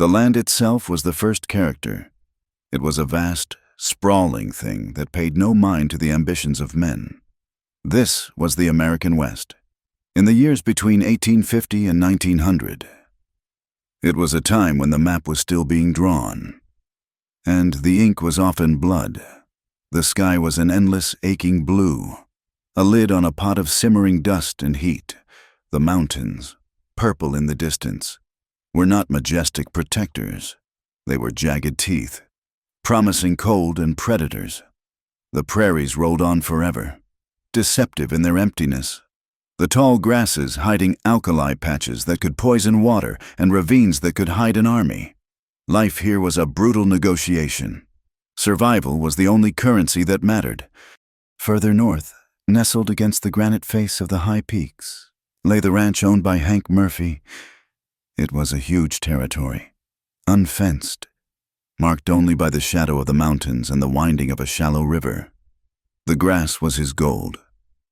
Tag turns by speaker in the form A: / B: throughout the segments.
A: The land itself was the first character. It was a vast, sprawling thing that paid no mind to the ambitions of men. This was the American West, in the years between 1850 and 1900. It was a time when the map was still being drawn, and the ink was often blood. The sky was an endless, aching blue, a lid on a pot of simmering dust and heat. The mountains, purple in the distance, were not majestic protectors. They were jagged teeth, promising cold and predators. The prairies rolled on forever, deceptive in their emptiness. The tall grasses hiding alkali patches that could poison water and ravines that could hide an army. Life here was a brutal negotiation. Survival was the only currency that mattered. Further north, nestled against the granite face of the high peaks, lay the ranch owned by Hank Murphy. It was a huge territory, unfenced, marked only by the shadow of the mountains and the winding of a shallow river. The grass was his gold,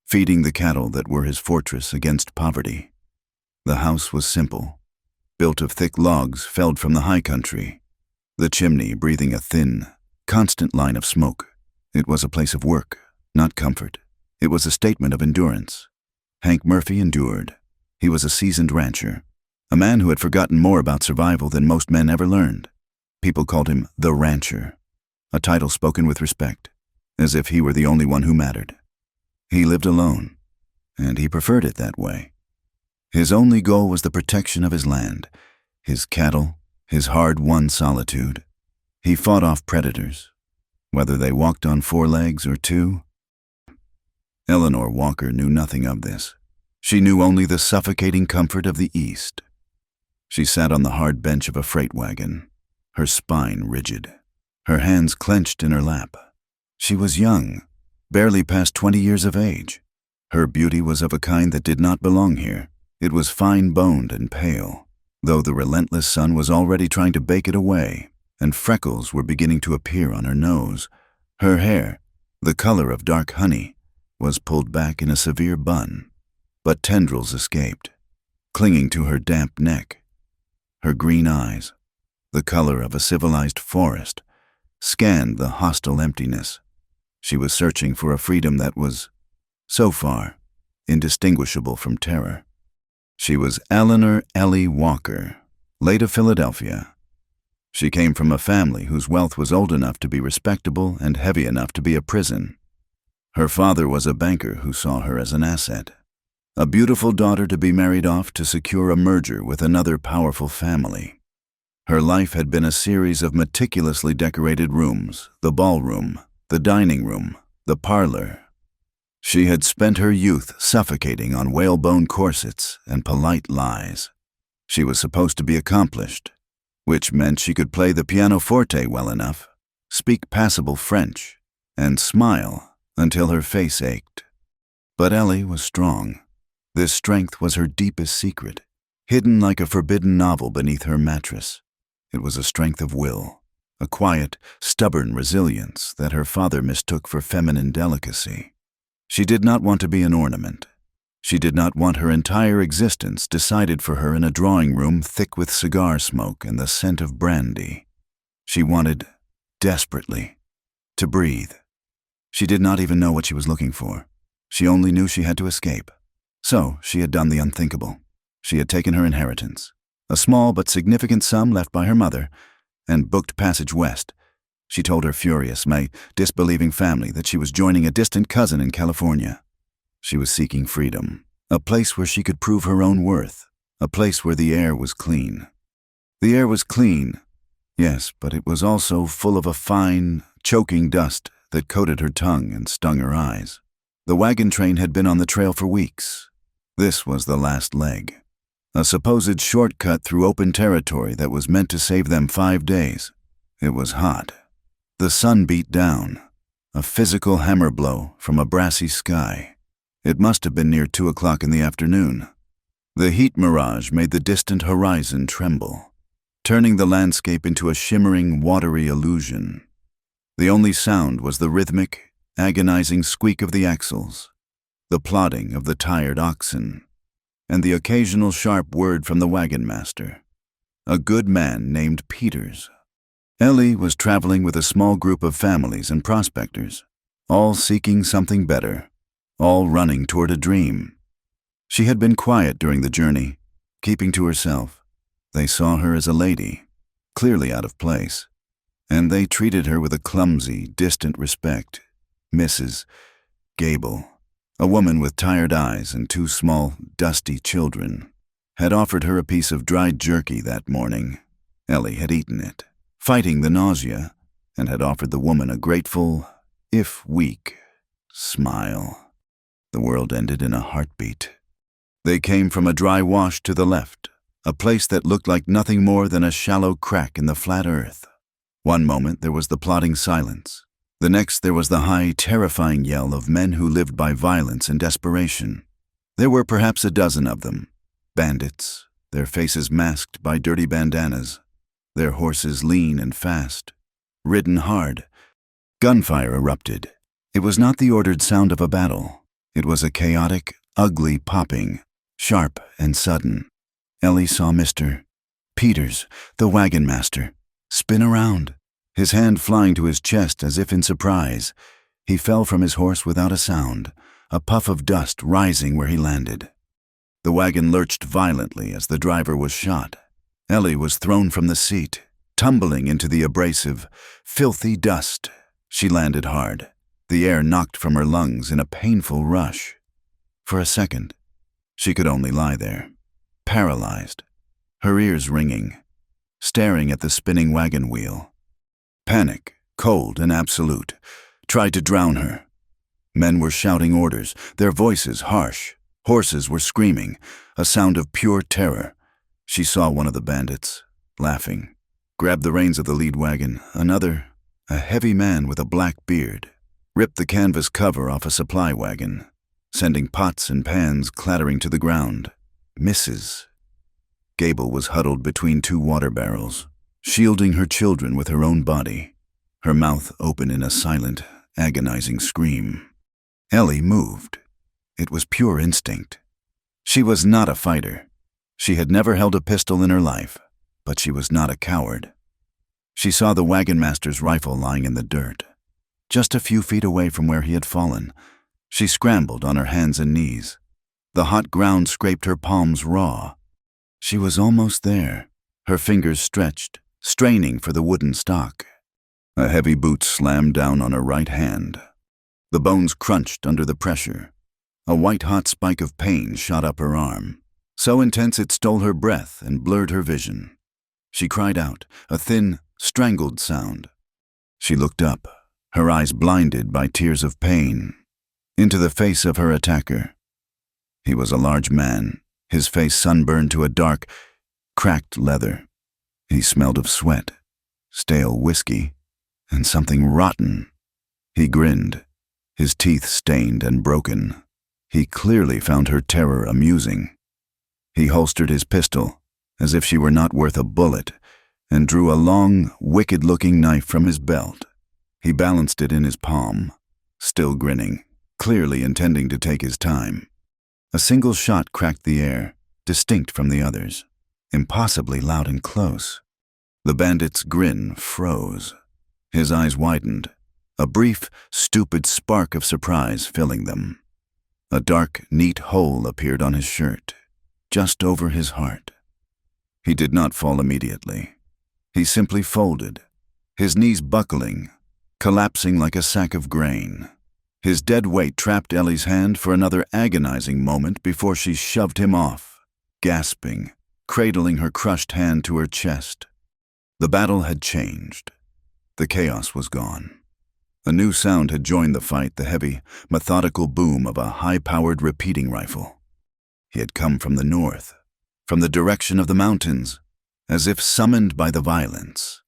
A: feeding the cattle that were his fortress against poverty. The house was simple, built of thick logs felled from the high country, the chimney breathing a thin, constant line of smoke. It was a place of work, not comfort. It was a statement of endurance. Hank Murphy endured. He was a seasoned rancher, a man who had forgotten more about survival than most men ever learned. People called him the rancher, a title spoken with respect, as if he were the only one who mattered. He lived alone, and he preferred it that way. His only goal was the protection of his land, his cattle, his hard-won solitude. He fought off predators, whether they walked on 4 legs or 2. Eleanor Walker knew nothing of this. She knew only the suffocating comfort of the East. She sat on the hard bench of a freight wagon, her spine rigid, her hands clenched in her lap. She was young, barely past 20 years of age. Her beauty was of a kind that did not belong here. It was fine-boned and pale, though the relentless sun was already trying to bake it away, and freckles were beginning to appear on her nose. Her hair, the color of dark honey, was pulled back in a severe bun, but tendrils escaped, clinging to her damp neck. Her green eyes, the color of a civilized forest, scanned the hostile emptiness. She was searching for a freedom that was, so far, indistinguishable from terror. She was Eleanor Ellie Walker, late of Philadelphia. She came from a family whose wealth was old enough to be respectable and heavy enough to be a prison. Her father was a banker who saw her as an asset, a beautiful daughter to be married off to secure a merger with another powerful family. Her life had been a series of meticulously decorated rooms, the ballroom, the dining room, the parlor. She had spent her youth suffocating on whalebone corsets and polite lies. She was supposed to be accomplished, which meant she could play the pianoforte well enough, speak passable French, and smile until her face ached. But Ellie was strong. This strength was her deepest secret, hidden like a forbidden novel beneath her mattress. It was a strength of will, a quiet, stubborn resilience that her father mistook for feminine delicacy. She did not want to be an ornament. She did not want her entire existence decided for her in a drawing room thick with cigar smoke and the scent of brandy. She wanted, desperately, to breathe. She did not even know what she was looking for. She only knew she had to escape. So she had done the unthinkable. She had taken her inheritance, a small but significant sum left by her mother, and booked passage west. She told her furious, disbelieving family that she was joining a distant cousin in California. She was seeking freedom, a place where she could prove her own worth, a place where the air was clean. The air was clean, yes, but it was also full of a fine, choking dust that coated her tongue and stung her eyes. The wagon train had been on the trail for weeks. This was the last leg, a supposed shortcut through open territory that was meant to save them 5 days. It was hot. The sun beat down, a physical hammer blow from a brassy sky. It must have been near 2 o'clock in the afternoon. The heat mirage made the distant horizon tremble, turning the landscape into a shimmering, watery illusion. The only sound was the rhythmic, agonizing squeak of the axles, the plodding of the tired oxen, and the occasional sharp word from the wagon master. a good man named Peters. Ellie was traveling with a small group of families and prospectors, all seeking something better, all running toward a dream. She had been quiet during the journey, keeping to herself. They saw her as a lady, clearly out of place, and they treated her with a clumsy, distant respect. Mrs. Gable, a woman with tired eyes and two small, dusty children, had offered her a piece of dried jerky that morning. Ellie had eaten it, fighting the nausea, and had offered the woman a grateful, if weak, smile. The world ended in a heartbeat. They came from a dry wash to the left, a place that looked like nothing more than a shallow crack in the flat earth. One moment there was the plodding silence. The next there was the high, terrifying yell of men who lived by violence and desperation. There were perhaps a dozen of them, bandits, their faces masked by dirty bandanas, their horses lean and fast, ridden hard. Gunfire erupted. It was not the ordered sound of a battle. It was a chaotic, ugly popping, sharp and sudden. Ellie saw Mr. Peters, the wagon master, spin around, his hand flying to his chest as if in surprise. He fell from his horse without a sound, a puff of dust rising where he landed. The wagon lurched violently as the driver was shot. Ellie was thrown from the seat, tumbling into the abrasive, filthy dust. She landed hard, the air knocked from her lungs in a painful rush. For a second, she could only lie there, paralyzed, her ears ringing, staring at the spinning wagon wheel. Panic, cold and absolute, tried to drown her. Men were shouting orders, their voices harsh. Horses were screaming, a sound of pure terror. She saw one of the bandits, laughing, grab the reins of the lead wagon. Another, a heavy man with a black beard, ripped the canvas cover off a supply wagon, sending pots and pans clattering to the ground. Mrs. Gable was huddled between two water barrels, shielding her children with her own body, her mouth open in a silent, agonizing scream. Ellie moved. It was pure instinct. She was not a fighter. She had never held a pistol in her life, but she was not a coward. She saw the wagon master's rifle lying in the dirt, just a few feet away from where he had fallen. She scrambled on her hands and knees. The hot ground scraped her palms raw. She was almost there, her fingers stretched, straining for the wooden stock. A heavy boot slammed down on her right hand. The bones crunched under the pressure. A white-hot spike of pain shot up her arm, so intense it stole her breath and blurred her vision. She cried out, a thin, strangled sound. She looked up, her eyes blinded by tears of pain, into the face of her attacker. He was a large man, his face sunburned to a dark, cracked leather. He smelled of sweat, stale whiskey, and something rotten. He grinned, his teeth stained and broken. He clearly found her terror amusing. He holstered his pistol, as if she were not worth a bullet, and drew a long, wicked-looking knife from his belt. He balanced it in his palm, still grinning, clearly intending to take his time. A single shot cracked the air, distinct from the others, impossibly loud and close. The bandit's grin froze. His eyes widened, a brief, stupid spark of surprise filling them. A dark, neat hole appeared on his shirt, just over his heart. He did not fall immediately. He simply folded, his knees buckling, collapsing like a sack of grain. His dead weight trapped Ellie's hand for another agonizing moment before she shoved him off, gasping, cradling her crushed hand to her chest. The battle had changed. The chaos was gone. A new sound had joined the fight, the heavy, methodical boom of a high-powered repeating rifle. He had come from the north, from the direction of the mountains, as if summoned by the violence.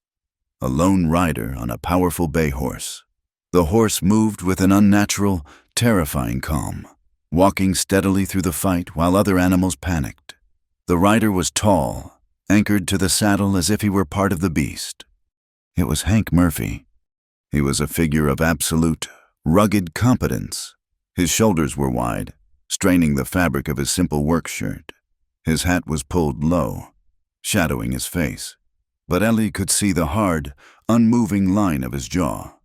A: A lone rider on a powerful bay horse. The horse moved with an unnatural, terrifying calm, walking steadily through the fight while other animals panicked. The rider was tall, anchored to the saddle as if he were part of the beast. It was Hank Murphy. He was a figure of absolute, rugged competence. His shoulders were wide, straining the fabric of his simple work shirt. His hat was pulled low, shadowing his face. But Ellie could see the hard, unmoving line of his jaw.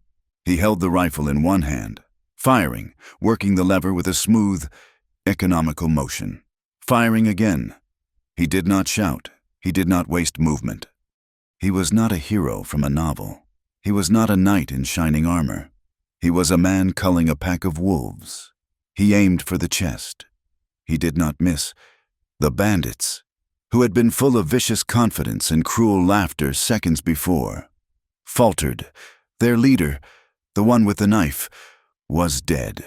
A: He held the rifle in one hand, firing, working the lever with a smooth, economical motion. Firing again. He did not shout. He did not waste movement. He was not a hero from a novel. He was not a knight in shining armor. He was a man culling a pack of wolves. He aimed for the chest. He did not miss. The bandits, who had been full of vicious confidence and cruel laughter seconds before, faltered. Their leader, the one with the knife, was dead.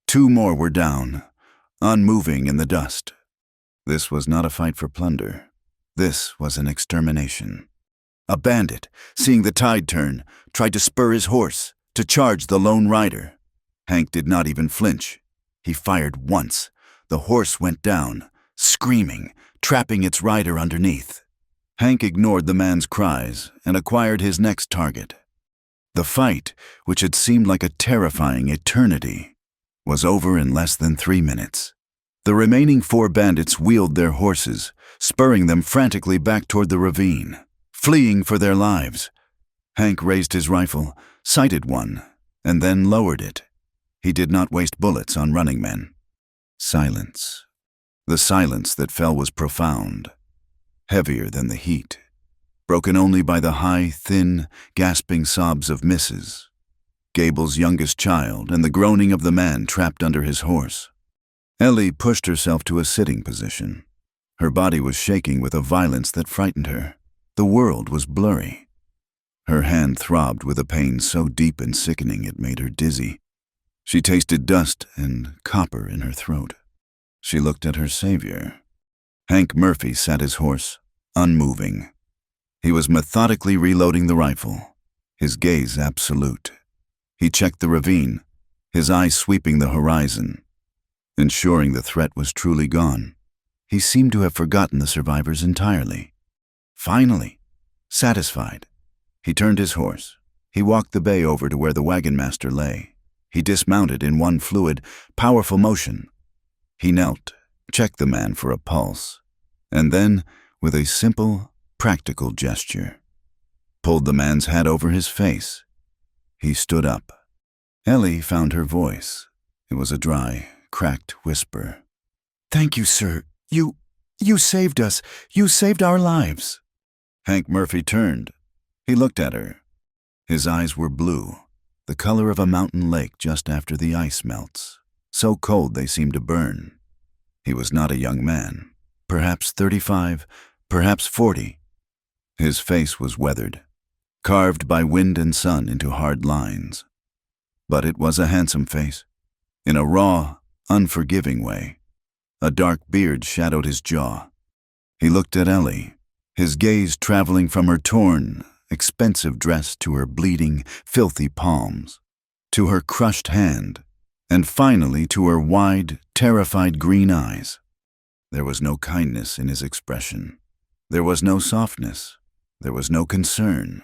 A: 2 more were down, unmoving in the dust. This was not a fight for plunder. This was an extermination. A bandit, seeing the tide turn, tried to spur his horse, to charge the lone rider. Hank did not even flinch. He fired once. The horse went down, screaming, trapping its rider underneath. Hank ignored the man's cries and acquired his next target. The fight, which had seemed like a terrifying eternity, was over in less than 3 minutes. The remaining 4 bandits wheeled their horses, spurring them frantically back toward the ravine, fleeing for their lives. Hank raised his rifle, sighted one, and then lowered it. He did not waste bullets on running men. Silence. The silence that fell was profound, heavier than the heat, broken only by the high, thin, gasping sobs of Mrs. Gable's youngest child and the groaning of the man trapped under his horse. Ellie pushed herself to a sitting position. Her body was shaking with a violence that frightened her. The world was blurry. Her hand throbbed with a pain so deep and sickening it made her dizzy. She tasted dust and copper in her throat. She looked at her savior. Hank Murphy sat his horse, unmoving. He was methodically reloading the rifle, his gaze absolute. He checked the ravine, his eyes sweeping the horizon, ensuring the threat was truly gone. He seemed to have forgotten the survivors entirely. Finally, satisfied, he turned his horse. He walked the bay over to where the wagon master lay. He dismounted in one fluid, powerful motion. He knelt, checked the man for a pulse, and then, with a simple, practical gesture, pulled the man's hat over his face. He stood up. Ellie found her voice. It was a dry, cracked whisper. "Thank you, sir. You saved us. You saved our lives." Hank Murphy turned. He looked at her. His eyes were blue, the color of a mountain lake just after the ice melts, so cold they seemed to burn. He was not a young man, perhaps 35, perhaps 40. His face was weathered, carved by wind and sun into hard lines. But it was a handsome face, in a raw, unforgiving way. A dark beard shadowed his jaw. He looked at Ellie, his gaze traveling from her torn, expensive dress to her bleeding, filthy palms, to her crushed hand, and finally to her wide, terrified green eyes. There was no kindness in his expression. There was no softness. There was no concern.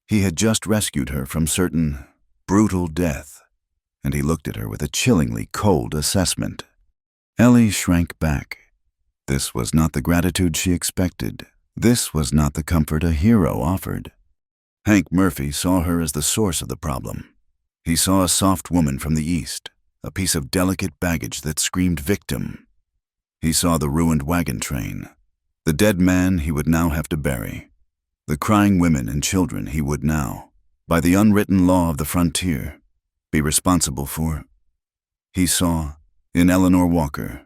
A: He had just rescued her from certain brutal death, and he looked at her with a chillingly cold assessment. Ellie shrank back. This was not the gratitude she expected. This was not the comfort a hero offered. Hank Murphy saw her as the source of the problem. He saw a soft woman from the East, a piece of delicate baggage that screamed victim. He saw the ruined wagon train, the dead man he would now have to bury, the crying women and children he would now, by the unwritten law of the frontier, be responsible for. He saw, in Eleanor Walker,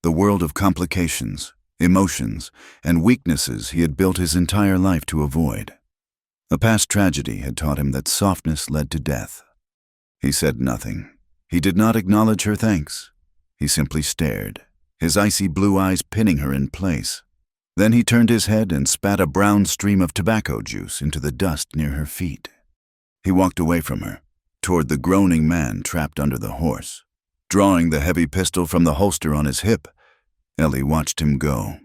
A: the world of complications, emotions, and weaknesses he had built his entire life to avoid. A past tragedy had taught him that softness led to death. He said nothing. He did not acknowledge her thanks. He simply stared, his icy blue eyes pinning her in place. Then he turned his head and spat a brown stream of tobacco juice into the dust near her feet. He walked away from her, toward the groaning man trapped under the horse. Drawing the heavy pistol from the holster on his hip, Ellie watched him go,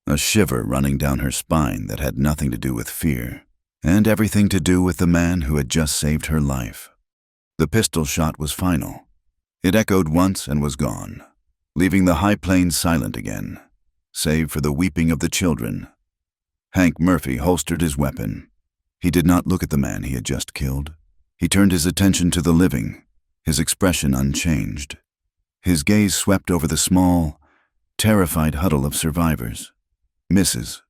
A: a shiver running down her spine that had nothing to do with fear, and everything to do with the man who had just saved her life. The pistol shot was final. It echoed once and was gone, leaving the high plains silent again, save for the weeping of the children, Hank Murphy holstered his weapon. He did not look at the man he had just killed. He turned his attention to the living, his expression unchanged. His gaze swept over the small, terrified huddle of survivors. Mrs.,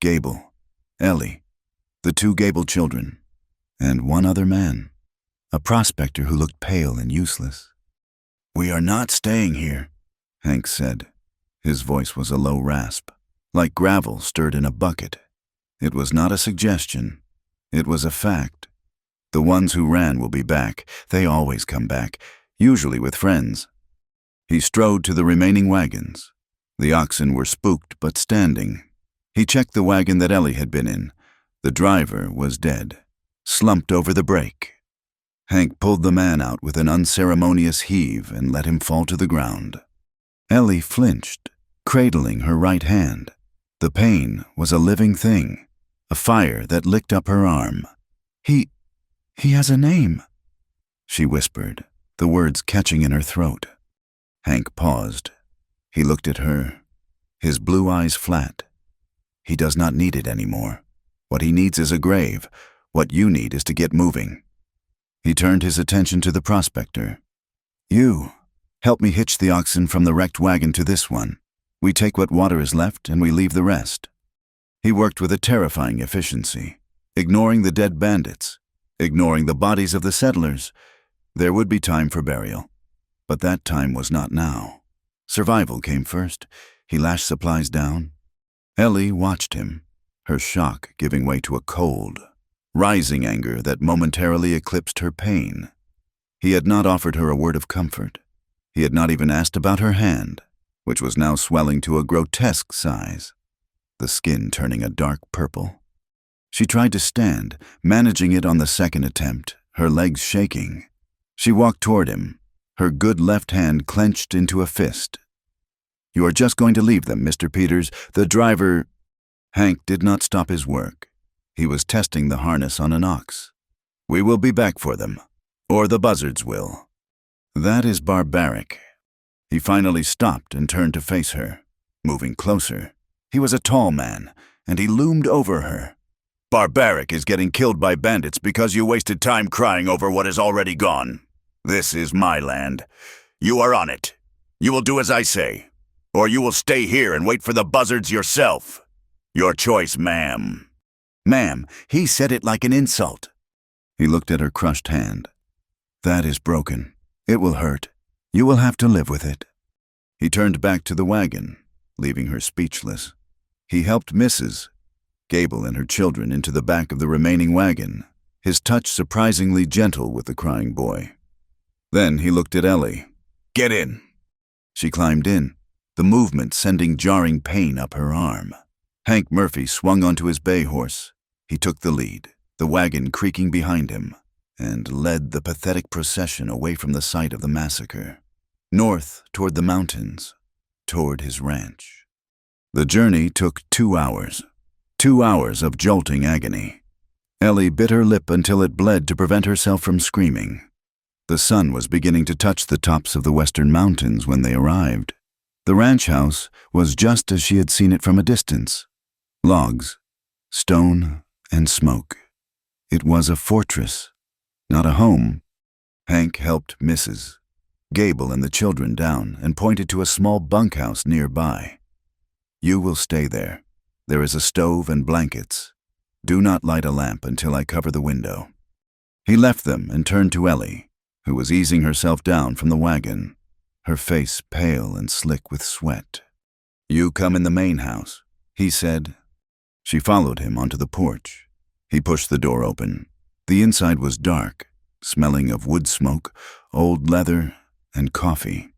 A: Gable, Ellie, the two Gable children, and one other man, a prospector who looked pale and useless. "We are not staying here," Hank said. His voice was a low rasp, like gravel stirred in a bucket. It was not a suggestion. It was a fact. The ones who ran will be back. They always come back, usually with friends. He strode to the remaining wagons. The oxen were spooked but standing. He checked the wagon that Ellie had been in. The driver was dead, slumped over the brake. Hank pulled the man out with an unceremonious heave and let him fall to the ground. Ellie flinched, cradling her right hand. The pain was a living thing, a fire that licked up her arm. He has a name," she whispered, the words catching in her throat. Hank paused. He looked at her, his blue eyes flat. "He does not need it anymore. What he needs is a grave. What you need is to get moving." He turned his attention to the prospector. "You, help me hitch the oxen from the wrecked wagon to this one. We take what water is left and we leave the rest." He worked with a terrifying efficiency, ignoring the dead bandits, ignoring the bodies of the settlers. There would be time for burial, but that time was not now. Survival came first. He lashed supplies down. Ellie watched him, her shock giving way to a cold, rising anger that momentarily eclipsed her pain. He had not offered her a word of comfort. He had not even asked about her hand, which was now swelling to a grotesque size, the skin turning a dark purple. She tried to stand, managing it on the second attempt, her legs shaking. She walked toward him, her good left hand clenched into a fist. "You are just going to leave them, Mr. Peters. The driver—" Hank did not stop his work. He was testing the harness on an ox. "We will be back for them, or the buzzards will." "That is barbaric." He finally stopped and turned to face her, moving closer. He was a tall man, and he loomed over her. "Barbaric is getting killed by bandits because you wasted time crying over what is already gone. This is my land. You are on it. You will do as I say, or you will stay here and wait for the buzzards yourself. Your choice, ma'am." "Ma'am," he said it like an insult. He looked at her crushed hand. "That is broken. It will hurt. You will have to live with it." He turned back to the wagon, leaving her speechless. He helped Mrs. Gable and her children into the back of the remaining wagon, his touch surprisingly gentle with the crying boy. Then he looked at Ellie. "Get in." She climbed in, the movement sending jarring pain up her arm. Hank Murphy swung onto his bay horse. He took the lead, the wagon creaking behind him, and led the pathetic procession away from the site of the massacre, north toward the mountains, toward his ranch. The journey took 2 hours. 2 hours of jolting agony. Ellie bit her lip until it bled to prevent herself from screaming. The sun was beginning to touch the tops of the western mountains when they arrived. The ranch house was just as she had seen it from a distance. Logs, stone, and smoke. It was a fortress, not a home. Hank helped Mrs. Gable and the children down and pointed to a small bunkhouse nearby. "You will stay there. There is a stove and blankets. Do not light a lamp until I cover the window." He left them and turned to Ellie, who was easing herself down from the wagon, her face pale and slick with sweat. "You come in the main house," he said. She followed him onto the porch. He pushed the door open. The inside was dark, smelling of wood smoke, old leather, and coffee.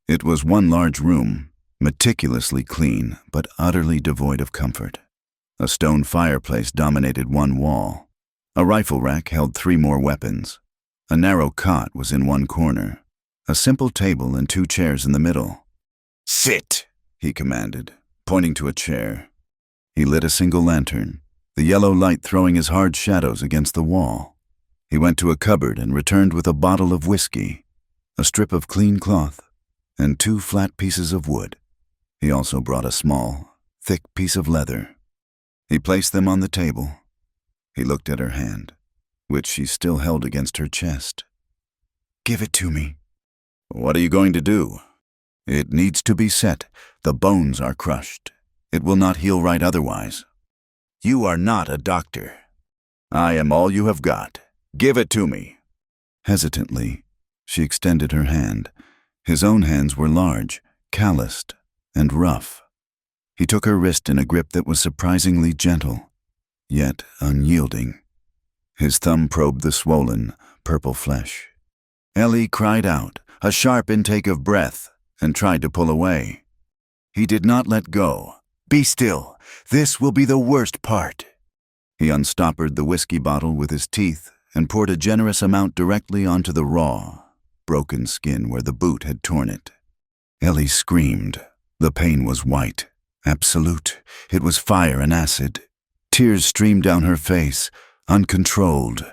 A: It was one large room, meticulously clean but utterly devoid of comfort. A stone fireplace dominated one wall. A rifle rack held 3 more weapons. A narrow cot was in one corner. A simple table and 2 chairs in the middle. "Sit," he commanded, pointing to a chair. He lit a single lantern, the yellow light throwing his hard shadows against the wall. He went to a cupboard and returned with a bottle of whiskey, a strip of clean cloth, and 2 flat pieces of wood. He also brought a small, thick piece of leather. He placed them on the table. He looked at her hand, which she still held against her chest. "Give it to me." "What are you going to do?" "It needs to be set. The bones are crushed. It will not heal right otherwise." "You are not a doctor." "I am all you have got. Give it to me." Hesitantly, she extended her hand. His own hands were large, calloused, and rough. He took her wrist in a grip that was surprisingly gentle, yet unyielding. His thumb probed the swollen, purple flesh. Ellie cried out, a sharp intake of breath, and tried to pull away. He did not let go. "Be still. This will be the worst part." He unstoppered the whiskey bottle with his teeth and poured a generous amount directly onto the raw, broken skin where the boot had torn it. Ellie screamed. The pain was white, absolute. It was fire and acid. Tears streamed down her face, uncontrolled.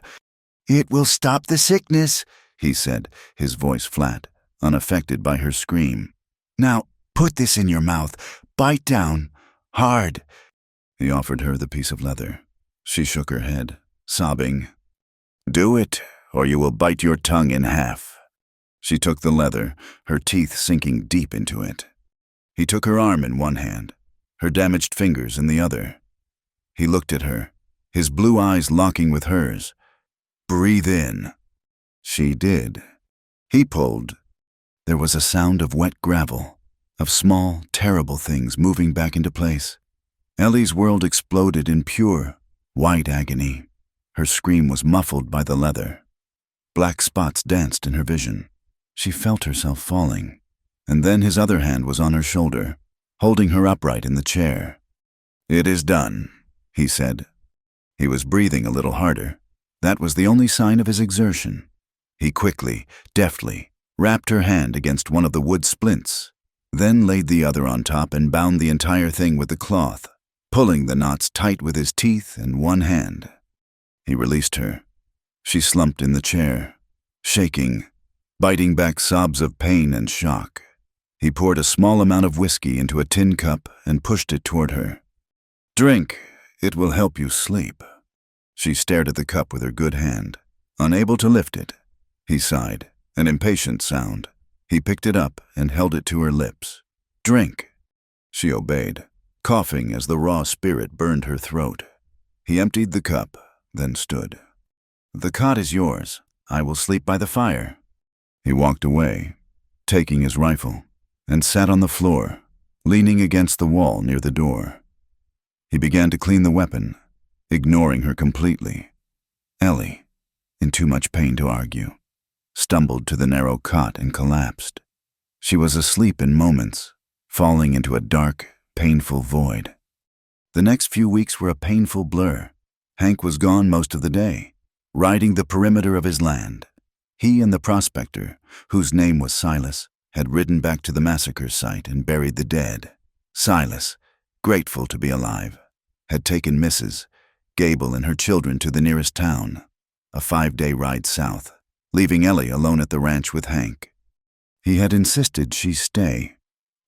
A: "It will stop the sickness," he said, his voice flat, unaffected by her scream. "Now, put this in your mouth. Bite down. Hard." He offered her the piece of leather. She shook her head, sobbing. "Do it, or you will bite your tongue in half." She took the leather, her teeth sinking deep into it. He took her arm in one hand, her damaged fingers in the other. He looked at her, his blue eyes locking with hers. "Breathe in." She did. He pulled. There was a sound of wet gravel, of small, terrible things moving back into place. Ellie's world exploded in pure, white agony. Her scream was muffled by the leather. Black spots danced in her vision. She felt herself falling, and then his other hand was on her shoulder, holding her upright in the chair. "It is done," he said. He was breathing a little harder. That was the only sign of his exertion. He quickly, deftly, wrapped her hand against one of the wood splints, then laid the other on top and bound the entire thing with the cloth, pulling the knots tight with his teeth and one hand. He released her. She slumped in the chair, shaking, biting back sobs of pain and shock. He poured a small amount of whiskey into a tin cup and pushed it toward her. "Drink. It will help you sleep." She stared at the cup with her good hand, unable to lift it. He sighed, an impatient sound. He picked it up and held it to her lips. "Drink." She obeyed, coughing as the raw spirit burned her throat. He emptied the cup, then stood. "The cot is yours. I will sleep by the fire." He walked away, taking his rifle, and sat on the floor, leaning against the wall near the door. He began to clean the weapon, ignoring her completely. Ellie, in too much pain to argue, stumbled to the narrow cot and collapsed. She was asleep in moments, falling into a dark, painful void. The next few weeks were a painful blur. Hank was gone most of the day, riding the perimeter of his land. He and the prospector, whose name was Silas, had ridden back to the massacre site and buried the dead. Silas, grateful to be alive, had taken Mrs. Gable and her children to the nearest town, a 5-day ride south, leaving Ellie alone at the ranch with Hank. He had insisted she stay.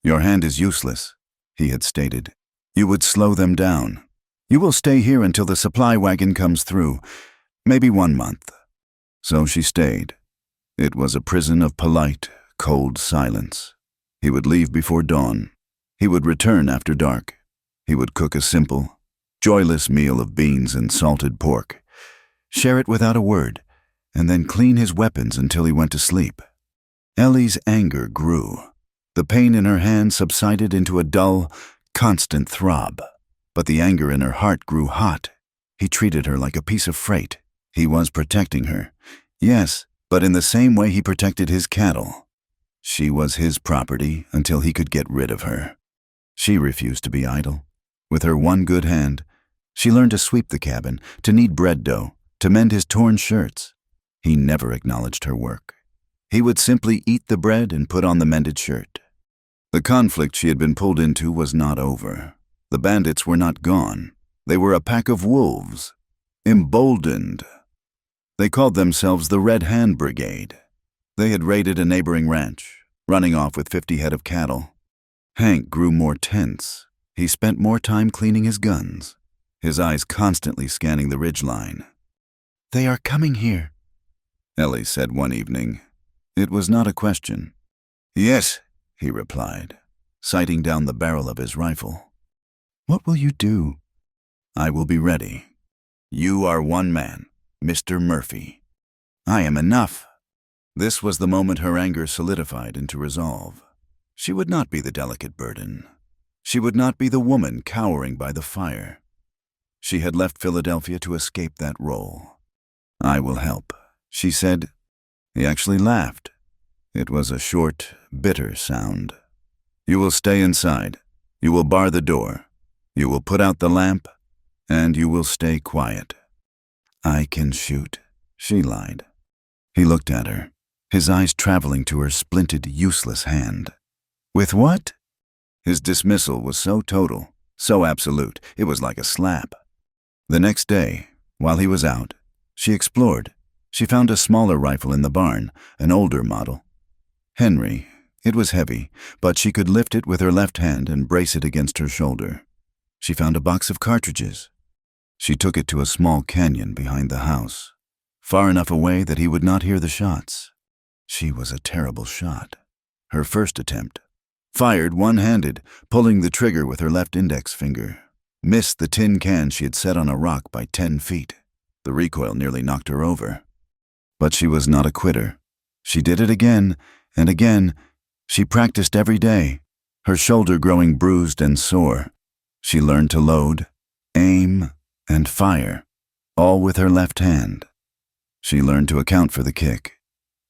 A: "Your hand is useless," he had stated. "You would slow them down. You will stay here until the supply wagon comes through, maybe 1 month." So she stayed. It was a prison of polite, cold silence. He would leave before dawn. He would return after dark. He would cook a simple, joyless meal of beans and salted pork, share it without a word, and then clean his weapons until he went to sleep. Ellie's anger grew. The pain in her hand subsided into a dull, constant throb. But the anger in her heart grew hot. He treated her like a piece of freight. He was protecting her. Yes, but in the same way he protected his cattle. She was his property until he could get rid of her. She refused to be idle. With her one good hand, she learned to sweep the cabin, to knead bread dough, to mend his torn shirts. He never acknowledged her work. He would simply eat the bread and put on the mended shirt. The conflict she had been pulled into was not over. The bandits were not gone. They were a pack of wolves, emboldened. They called themselves the Red Hand Brigade. They had raided a neighboring ranch, running off with 50 head of cattle. Hank grew more tense. He spent more time cleaning his guns. his eyes constantly scanning the ridgeline. "They are coming here," Ellie said one evening. It was not a question. "Yes," he replied, sighting down the barrel of his rifle. "What will you do?" "I will be ready. You are one man, Mr. Murphy." "I am enough." This was the moment her anger solidified into resolve. She would not be the delicate burden. She would not be the woman cowering by the fire. She had left Philadelphia to escape that role. "I will help," she said. He actually laughed. It was a short, bitter sound. "You will stay inside. You will bar the door. You will put out the lamp, and you will stay quiet." "I can shoot," she lied. He looked at her, his eyes traveling to her splinted, useless hand. "With what?" His dismissal was so total, so absolute, it was like a slap. The next day, while he was out, she explored. She found a smaller rifle in the barn, an older model. Henry. It was heavy, but she could lift it with her left hand and brace it against her shoulder. She found a box of cartridges. She took it to a small canyon behind the house, far enough away that he would not hear the shots. She was a terrible shot. Her first attempt. Fired one-handed, pulling the trigger with her left index finger. Missed the tin can she had set on a rock by 10 feet. The recoil nearly knocked her over. But she was not a quitter. She did it again and again. She practiced every day, her shoulder growing bruised and sore. She learned to load, aim, and fire, all with her left hand. She learned to account for the kick.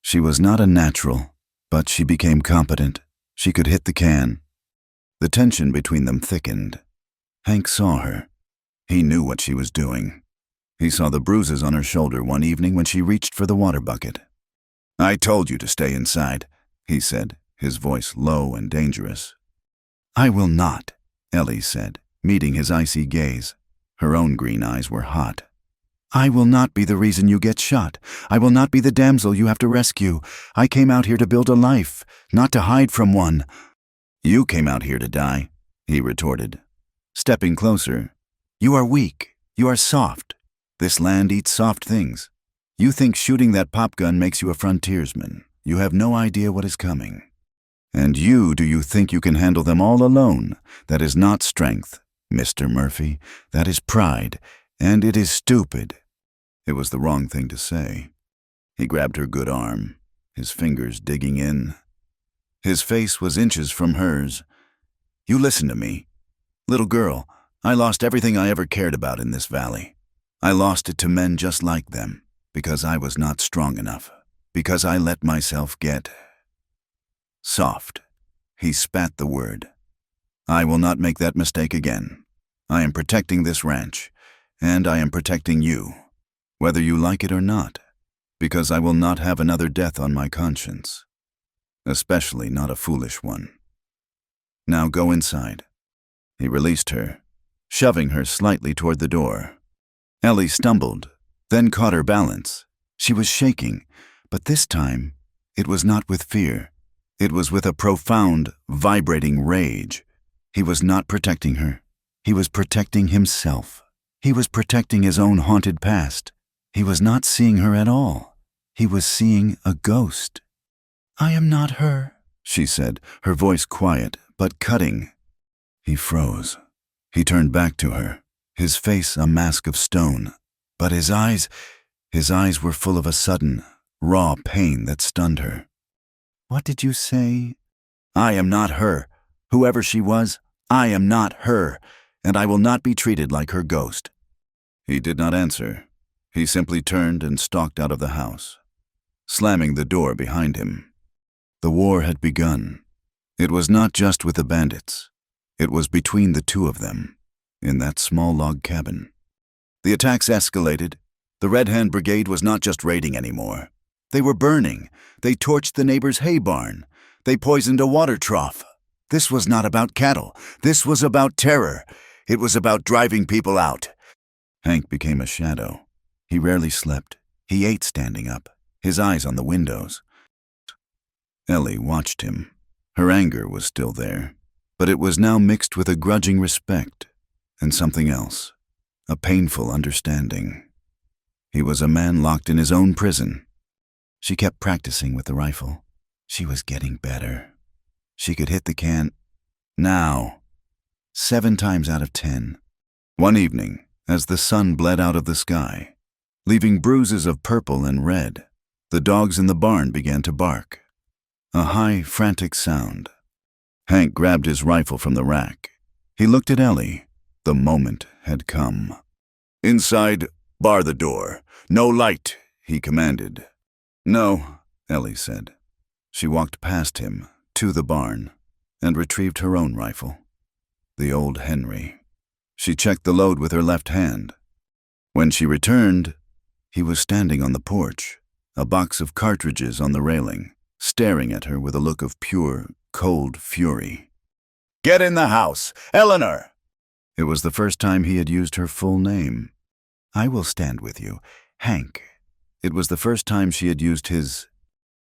A: She was not a natural, but she became competent. She could hit the can. The tension between them thickened. Hank saw her. He knew what she was doing. He saw the bruises on her shoulder one evening when she reached for the water bucket. "I told you to stay inside," he said, his voice low and dangerous. "I will not," Ellie said, meeting his icy gaze. Her own green eyes were hot. "I will not be the reason you get shot. I will not be the damsel you have to rescue. I came out here to build a life, not to hide from one." "You came out here to die," he retorted. Stepping closer, "You are weak. You are soft. This land eats soft things. You think shooting that pop gun makes you a frontiersman. You have no idea what is coming. And do you think you can handle them all alone? That is not strength, Mr. Murphy. That is pride, and it is stupid." It was the wrong thing to say. He grabbed her good arm, his fingers digging in. His face was inches from hers. "You listen to me. Little girl, I lost everything I ever cared about in this valley. I lost it to men just like them, because I was not strong enough, because I let myself get soft." He spat the word. "I will not make that mistake again. I am protecting this ranch, and I am protecting you, whether you like it or not, because I will not have another death on my conscience, especially not a foolish one. Now go inside." He released her, shoving her slightly toward the door. Ellie stumbled, then caught her balance. She was shaking, but this time it was not with fear. It was with a profound, vibrating rage. He was not protecting her. He was protecting himself. He was protecting his own haunted past. He was not seeing her at all. He was seeing a ghost. "I am not her," she said, her voice quiet but cutting. He froze. He turned back to her, his face a mask of stone, but his eyes were full of a sudden, raw pain that stunned her. "What did you say?" "I am not her. Whoever she was, I am not her, and I will not be treated like her ghost." He did not answer. He simply turned and stalked out of the house, slamming the door behind him. The war had begun. It was not just with the bandits. It was between the two of them, in that small log cabin. The attacks escalated. The Red Hand Brigade was not just raiding anymore. They were burning. They torched the neighbor's hay barn. They poisoned a water trough. This was not about cattle. This was about terror. It was about driving people out. Hank became a shadow. He rarely slept. He ate standing up, his eyes on the windows. Ellie watched him. Her anger was still there, but it was now mixed with a grudging respect and something else. a painful understanding. He was a man locked in his own prison. She kept practicing with the rifle. She was getting better. She could hit the can now, 7 times out of 10. One evening, as the sun bled out of the sky, leaving bruises of purple and red, the dogs in the barn began to bark. A high, frantic sound. Hank grabbed his rifle from the rack. He looked at Ellie. The moment had come. "Inside, bar the door. No light," he commanded. "No," Ellie said. She walked past him, to the barn, and retrieved her own rifle. The old Henry. She checked the load with her left hand. When she returned, he was standing on the porch, a box of cartridges on the railing, staring at her with a look of pure, cold fury. "Get in the house! Eleanor!" It was the first time he had used her full name. "I will stand with you, Hank." It was the first time she had used his,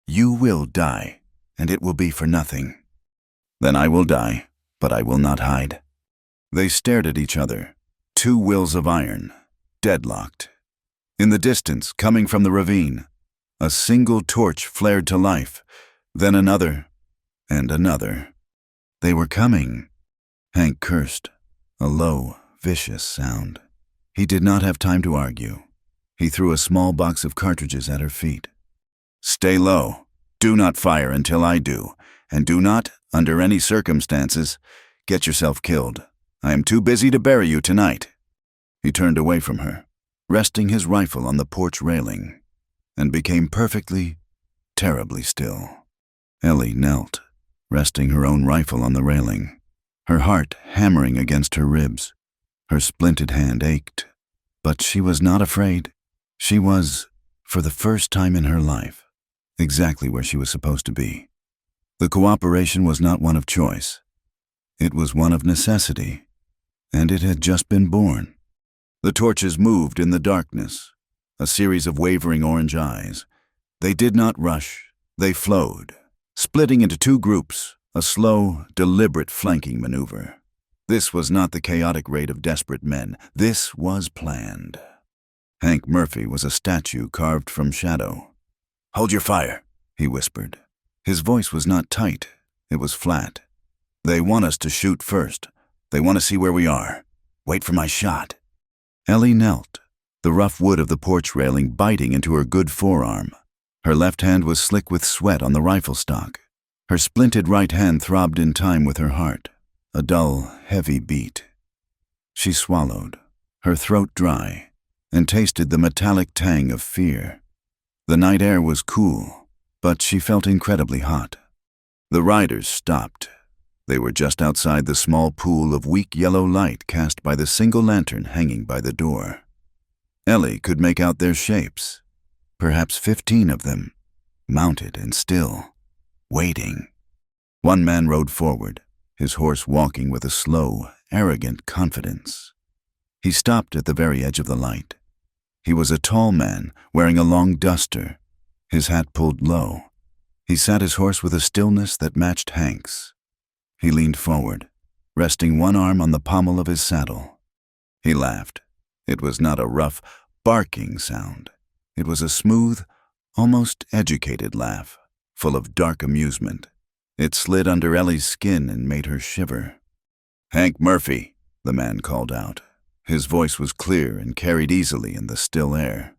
A: "You will die, and it will be for nothing." "Then I will die, but I will not hide." They stared at each other, 2 wills of iron, deadlocked. In the distance, coming from the ravine, a single torch flared to life, then another, and another. They were coming. Hank cursed, a low, vicious sound. He did not have time to argue. He threw a small box of cartridges at her feet. "Stay low. Do not fire until I do, and do not, under any circumstances, get yourself killed. I am too busy to bury you tonight." He turned away from her, resting his rifle on the porch railing, and became perfectly, terribly still. Ellie knelt, resting her own rifle on the railing, her heart hammering against her ribs. Her splinted hand ached, but she was not afraid. She was, for the first time in her life, exactly where she was supposed to be. The cooperation was not one of choice. It was one of necessity, and it had just been born. The torches moved in the darkness, a series of wavering orange eyes. They did not rush, they flowed, splitting into 2 groups, a slow, deliberate flanking maneuver. This was not the chaotic raid of desperate men. This was planned. Hank Murphy was a statue carved from shadow. "Hold your fire," he whispered. His voice was not tight, it was flat. "They want us to shoot first. They want to see where we are. Wait for my shot." Ellie knelt, the rough wood of the porch railing biting into her good forearm. Her left hand was slick with sweat on the rifle stock. Her splinted right hand throbbed in time with her heart, a dull, heavy beat. She swallowed, her throat dry, and tasted the metallic tang of fear. The night air was cool, but she felt incredibly hot. The riders stopped. They were just outside the small pool of weak yellow light cast by the single lantern hanging by the door. Ellie could make out their shapes, perhaps 15 of them, mounted and still, waiting. One man rode forward, his horse walking with a slow, arrogant confidence. He stopped at the very edge of the light. He was a tall man, wearing a long duster, his hat pulled low. He sat his horse with a stillness that matched Hank's. He leaned forward, resting one arm on the pommel of his saddle. He laughed. It was not a rough, barking sound. It was a smooth, almost educated laugh, full of dark amusement. It slid under Ellie's skin and made her shiver. "Hank Murphy," the man called out. His voice was clear and carried easily in the still air.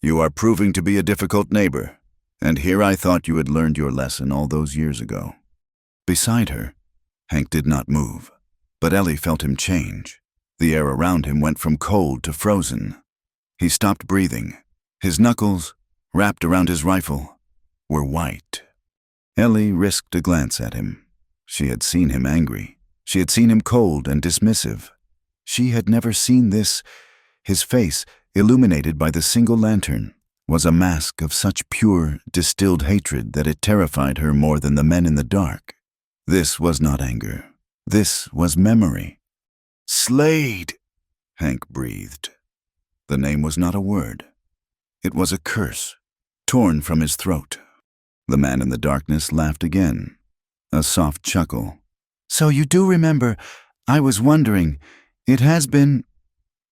A: "You are proving to be a difficult neighbor, and here I thought you had learned your lesson all those years ago." Beside her, Hank did not move, but Ellie felt him change. The air around him went from cold to frozen. He stopped breathing. His knuckles, wrapped around his rifle, were white. Ellie risked a glance at him. She had seen him angry. She had seen him cold and dismissive. She had never seen this. His face, illuminated by the single lantern, was a mask of such pure, distilled hatred that it terrified her more than the men in the dark. This was not anger. This was memory. "Slade!" Hank breathed. The name was not a word. It was a curse, torn from his throat. The man in the darkness laughed again, a soft chuckle. "So you do remember. I was wondering. It has been—"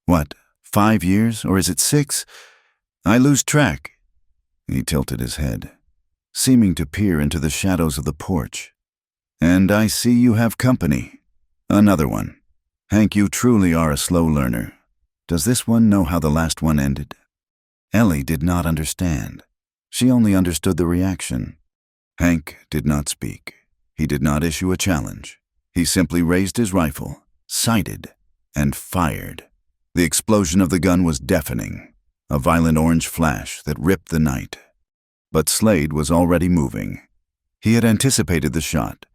A: What, 5 years, or is it 6? I lose track. He tilted his head, seeming to peer into the shadows of the porch. And I see you have company. Another one. Hank, you truly are a slow learner. Does this one know how the last one ended? Ellie did not understand. She only understood the reaction. Hank did not speak. He did not issue a challenge. He simply raised his rifle, sighted, and fired. The explosion of the gun was deafening, a violent orange flash that ripped the night. But Slade was already moving. He had anticipated the shot.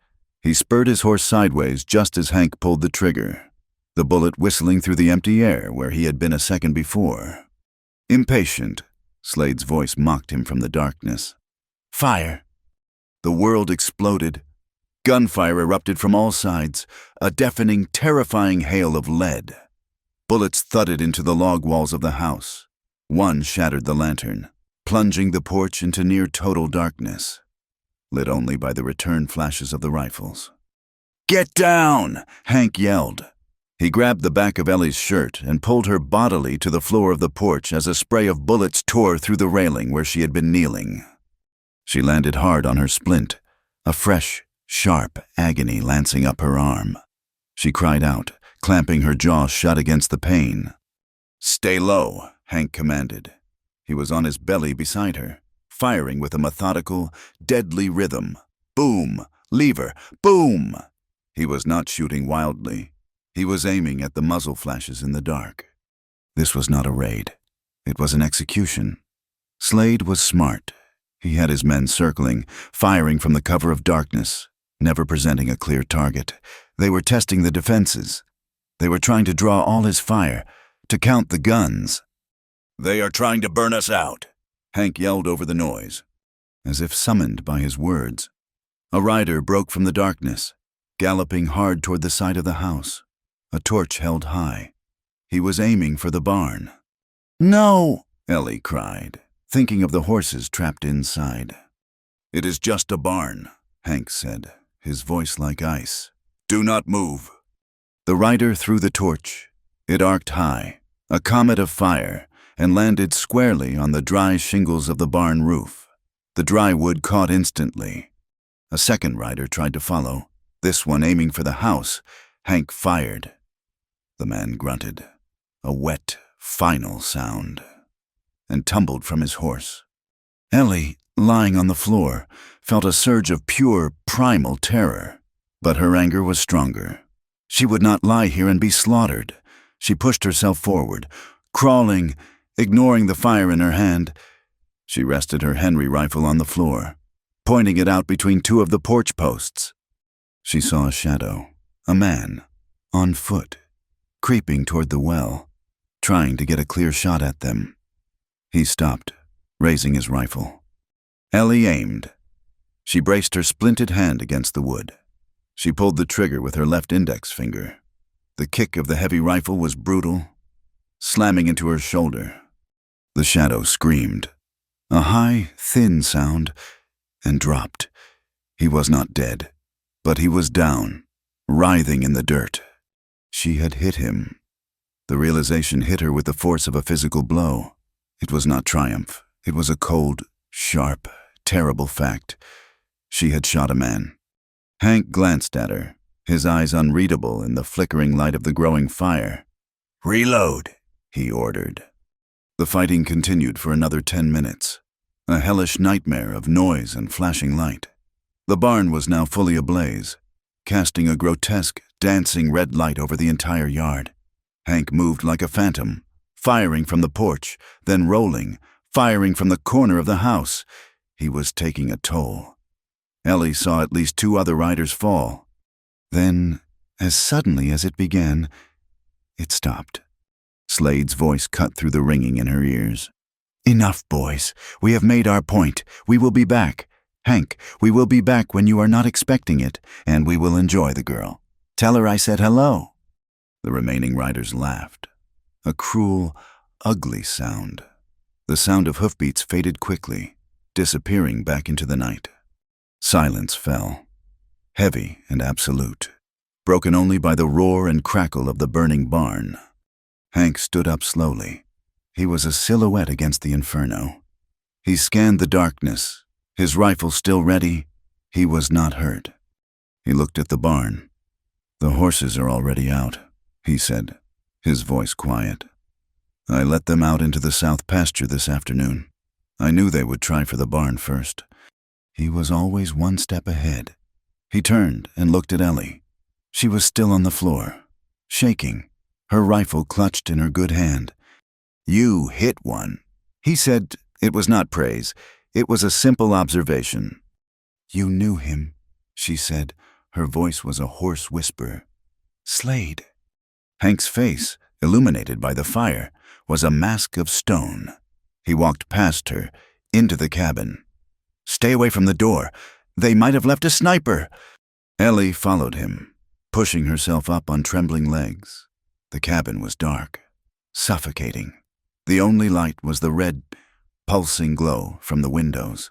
A: He spurred his horse sideways just as Hank pulled the trigger, the bullet whistling through the empty air where he had been a second before. Impatient, Slade's voice mocked him from the darkness. Fire! The world exploded. Gunfire erupted from all sides, a deafening, terrifying hail of lead. Bullets thudded into the log walls of the house. One shattered the lantern, plunging the porch into near total darkness, lit only by the return flashes of the rifles. Get down! Hank yelled. He grabbed the back of Ellie's shirt and pulled her bodily to the floor of the porch as a spray of bullets tore through the railing where she had been kneeling. She landed hard on her splint, a fresh, sharp agony lancing up her arm. She cried out, clamping her jaw shut against the pain. Stay low, Hank commanded. He was on his belly beside her, firing with a methodical, deadly rhythm. Boom! Lever! Boom! He was not shooting wildly. He was aiming at the muzzle flashes in the dark. This was not a raid. It was an execution. Slade was smart. He had his men circling, firing from the cover of darkness, never presenting a clear target. They were testing the defenses. They were trying to draw all his fire, to count the guns. They are trying to burn us out, Hank yelled over the noise, as if summoned by his words. A rider broke from the darkness, galloping hard toward the side of the house, a torch held high. He was aiming for the barn. No! Ellie cried, thinking of the horses trapped inside. It is just a barn, Hank said, his voice like ice. Do not move. The rider threw the torch. It arced high, a comet of fire, and landed squarely on the dry shingles of the barn roof. The dry wood caught instantly. A second rider tried to follow, this one aiming for the house. Hank fired. The man grunted, a wet, final sound, and tumbled from his horse. Ellie, lying on the floor, felt a surge of pure, primal terror, but her anger was stronger. She would not lie here and be slaughtered. She pushed herself forward, crawling, ignoring the fire in her hand. She rested her Henry rifle on the floor, pointing it out between two of the porch posts. She saw a shadow, a man, on foot, creeping toward the well, trying to get a clear shot at them. He stopped, raising his rifle. Ellie aimed. She braced her splinted hand against the wood. She pulled the trigger with her left index finger. The kick of the heavy rifle was brutal, slamming into her shoulder. The shadow screamed, a high, thin sound, and dropped. He was not dead, but he was down, writhing in the dirt. She had hit him. The realization hit her with the force of a physical blow. It was not triumph. It was a cold, sharp, terrible fact. She had shot a man. Hank glanced at her, his eyes unreadable in the flickering light of the growing fire. Reload, he ordered. The fighting continued for another 10 minutes, a hellish nightmare of noise and flashing light. The barn was now fully ablaze, casting a grotesque, dancing red light over the entire yard. Hank moved like a phantom, firing from the porch, then rolling, firing from the corner of the house. He was taking a toll. Ellie saw at least 2 other riders fall. Then, as suddenly as it began, it stopped. Slade's voice cut through the ringing in her ears. Enough, boys. We have made our point. We will be back. Hank, we will be back when you are not expecting it, and we will enjoy the girl. Tell her I said hello. The remaining riders laughed. A cruel, ugly sound. The sound of hoofbeats faded quickly, disappearing back into the night. Silence fell, heavy and absolute, broken only by the roar and crackle of the burning barn. Hank stood up slowly. He was a silhouette against the inferno. He scanned the darkness, his rifle still ready. He was not hurt. He looked at the barn. "The horses are already out," he said, his voice quiet. "I let them out into the south pasture this afternoon. I knew they would try for the barn first." He was always one step ahead. He turned and looked at Ellie. She was still on the floor, shaking, her rifle clutched in her good hand. "You hit one," he said. It was not praise. It was a simple observation. "You knew him," she said. Her voice was a hoarse whisper. "Slade." Hank's face, illuminated by the fire, was a mask of stone. He walked past her, into the cabin. "Stay away from the door. They might have left a sniper." Ellie followed him, pushing herself up on trembling legs. The cabin was dark, suffocating. The only light was the red, pulsing glow from the windows.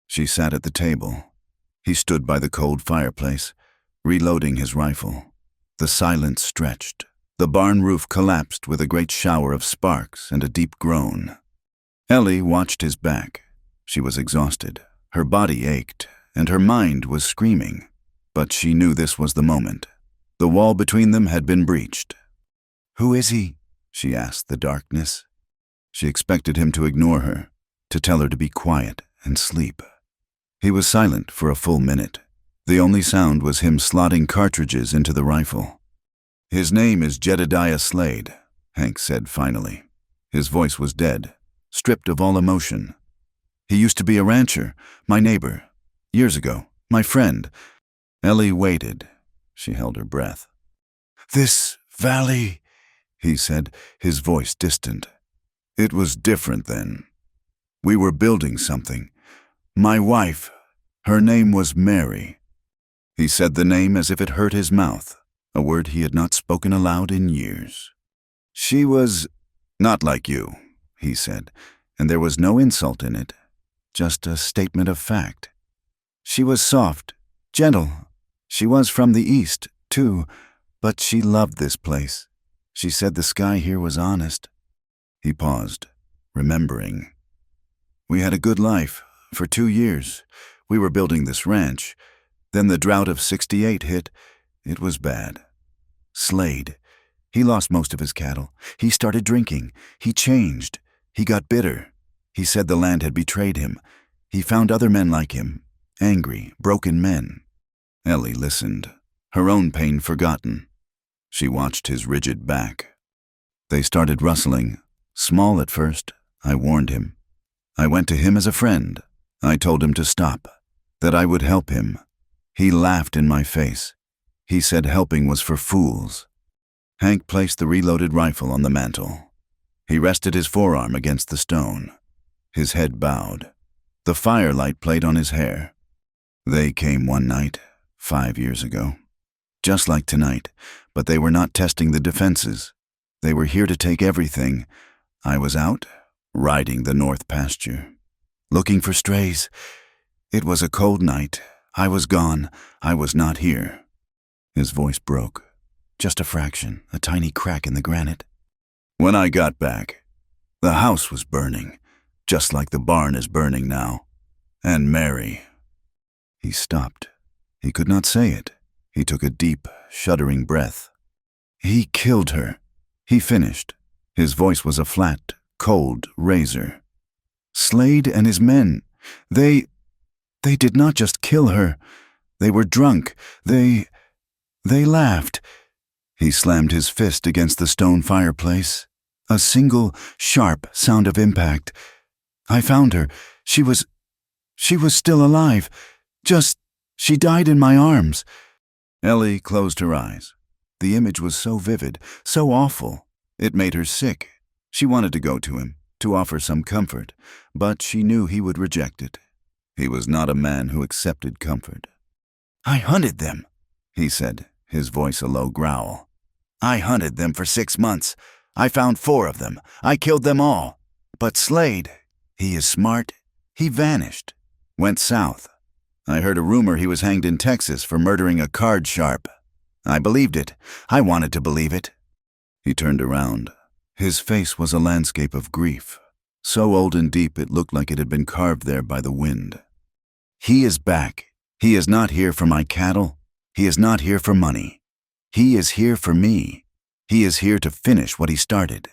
A: She sat at the table. He stood by the cold fireplace, reloading his rifle. The silence stretched. The barn roof collapsed with a great shower of sparks and a deep groan. Ellie watched his back. She was exhausted. Her body ached, and her mind was screaming. But she knew this was the moment. The wall between them had been breached. "Who is he?" she asked the darkness. She expected him to ignore her, to tell her to be quiet and sleep. He was silent for a full minute. The only sound was him slotting cartridges into the rifle. "His name is Jedediah Slade," Hank said finally. His voice was dead, stripped of all emotion. "He used to be a rancher, my neighbor. Years ago, my friend." Ellie waited. She held her breath. "This valley," he said, his voice distant. "It was different then. We were building something. My wife, her name was Mary." He said the name as if it hurt his mouth, a word he had not spoken aloud in years. "She was not like you," he said, and there was no insult in it, just a statement of fact. "She was soft, gentle. She was from the east, too, but she loved this place. She said the sky here was honest." He paused, remembering. "We had a good life for 2 years. We were building this ranch. Then the drought of '68 hit. It was bad. Slade, he lost most of his cattle. He started drinking. He changed. He got bitter. He said the land had betrayed him. He found other men like him, angry, broken men." Ellie listened, her own pain forgotten. She watched his rigid back. They started rustling, small at first. I warned him. I went to him as a friend. I told him to stop, that I would help him. He laughed in my face. He said helping was for fools. Hank placed the reloaded rifle on the mantel. He rested his forearm against the stone. His head bowed. The firelight played on his hair. "They came one night, 5 years ago. Just like tonight, but they were not testing the defenses. They were here to take everything. I was out, riding the north pasture, looking for strays. It was a cold night. I was gone. I was not here." His voice broke. Just a fraction, a tiny crack in the granite. "When I got back, the house was burning, just like the barn is burning now. And Mary." He stopped. He could not say it. He took a deep, shuddering breath. "He killed her," he finished. His voice was a flat, cold razor. "Slade and his men, they did not just kill her. They were drunk. They laughed." He slammed his fist against the stone fireplace. A single, sharp sound of impact. "I found her. She was still alive. She died in my arms." Ellie closed her eyes. The image was so vivid, so awful. It made her sick. She wanted to go to him, to offer some comfort, but she knew he would reject it. He was not a man who accepted comfort. "I hunted them," he said, his voice a low growl. "I hunted them for 6 months. I found 4 of them. I killed them all. But Slade, he is smart. He vanished. Went south. I heard a rumor he was hanged in Texas for murdering a card sharp. I believed it. I wanted to believe it." He turned around. His face was a landscape of grief, so old and deep it looked like it had been carved there by the wind. He is back. He is not here for my cattle. He is not here for money. He is here for me. He is here to finish what he started.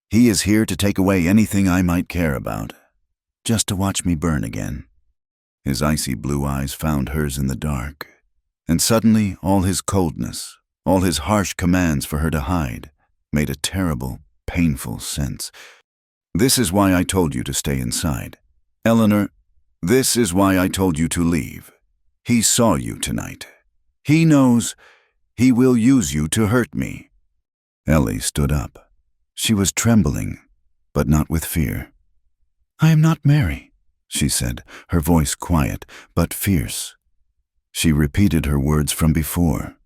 A: He is here to take away anything I might care about, just to watch me burn again. His icy blue eyes found hers in the dark, and suddenly all his coldness, all his harsh commands for her to hide, made a terrible, painful sense. This is why I told you to stay inside. Eleanor, this is why I told you to leave. He saw you tonight. He knows he will use you to hurt me. Ellie stood up. She was trembling, but not with fear. I am not Mary, she said, her voice quiet but fierce. She repeated her words from before,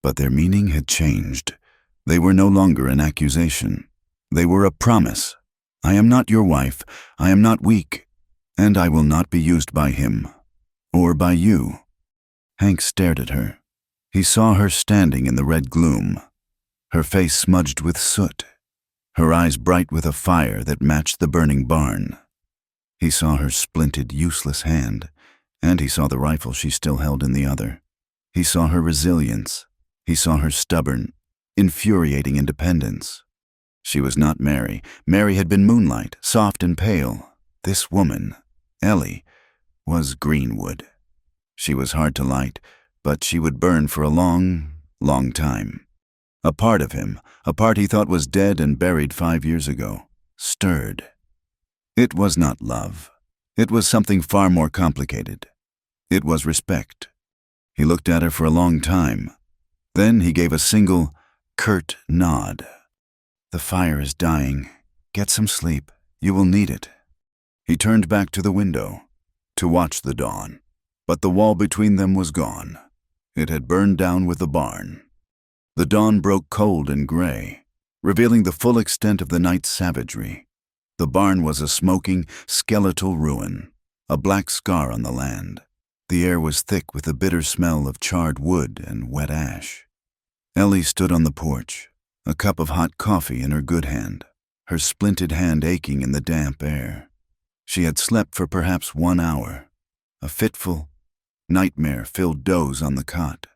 A: but their meaning had changed. They were no longer an accusation. They were a promise. I am not your wife. I am not weak, and I will not be used by him, or by you. Hank stared at her. He saw her standing in the red gloom, her face smudged with soot, her eyes bright with a fire that matched the burning barn. He saw her splinted, useless hand, and he saw the rifle she still held in the other. He saw her resilience. He saw her stubborn, infuriating independence. She was not Mary. Mary had been moonlight, soft and pale. This woman, Ellie, was greenwood. She was hard to light, but she would burn for a long, long time. A part of him, a part he thought was dead and buried 5 years ago, stirred. It was not love. It was something far more complicated. It was respect. He looked at her for a long time. Then he gave a single, curt nod. The fire is dying. Get some sleep. You will need it. He turned back to the window to watch the dawn, but the wall between them was gone. It had burned down with the barn. The dawn broke cold and gray, revealing the full extent of the night's savagery. The barn was a smoking, skeletal ruin, a black scar on the land. The air was thick with the bitter smell of charred wood and wet ash. Ellie stood on the porch, a cup of hot coffee in her good hand, her splinted hand aching in the damp air. She had slept for perhaps 1 hour, a fitful, nightmare-filled doze on the cot,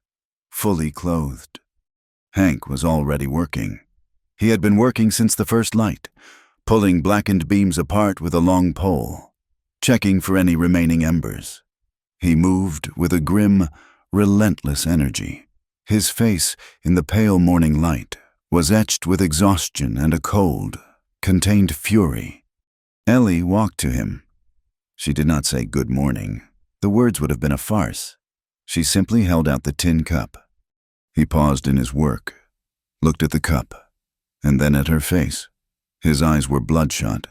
A: fully clothed. Hank was already working. He had been working since the first light, pulling blackened beams apart with a long pole, checking for any remaining embers. He moved with a grim, relentless energy. His face, in the pale morning light, was etched with exhaustion and a cold, contained fury. Ellie walked to him. She did not say good morning. The words would have been a farce. She simply held out the tin cup. He paused in his work, looked at the cup, and then at her face. His eyes were bloodshot.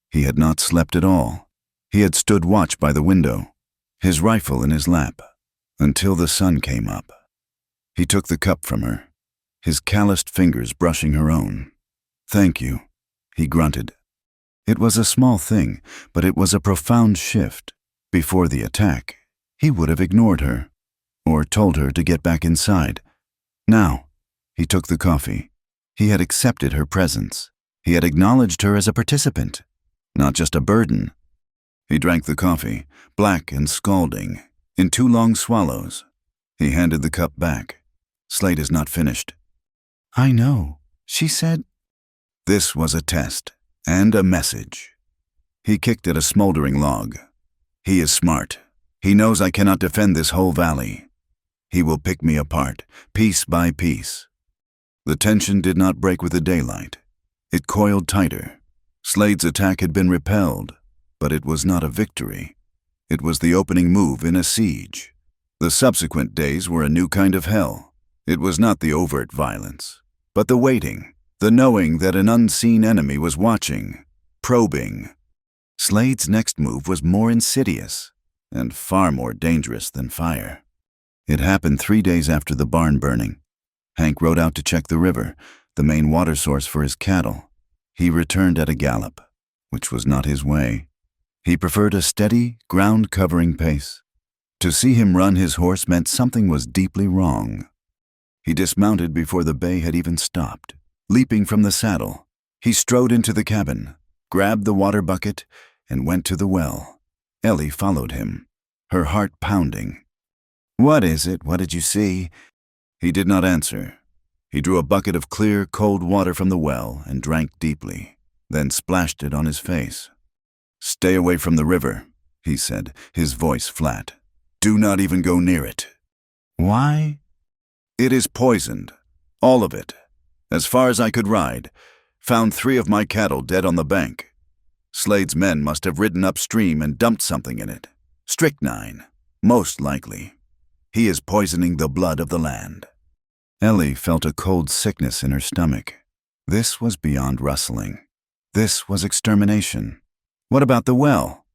A: He had not slept at all. He had stood watch by the window, his rifle in his lap, until the sun came up. He took the cup from her, his calloused fingers brushing her own. Thank you, he grunted. It was a small thing, but it was a profound shift. Before the attack, he would have ignored her, or told her to get back inside. Now, he took the coffee. He had accepted her presence. He had acknowledged her as a participant, not just a burden. He drank the coffee, black and scalding, in 2 long swallows. He handed the cup back. Slate is not finished. I know, she said. This was a test, and a message. He kicked at a smoldering log. He is smart. He knows I cannot defend this whole valley. He will pick me apart, piece by piece. The tension did not break with the daylight. It coiled tighter. Slade's attack had been repelled, but it was not a victory. It was the opening move in a siege. The subsequent days were a new kind of hell. It was not the overt violence, but the waiting, the knowing that an unseen enemy was watching, probing. Slade's next move was more insidious and far more dangerous than fire. It happened 3 days after the barn burning. Hank rode out to check the river, the main water source for his cattle. He returned at a gallop, which was not his way. He preferred a steady, ground-covering pace. To see him run his horse meant something was deeply wrong. He dismounted before the bay had even stopped. Leaping from the saddle, He strode into the cabin, grabbed the water bucket, and went to the well. Ellie followed him, her heart pounding. "What is it? What did you see?" He did not answer. He drew a bucket of clear, cold water from the well and drank deeply, then splashed it on his face. "Stay away from the river," he said, his voice flat. "Do not even go near it." "Why?" "It is poisoned. All of it. As far as I could ride. Found 3 of my cattle dead on the bank. Slade's men must have ridden upstream and dumped something in it. Strychnine, most likely. He is poisoning the blood of the land." Ellie felt a cold sickness in her stomach. This was beyond rustling. This was extermination. "What about the well?"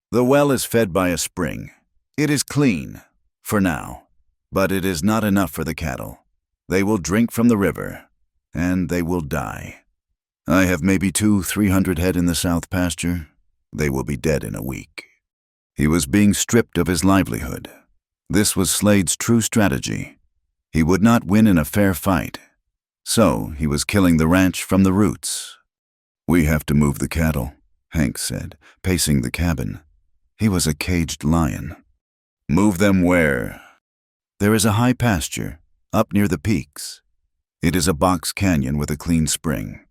A: "The well is fed by a spring. It is clean, for now, but it is not enough for the cattle. They will drink from the river, and they will die. I have maybe 200-300 head in the south pasture. They will be dead in a week." He was being stripped of his livelihood. This was Slade's true strategy. He would not win in a fair fight, so he was killing the ranch from the roots. "We have to move the cattle," Hank said, pacing the cabin. He was a caged lion. "Move them where?" "There is a high pasture, up near the peaks. It is a box canyon with a clean spring.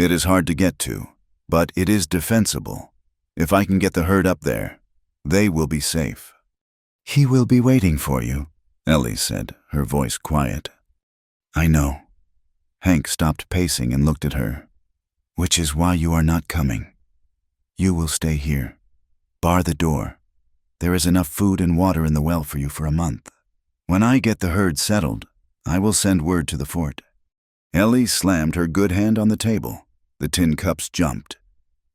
A: It is hard to get to, but it is defensible. If I can get the herd up there, they will be safe." "He will be waiting for you," Ellie said, her voice quiet. "I know." Hank stopped pacing and looked at her. "Which is why you are not coming. You will stay here. Bar the door. There is enough food and water in the well for you for a month. When I get the herd settled, I will send word to the fort." Ellie slammed her good hand on the table. The tin cups jumped.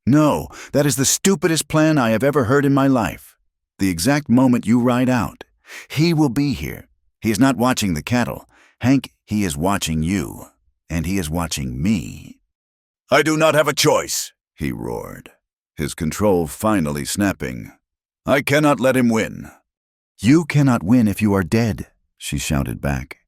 A: "No, that is the stupidest plan I have ever heard in my life. The exact moment you ride out, he will be here. He is not watching the cattle. Hank, he is watching you, and he is watching me." "I do not have a choice," he roared, his control finally snapping. "I cannot let him win." "You cannot win if you are dead," she shouted back.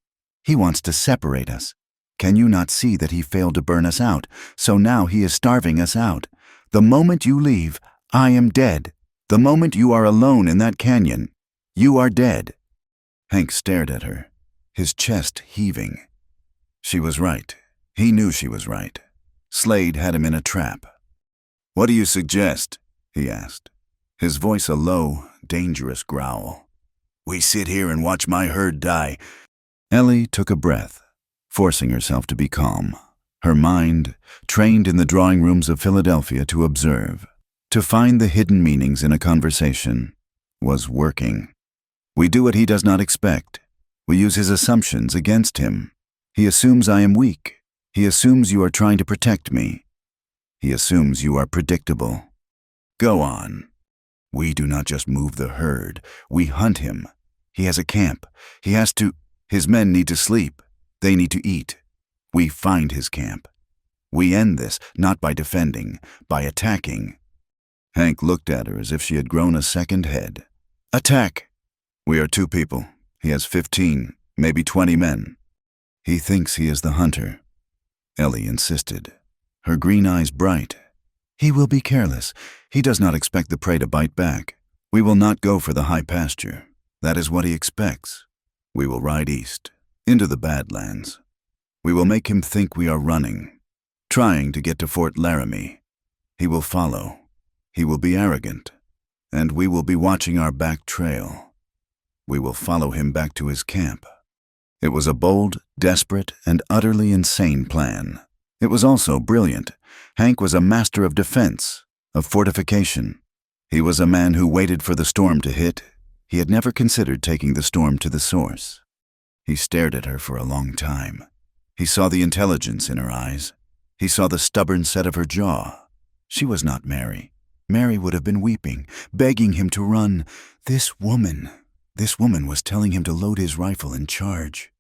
A: "He wants to separate us. Can you not see that he failed to burn us out, so now he is starving us out? The moment you leave, I am dead. The moment you are alone in that canyon, you are dead." Hank stared at her, his chest heaving. She was right. He knew she was right. Slade had him in a trap. "What do you suggest?" he asked, his voice a low, dangerous growl. "We sit here and watch my herd die." Ellie took a breath, forcing herself to be calm. Her mind, trained in the drawing rooms of Philadelphia to observe, to find the hidden meanings in a conversation, was working. "We do what he does not expect. We use his assumptions against him. He assumes I am weak. He assumes you are trying to protect me. He assumes you are predictable. Go on. We do not just move the herd. We hunt him. He has a camp. He has to. His men need to sleep. They need to eat. We find his camp. We end this, not by defending, by attacking." Hank looked at her as if she had grown a second head. "Attack." "We are 2 people. He has 15, maybe 20 men. He thinks he is the hunter." Ellie insisted, her green eyes bright. "He will be careless. He does not expect the prey to bite back. We will not go for the high pasture. That is what he expects. We will ride east, into the Badlands. We will make him think we are running, trying to get to Fort Laramie. He will follow. He will be arrogant, and we will be watching our back trail. We will follow him back to his camp." It was a bold, desperate, and utterly insane plan. It was also brilliant. Hank was a master of defense, of fortification. He was a man who waited for the storm to hit. He had never considered taking the storm to the source. He stared at her for a long time. He saw the intelligence in her eyes. He saw the stubborn set of her jaw. She was not Mary. Mary would have been weeping, begging him to run. This woman was telling him to load his rifle and charge.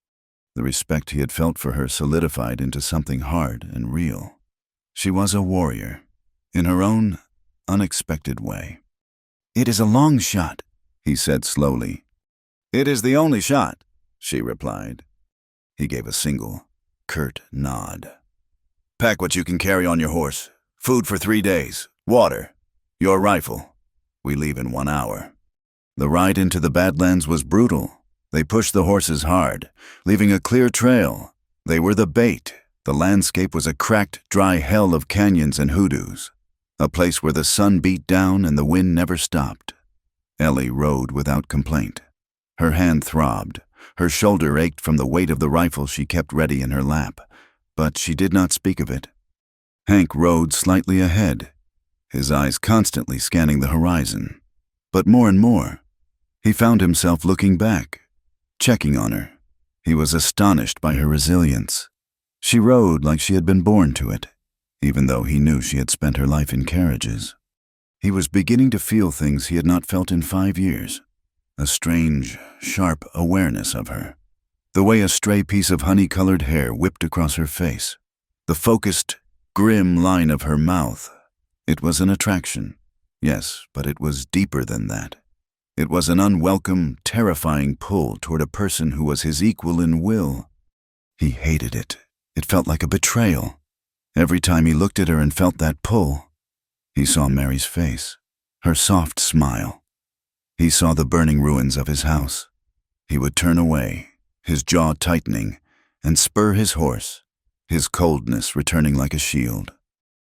A: The respect he had felt for her solidified into something hard and real. She was a warrior, in her own unexpected way. "It is a long shot," he said slowly. "It is the only shot," she replied. He gave a single, curt nod. Pack what you can carry on your horse. Food for 3 days. Water. Your rifle. We leave in 1 hour." The ride into the Badlands was brutal. They pushed the horses hard, leaving a clear trail. They were the bait. The landscape was a cracked, dry hell of canyons and hoodoos, a place where the sun beat down and the wind never stopped. Ellie rode without complaint. Her hand throbbed. Her shoulder ached from the weight of the rifle she kept ready in her lap, but she did not speak of it. Hank rode slightly ahead, his eyes constantly scanning the horizon. But more and more, he found himself looking back, checking on her. He was astonished by her resilience. She rode like she had been born to it, even though he knew she had spent her life in carriages. He was beginning to feel things he had not felt in 5 years, a strange, sharp awareness of her. The way a stray piece of honey-colored hair whipped across her face, the focused, grim line of her mouth. It was an attraction, yes, but it was deeper than that. It was an unwelcome, terrifying pull toward a person who was his equal in will. He hated it. It felt like a betrayal. Every time he looked at her and felt that pull, he saw Mary's face, her soft smile. He saw the burning ruins of his house. He would turn away, his jaw tightening, and spur his horse, his coldness returning like a shield.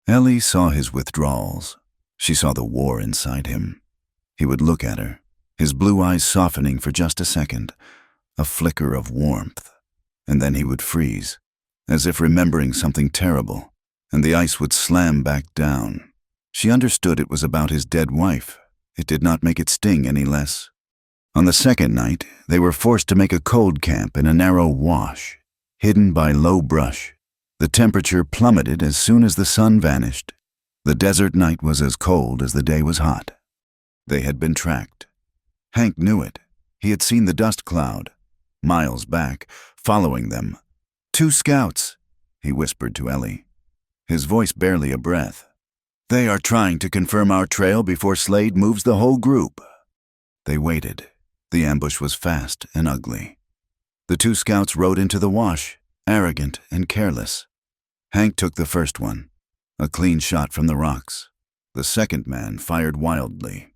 A: Ellie saw his withdrawals. She saw the war inside him. He would look at her, his blue eyes softening for just a second, a flicker of warmth, and then he would freeze, as if remembering something terrible, and the ice would slam back down. She understood it was about his dead wife. It did not make it sting any less. On the second night, they were forced to make a cold camp in a narrow wash, hidden by low brush. The temperature plummeted as soon as the sun vanished. The desert night was as cold as the day was hot. They had been tracked. Hank knew it. He had seen the dust cloud, miles back, following them. "2 scouts," he whispered to Ellie, his voice barely a breath. "They are trying to confirm our trail before Slade moves the whole group." They waited. The ambush was fast and ugly. The 2 scouts rode into the wash, arrogant and careless. Hank took the first one, a clean shot from the rocks. The second man fired wildly,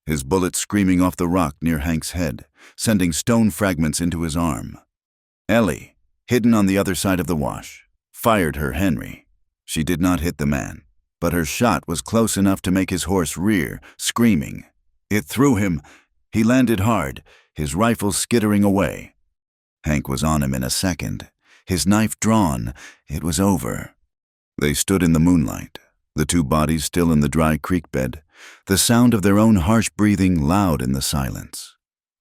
A: his bullet screaming off the rock near Hank's head, sending stone fragments into his arm. Ellie, hidden on the other side of the wash, fired her Henry. She did not hit the man, but her shot was close enough to make his horse rear, screaming. It threw him. He landed hard, his rifle skittering away. Hank was on him in a second, his knife drawn. It was over. They stood in the moonlight, the 2 bodies still in the dry creek bed, the sound of their own harsh breathing loud in the silence.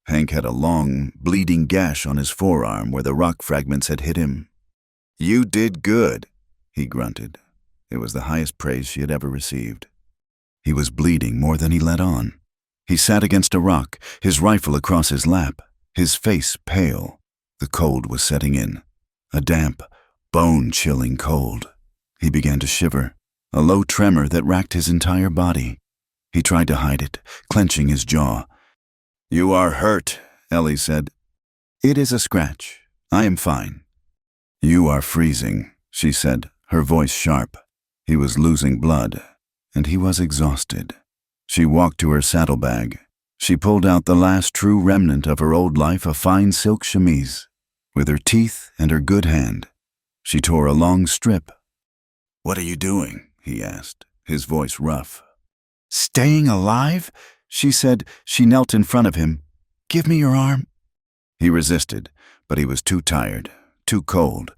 A: Hank had a long, bleeding gash on his forearm where the rock fragments had hit him. "You did good," he grunted. It was the highest praise she had ever received. He was bleeding more than he let on. He sat against a rock, his rifle across his lap, his face pale. The cold was setting in, a damp, bone-chilling cold. He began to shiver, a low tremor that racked his entire body. He tried to hide it, clenching his jaw. "You are hurt," Ellie said. "It is a scratch. I am fine." "You are freezing," she said, her voice sharp. He was losing blood, and he was exhausted. She walked to her saddlebag. She pulled out the last true remnant of her old life, a fine silk chemise. With her teeth and her good hand, she tore a long strip. "What are you doing?" he asked, his voice rough. "Staying alive?" she said. She knelt in front of him. "Give me your arm." He resisted, but he was too tired, too cold.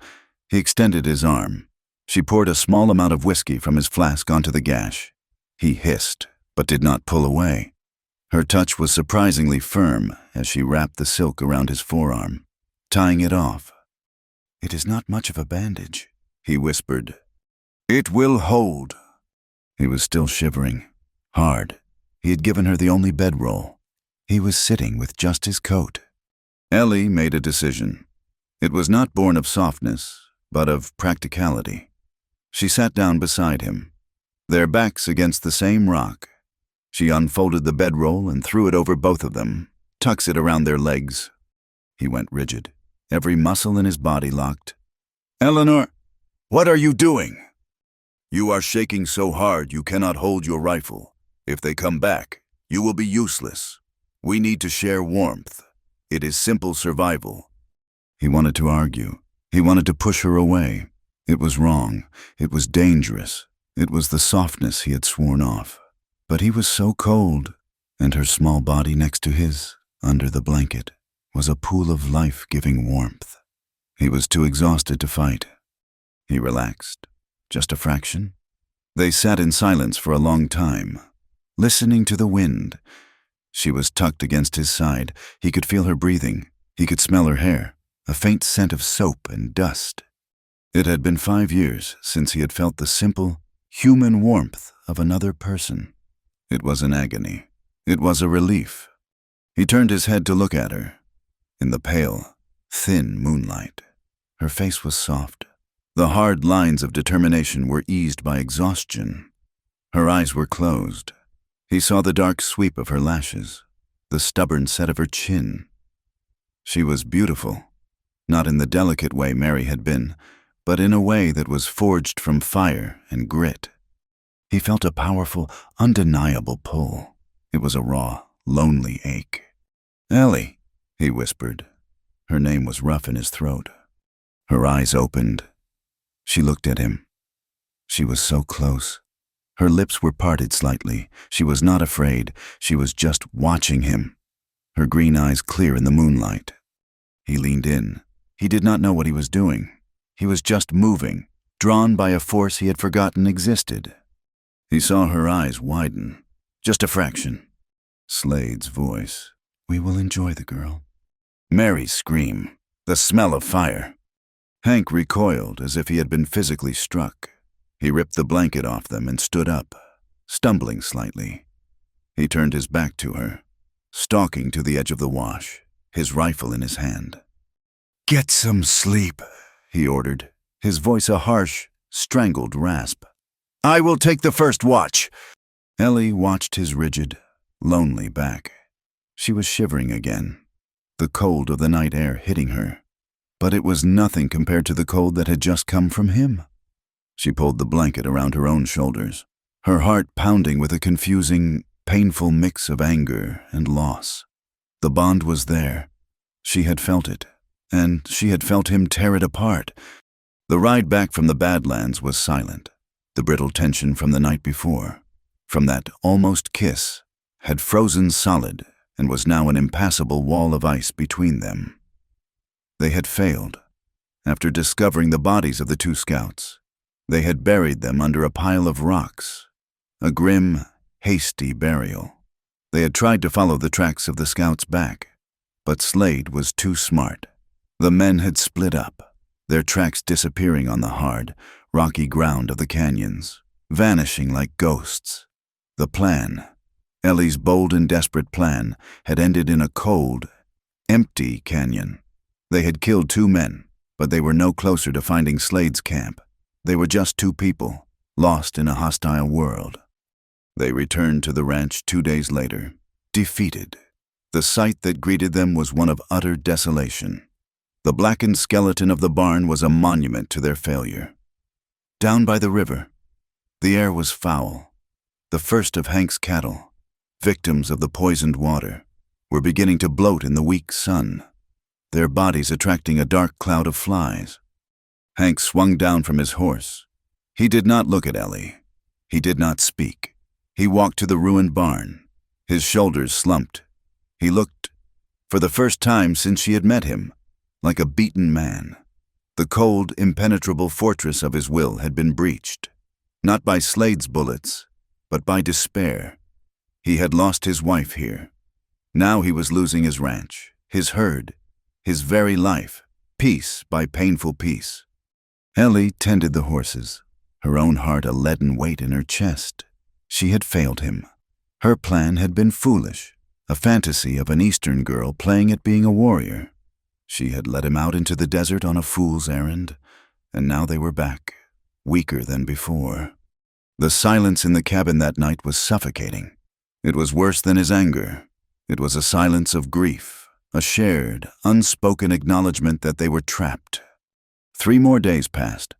A: He extended his arm. She poured a small amount of whiskey from his flask onto the gash. He hissed, but did not pull away. Her touch was surprisingly firm as she wrapped the silk around his forearm, tying it off. "It is not much of a bandage," he whispered. "It will hold." He was still shivering, hard. He had given her the only bedroll. He was sitting with just his coat. Ellie made a decision. It was not born of softness, but of practicality. She sat down beside him, their backs against the same rock. She unfolded the bedroll and threw it over both of them, tucks it around their legs. He went rigid, every muscle in his body locked. "Eleanor, what are you doing?" You are shaking so hard you cannot hold your rifle. If they come back, you will be useless. We need to share warmth. It is simple survival." He wanted to argue. He wanted to push her away. It was wrong. It was dangerous. It was the softness he had sworn off. But he was so cold, and her small body next to his, under the blanket, was a pool of life-giving warmth. He was too exhausted to fight. He relaxed. Just a fraction. They sat in silence for a long time, listening to the wind. She was tucked against his side. He could feel her breathing. He could smell her hair, a faint scent of soap and dust. It had been 5 years since he had felt the simple, human warmth of another person. It was an agony. It was a relief. He turned his head to look at her. In the pale, thin moonlight, her face was soft. The hard lines of determination were eased by exhaustion. Her eyes were closed. He saw the dark sweep of her lashes, the stubborn set of her chin. She was beautiful, not in the delicate way Mary had been, but in a way that was forged from fire and grit. He felt a powerful, undeniable pull. It was a raw, lonely ache. "Ellie," he whispered. Her name was rough in his throat. Her eyes opened. She looked at him. She was so close. Her lips were parted slightly. She was not afraid. She was just watching him, her green eyes clear in the moonlight. He leaned in. He did not know what he was doing. He was just moving, drawn by a force he had forgotten existed. He saw her eyes widen. Just a fraction. Slade's voice. "We will enjoy the girl." Mary's scream. The smell of fire. Hank recoiled as if he had been physically struck. He ripped the blanket off them and stood up, stumbling slightly. He turned his back to her, stalking to the edge of the wash, his rifle in his hand. "Get some sleep," he ordered, his voice a harsh, strangled rasp. "I will take the first watch." Ellie watched his rigid, lonely back. She was shivering again, the cold of the night air hitting her. But it was nothing compared to the cold that had just come from him. She pulled the blanket around her own shoulders, her heart pounding with a confusing, painful mix of anger and loss. The bond was there. She had felt it, and she had felt him tear it apart. The ride back from the Badlands was silent. The brittle tension from the night before, from that almost kiss, had frozen solid and was now an impassable wall of ice between them. They had failed. After discovering the bodies of the 2 scouts, they had buried them under a pile of rocks, a grim, hasty burial. They had tried to follow the tracks of the scouts back, but Slade was too smart. The men had split up, their tracks disappearing on the hard, rocky ground of the canyons, vanishing like ghosts. The plan, Ellie's bold and desperate plan, had ended in a cold, empty canyon. They had killed 2 men, but they were no closer to finding Slade's camp. They were just 2 people, lost in a hostile world. They returned to the ranch 2 days later, defeated. The sight that greeted them was one of utter desolation. The blackened skeleton of the barn was a monument to their failure. Down by the river, the air was foul. The first of Hank's cattle, victims of the poisoned water, were beginning to bloat in the weak sun, their bodies attracting a dark cloud of flies. Hank swung down from his horse. He did not look at Ellie. He did not speak. He walked to the ruined barn. His shoulders slumped. He looked, for the first time since she had met him, like a beaten man. The cold, impenetrable fortress of his will had been breached, not by Slade's bullets, but by despair. He had lost his wife here. Now he was losing his ranch, his herd, his very life, piece by painful piece. Ellie tended the horses, her own heart a leaden weight in her chest. She had failed him. Her plan had been foolish, a fantasy of an Eastern girl playing at being a warrior. She had led him out into the desert on a fool's errand, and now they were back, weaker than before. The silence in the cabin that night was suffocating. It was worse than his anger. It was a silence of grief, a shared, unspoken acknowledgement that they were trapped. 3 more days passed.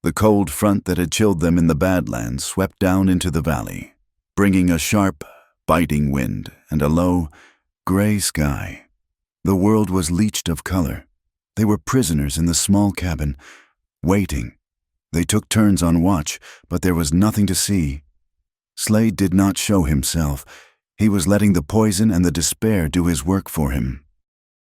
A: The cold front that had chilled them in the Badlands swept down into the valley, bringing a sharp, biting wind and a low, gray sky. The world was leached of color. They were prisoners in the small cabin, waiting. They took turns on watch, but there was nothing to see. Slade did not show himself. He was letting the poison and the despair do his work for him.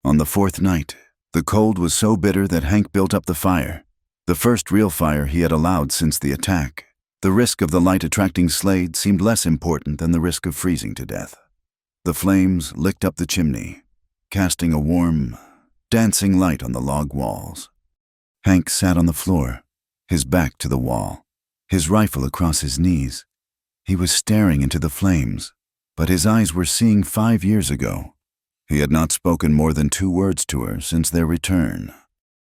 A: On the fourth night, the cold was so bitter that Hank built up the fire. The first real fire he had allowed since the attack. The risk of the light attracting Slade seemed less important than the risk of freezing to death. The flames licked up the chimney, casting a warm, dancing light on the log walls. Hank sat on the floor, his back to the wall, his rifle across his knees. He was staring into the flames, but his eyes were seeing 5 years ago. He had not spoken more than 2 words to her since their return.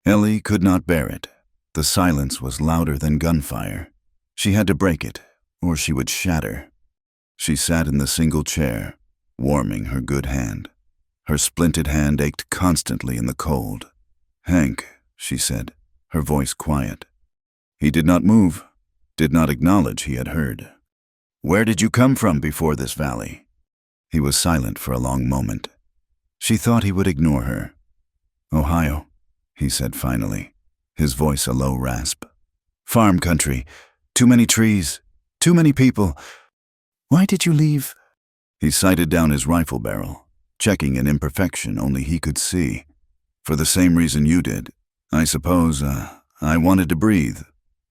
A: Ellie could not bear it. The silence was louder than gunfire. She had to break it, or she would shatter. She sat in the single chair, warming her good hand. Her splinted hand ached constantly in the cold. "Hank," she said, her voice quiet. He did not move, did not acknowledge he had heard. "Where did you come from before this valley?" He was silent for a long moment. She thought he would ignore her. "Ohio," he said finally, his voice a low rasp. "Farm country, too many trees, too many people. Why did you leave?" He sighted down his rifle barrel, checking an imperfection only he could see. "For the same reason you did. I suppose, I wanted to breathe.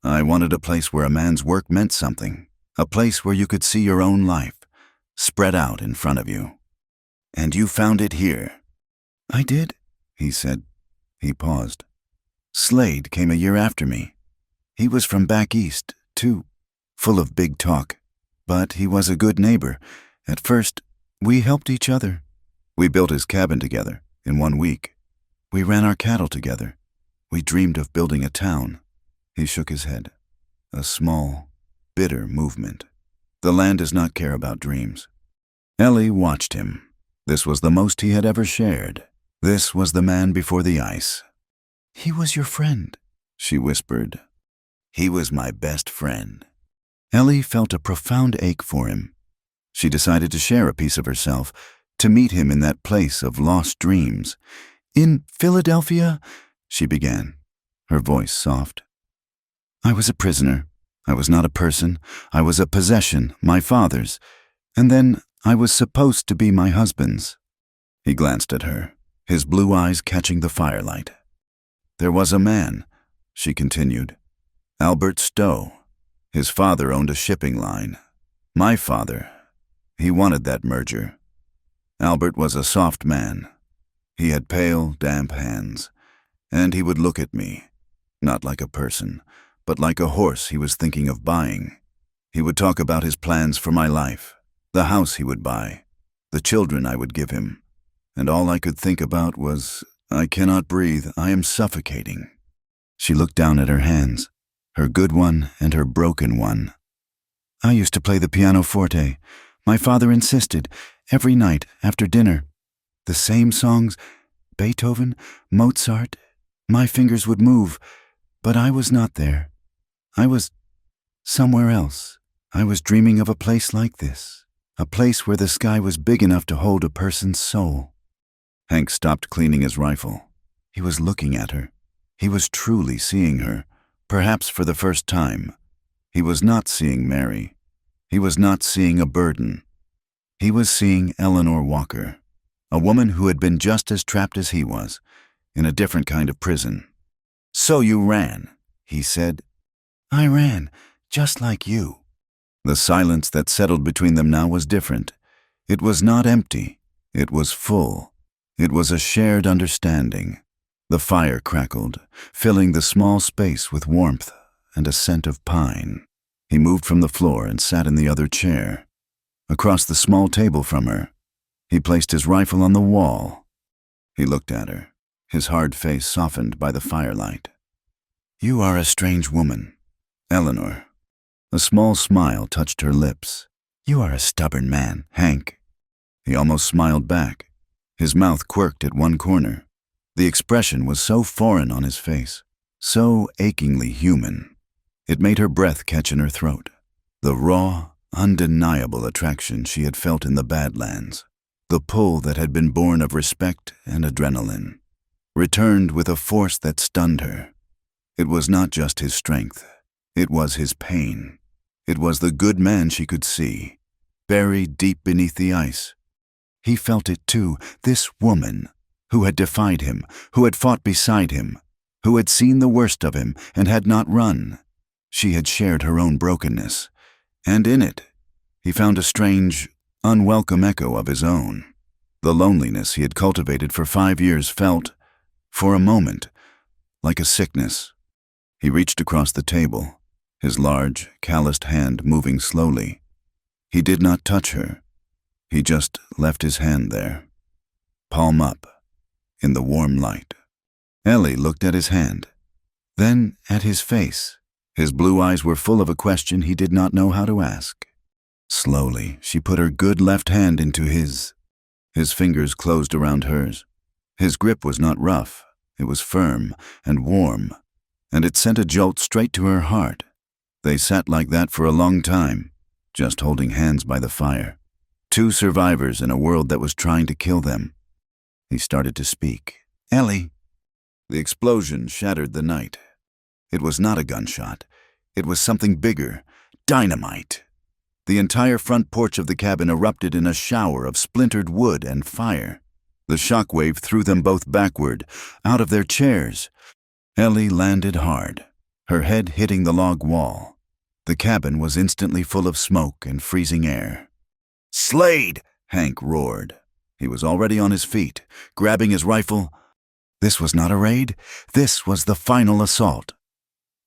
A: I wanted a place where a man's work meant something, a place where you could see your own life, spread out in front of you. And you found it here." "I did," he said. He paused. "Slade came a year after me. He was from back east, too, full of big talk. But he was a good neighbor. At first, we helped each other. We built his cabin together in 1 week. We ran our cattle together. We dreamed of building a town." He shook his head. A small, bitter movement. The land does not care about dreams. Ellie watched him. This was the most he had ever shared. This was the man before the ice. "He was your friend," she whispered. "He was my best friend." Ellie felt a profound ache for him. She decided to share a piece of herself, to meet him in that place of lost dreams. "In Philadelphia," she began, her voice soft. "I was a prisoner. I was not a person. I was a possession, my father's. And then I was supposed to be my husband's." He glanced at her, his blue eyes catching the firelight. "There was a man," she continued, "Albert Stowe. His father owned a shipping line. My father, he wanted that merger. Albert was a soft man. He had pale, damp hands, and he would look at me, not like a person, but like a horse he was thinking of buying. He would talk about his plans for my life, the house he would buy, the children I would give him, and all I could think about was, I cannot breathe, I am suffocating." She looked down at her hands, her good one and her broken one. "I used to play the pianoforte. My father insisted, every night after dinner. The same songs, Beethoven, Mozart. My fingers would move, but I was not there. I was somewhere else. I was dreaming of a place like this, a place where the sky was big enough to hold a person's soul." Hank stopped cleaning his rifle. He was looking at her. He was truly seeing her, perhaps for the first time. He was not seeing Mary. He was not seeing a burden. He was seeing Eleanor Walker, a woman who had been just as trapped as he was, in a different kind of prison. "So you ran," he said. "I ran, just like you." The silence that settled between them now was different. It was not empty. It was full. It was a shared understanding. The fire crackled, filling the small space with warmth and a scent of pine. He moved from the floor and sat in the other chair. Across the small table from her, he placed his rifle on the wall. He looked at her, his hard face softened by the firelight. "You are a strange woman, Eleanor." A small smile touched her lips. "You are a stubborn man, Hank." He almost smiled back. His mouth quirked at one corner. The expression was so foreign on his face, so achingly human. It made her breath catch in her throat. The raw, undeniable attraction she had felt in the Badlands, the pull that had been born of respect and adrenaline, returned with a force that stunned her. It was not just his strength. It was his pain. It was the good man she could see, buried deep beneath the ice. He felt it too, this woman, who had defied him, who had fought beside him, who had seen the worst of him and had not run. She had shared her own brokenness, and in it, he found a strange, unwelcome echo of his own. The loneliness he had cultivated for 5 years felt, for a moment, like a sickness. He reached across the table, his large, calloused hand moving slowly. He did not touch her. He just left his hand there, palm up, in the warm light. Ellie looked at his hand, then at his face. His blue eyes were full of a question he did not know how to ask. Slowly, she put her good left hand into his. His fingers closed around hers. His grip was not rough. It was firm and warm, and it sent a jolt straight to her heart. They sat like that for a long time, just holding hands by the fire. 2 survivors in a world that was trying to kill them. He started to speak. "Ellie." The explosion shattered the night. It was not a gunshot. It was something bigger, dynamite. The entire front porch of the cabin erupted in a shower of splintered wood and fire. The shockwave threw them both backward, out of their chairs. Ellie landed hard, her head hitting the log wall. The cabin was instantly full of smoke and freezing air. "Slade!" Hank roared. He was already on his feet, grabbing his rifle. This was not a raid. This was the final assault.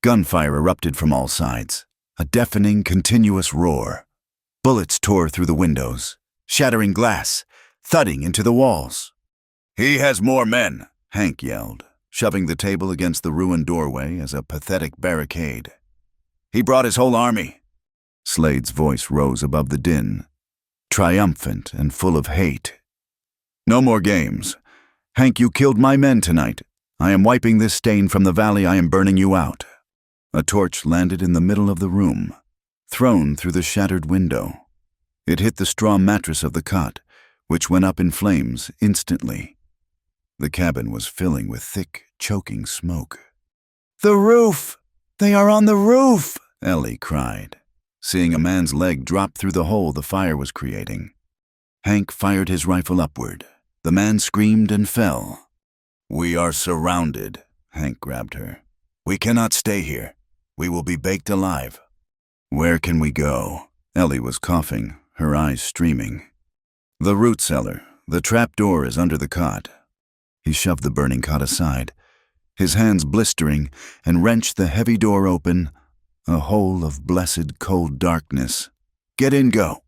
A: Gunfire erupted from all sides, a deafening, continuous roar. Bullets tore through the windows, shattering glass, thudding into the walls. "He has more men," Hank yelled, shoving the table against the ruined doorway as a pathetic barricade. "He brought his whole army." Slade's voice rose above the din, triumphant and full of hate. "No more games. Hank, you killed my men tonight. I am wiping this stain from the valley. I am burning you out." A torch landed in the middle of the room, thrown through the shattered window. It hit the straw mattress of the cot, which went up in flames instantly. The cabin was filling with thick, choking smoke. "The roof! They are on the roof!" Ellie cried, seeing a man's leg drop through the hole the fire was creating. Hank fired his rifle upward. The man screamed and fell. "We are surrounded," Hank grabbed her. "We cannot stay here. We will be baked alive." "Where can we go?" Ellie was coughing, her eyes streaming. "The root cellar. The trap door is under the cot." He shoved the burning cot aside, his hands blistering, and wrenched the heavy door open, a hole of blessed cold darkness. "Get in, go."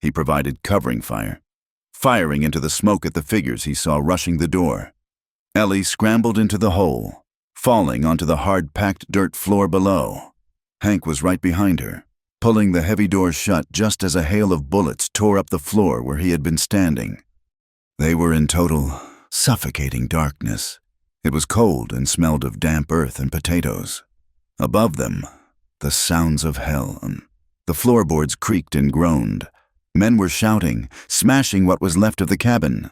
A: He provided covering fire, firing into the smoke at the figures he saw rushing the door. Ellie scrambled into the hole, falling onto the hard-packed dirt floor below. Hank was right behind her, pulling the heavy door shut just as a hail of bullets tore up the floor where he had been standing. They were in total, suffocating darkness. It was cold and smelled of damp earth and potatoes. Above them, the sounds of hell. The floorboards creaked and groaned. Men were shouting, smashing what was left of the cabin.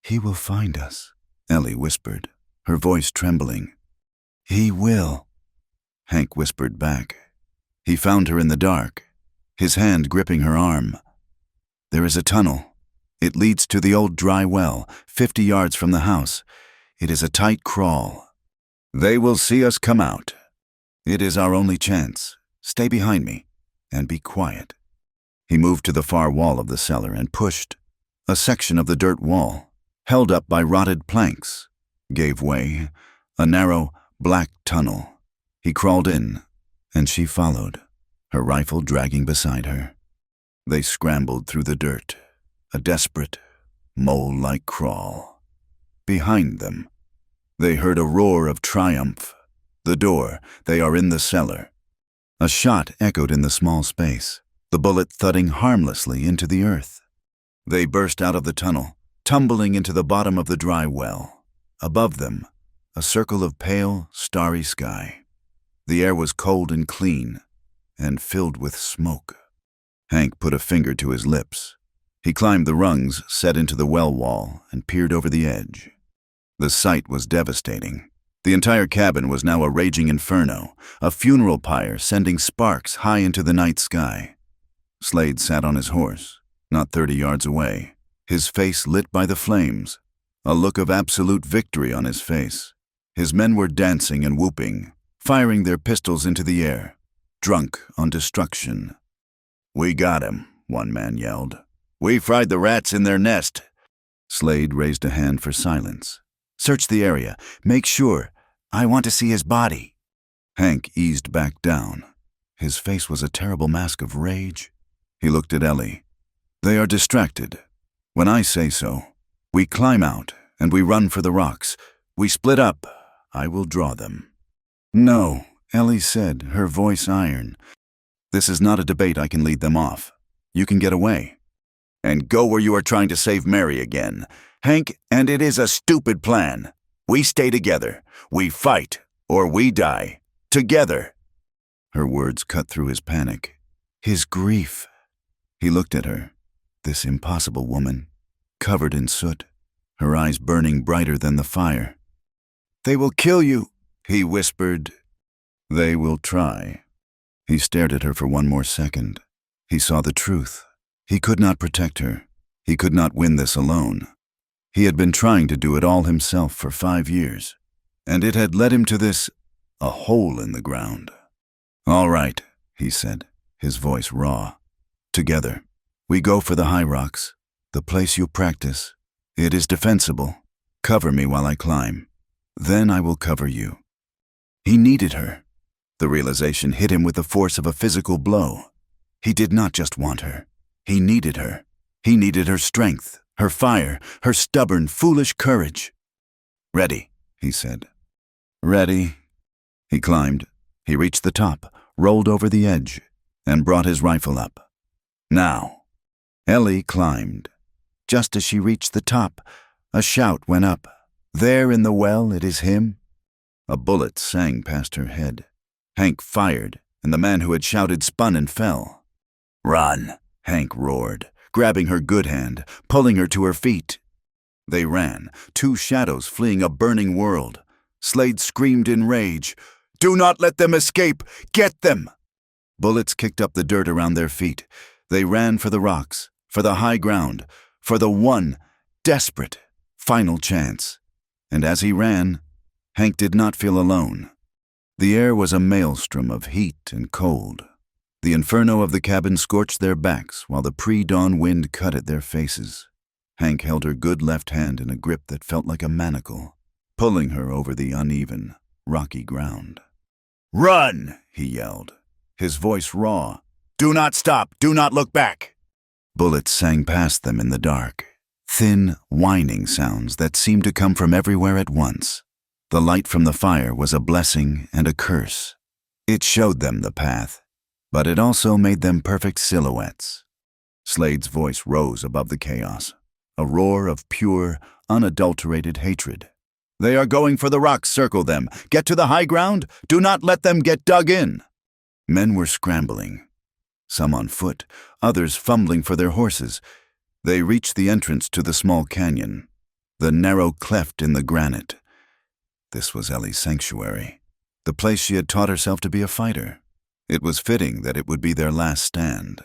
A: "He will find us," Ellie whispered, her voice trembling. "He will," Hank whispered back. He found her in the dark, his hand gripping her arm. "There is a tunnel. It leads to the old dry well, 50 yards from the house. It is a tight crawl. They will see us come out. It is our only chance. Stay behind me, and be quiet." He moved to the far wall of the cellar and pushed. A section of the dirt wall, held up by rotted planks, gave way, a narrow, black tunnel. He crawled in, and she followed, her rifle dragging beside her. They scrambled through the dirt, a desperate, mole-like crawl. Behind them, they heard a roar of triumph. The door, they are in the cellar. A shot echoed in the small space, the bullet thudding harmlessly into the earth. They burst out of the tunnel, tumbling into the bottom of the dry well. Above them, a circle of pale, starry sky. The air was cold and clean, and filled with smoke. Hank put a finger to his lips. He climbed the rungs set into the well wall and peered over the edge. The sight was devastating. The entire cabin was now a raging inferno, a funeral pyre sending sparks high into the night sky. Slade sat on his horse, not 30 yards away, his face lit by the flames, a look of absolute victory on his face. His men were dancing and whooping, firing their pistols into the air, drunk on destruction. "We got him," one man yelled. "We fried the rats in their nest." Slade raised a hand for silence. "Search the area. Make sure. I want to see his body." Hank eased back down. His face was a terrible mask of rage. He looked at Ellie. "They are distracted. When I say so, we climb out and we run for the rocks. We split up. I will draw them." "No," Ellie said, her voice iron. "This is not a debate. I can lead them off. You can get away. And go where you are trying to save Mary again. Hank, and it is a stupid plan. We stay together. We fight, or we die. Together." Her words cut through his panic, his grief. He looked at her, this impossible woman, covered in soot, her eyes burning brighter than the fire. "They will kill you," he whispered. "They will try." He stared at her for one more second. He saw the truth. He could not protect her. He could not win this alone. He had been trying to do it all himself for 5 years, and it had led him to this, a hole in the ground. "All right," he said, his voice raw. "Together. We go for the high rocks, the place you practice. It is defensible. Cover me while I climb. Then I will cover you." He needed her. The realization hit him with the force of a physical blow. He did not just want her. He needed her. He needed her strength, her fire, her stubborn, foolish courage. "Ready," he said. "Ready." He climbed. He reached the top, rolled over the edge, and brought his rifle up. "Now." Ellie climbed. Just as she reached the top, a shout went up. "There in the well, it is him." A bullet sang past her head. Hank fired, and the man who had shouted spun and fell. "Run," Hank roared, grabbing her good hand, pulling her to her feet. They ran, 2 shadows fleeing a burning world. Slade screamed in rage, "Do not let them escape! Get them!" Bullets kicked up the dirt around their feet. They ran for the rocks, for the high ground, for the one, desperate, final chance. And as he ran, Hank did not feel alone. The air was a maelstrom of heat and cold. The inferno of the cabin scorched their backs while the pre-dawn wind cut at their faces. Hank held her good left hand in a grip that felt like a manacle, pulling her over the uneven, rocky ground. "Run!" he yelled, his voice raw. "Do not stop! Do not look back!" Bullets sang past them in the dark, thin, whining sounds that seemed to come from everywhere at once. The light from the fire was a blessing and a curse. It showed them the path, but it also made them perfect silhouettes. Slade's voice rose above the chaos, a roar of pure, unadulterated hatred. "They are going for the rocks. Circle them. Get to the high ground. Do not let them get dug in." Men were scrambling, some on foot, others fumbling for their horses. They reached the entrance to the small canyon, the narrow cleft in the granite. This was Ellie's sanctuary, the place she had taught herself to be a fighter. It was fitting that it would be their last stand.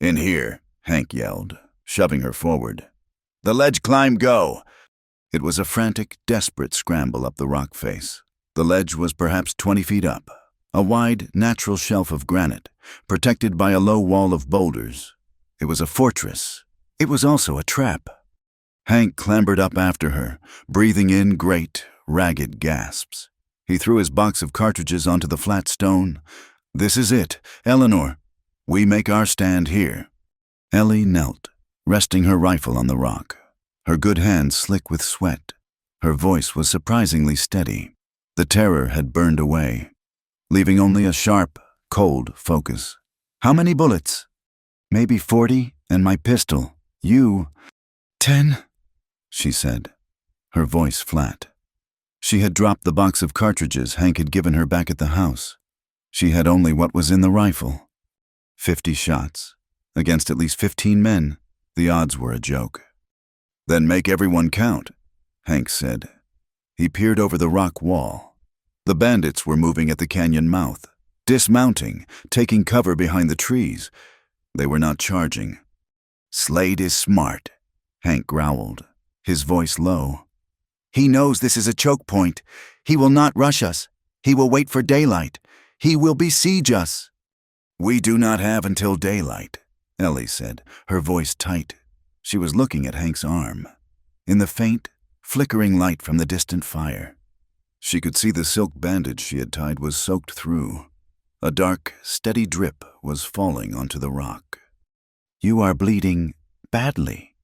A: "In here," Hank yelled, shoving her forward. "The ledge climb, go!" It was a frantic, desperate scramble up the rock face. The ledge was perhaps 20 feet up, a wide, natural shelf of granite, protected by a low wall of boulders. It was a fortress. It was also a trap. Hank clambered up after her, breathing in great, ragged gasps. He threw his box of cartridges onto the flat stone. "This is it, Eleanor. We make our stand here." Ellie knelt, resting her rifle on the rock, her good hand slick with sweat. Her voice was surprisingly steady. The terror had burned away, leaving only a sharp, cold focus. "How many bullets?" "Maybe 40, and my pistol. You..." "10," she said, her voice flat. She had dropped the box of cartridges Hank had given her back at the house. She had only what was in the rifle. 50 shots. Against at least 15 men, the odds were a joke. "Then make everyone count," Hank said. He peered over the rock wall. The bandits were moving at the canyon mouth, dismounting, taking cover behind the trees. They were not charging. "Slade is smart," Hank growled, his voice low. "He knows this is a choke point. He will not rush us. He will wait for daylight. He will besiege us." "We do not have until daylight," Ellie said, her voice tight. She was looking at Hank's arm. In the faint, flickering light from the distant fire, she could see the silk bandage she had tied was soaked through. A dark, steady drip was falling onto the rock. "You are bleeding badly."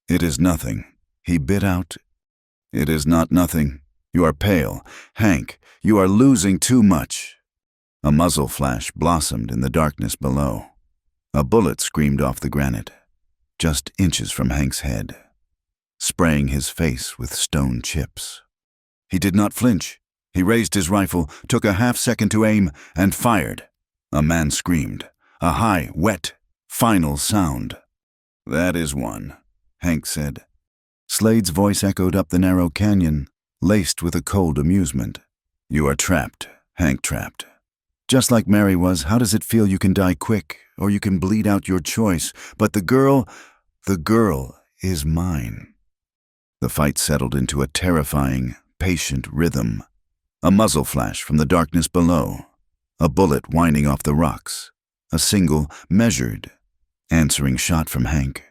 A: "It is nothing," he bit out. "It is not nothing. You are pale. Hank, you are losing too much." A muzzle flash blossomed in the darkness below. A bullet screamed off the granite, just inches from Hank's head, spraying his face with stone chips. He did not flinch. He raised his rifle, took a half-second to aim, and fired. A man screamed, a high, wet, final sound. "That is one," Hank said. Slade's voice echoed up the narrow canyon, laced with a cold amusement. "You are trapped, Hank trapped. Just like Mary was, how does it feel you can die quick, or you can bleed out your choice, but the girl is mine." The fight settled into a terrifying, patient rhythm. A muzzle flash from the darkness below, a bullet whining off the rocks, a single, measured, answering shot from Hank,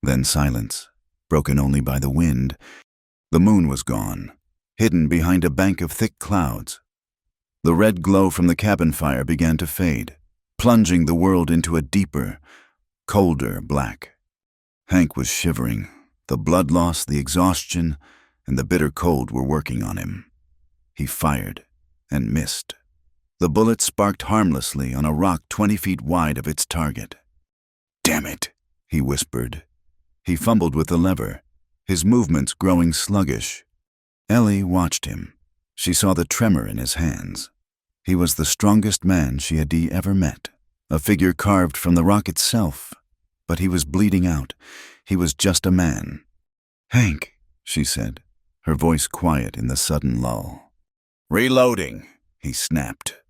A: then silence, broken only by the wind. The moon was gone, hidden behind a bank of thick clouds. The red glow from the cabin fire began to fade, plunging the world into a deeper, colder black. Hank was shivering. The blood loss, the exhaustion, and the bitter cold were working on him. He fired and missed. The bullet sparked harmlessly on a rock 20 feet wide of its target. "Damn it," he whispered. He fumbled with the lever, his movements growing sluggish. Ellie watched him. She saw the tremor in his hands. He was the strongest man she had ever met, a figure carved from the rock itself. But he was bleeding out. He was just a man. "Hank," she said, her voice quiet in the sudden lull. "Reloading," he snapped.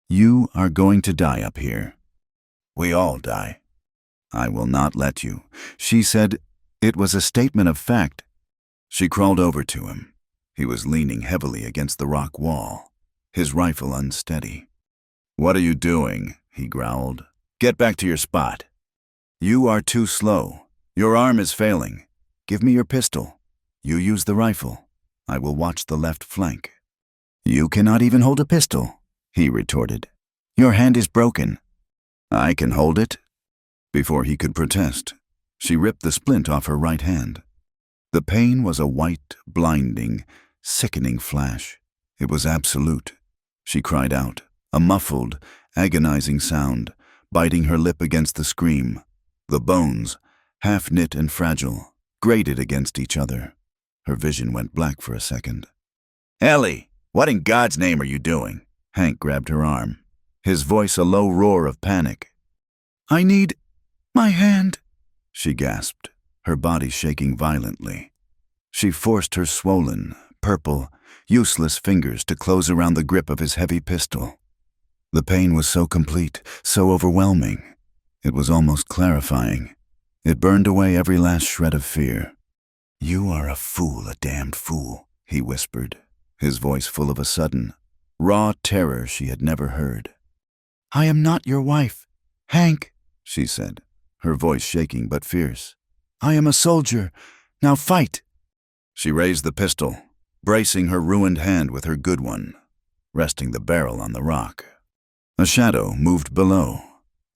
A: "You are going to die up here." "We all die." "I will not let you," she said. It was a statement of fact. She crawled over to him. He was leaning heavily against the rock wall, his rifle unsteady. "What are you doing?" he growled. "Get back to your spot." "You are too slow. Your arm is failing. Give me your pistol. You use the rifle. I will watch the left flank." "You cannot even hold a pistol," he retorted. "Your hand is broken." "I can hold it." Before he could protest, she ripped the splint off her right hand. The pain was a white, blinding, sickening flash. It was absolute. She cried out, a muffled, agonizing sound, biting her lip against the scream. The bones, half-knit and fragile, grated against each other. Her vision went black for a second. "Ellie, what in God's name are you doing?" Hank grabbed her arm, his voice a low roar of panic. "I need my hand," she gasped, her body shaking violently. She forced her swollen, purple, useless fingers to close around the grip of his heavy pistol. The pain was so complete, so overwhelming. It was almost clarifying. It burned away every last shred of fear. "You are a fool, a damned fool," he whispered, his voice full of a sudden, raw terror she had never heard. "I am not your wife, Hank," she said, her voice shaking but fierce. "I am a soldier. Now fight." She raised the pistol, bracing her ruined hand with her good one, resting the barrel on the rock. A shadow moved below.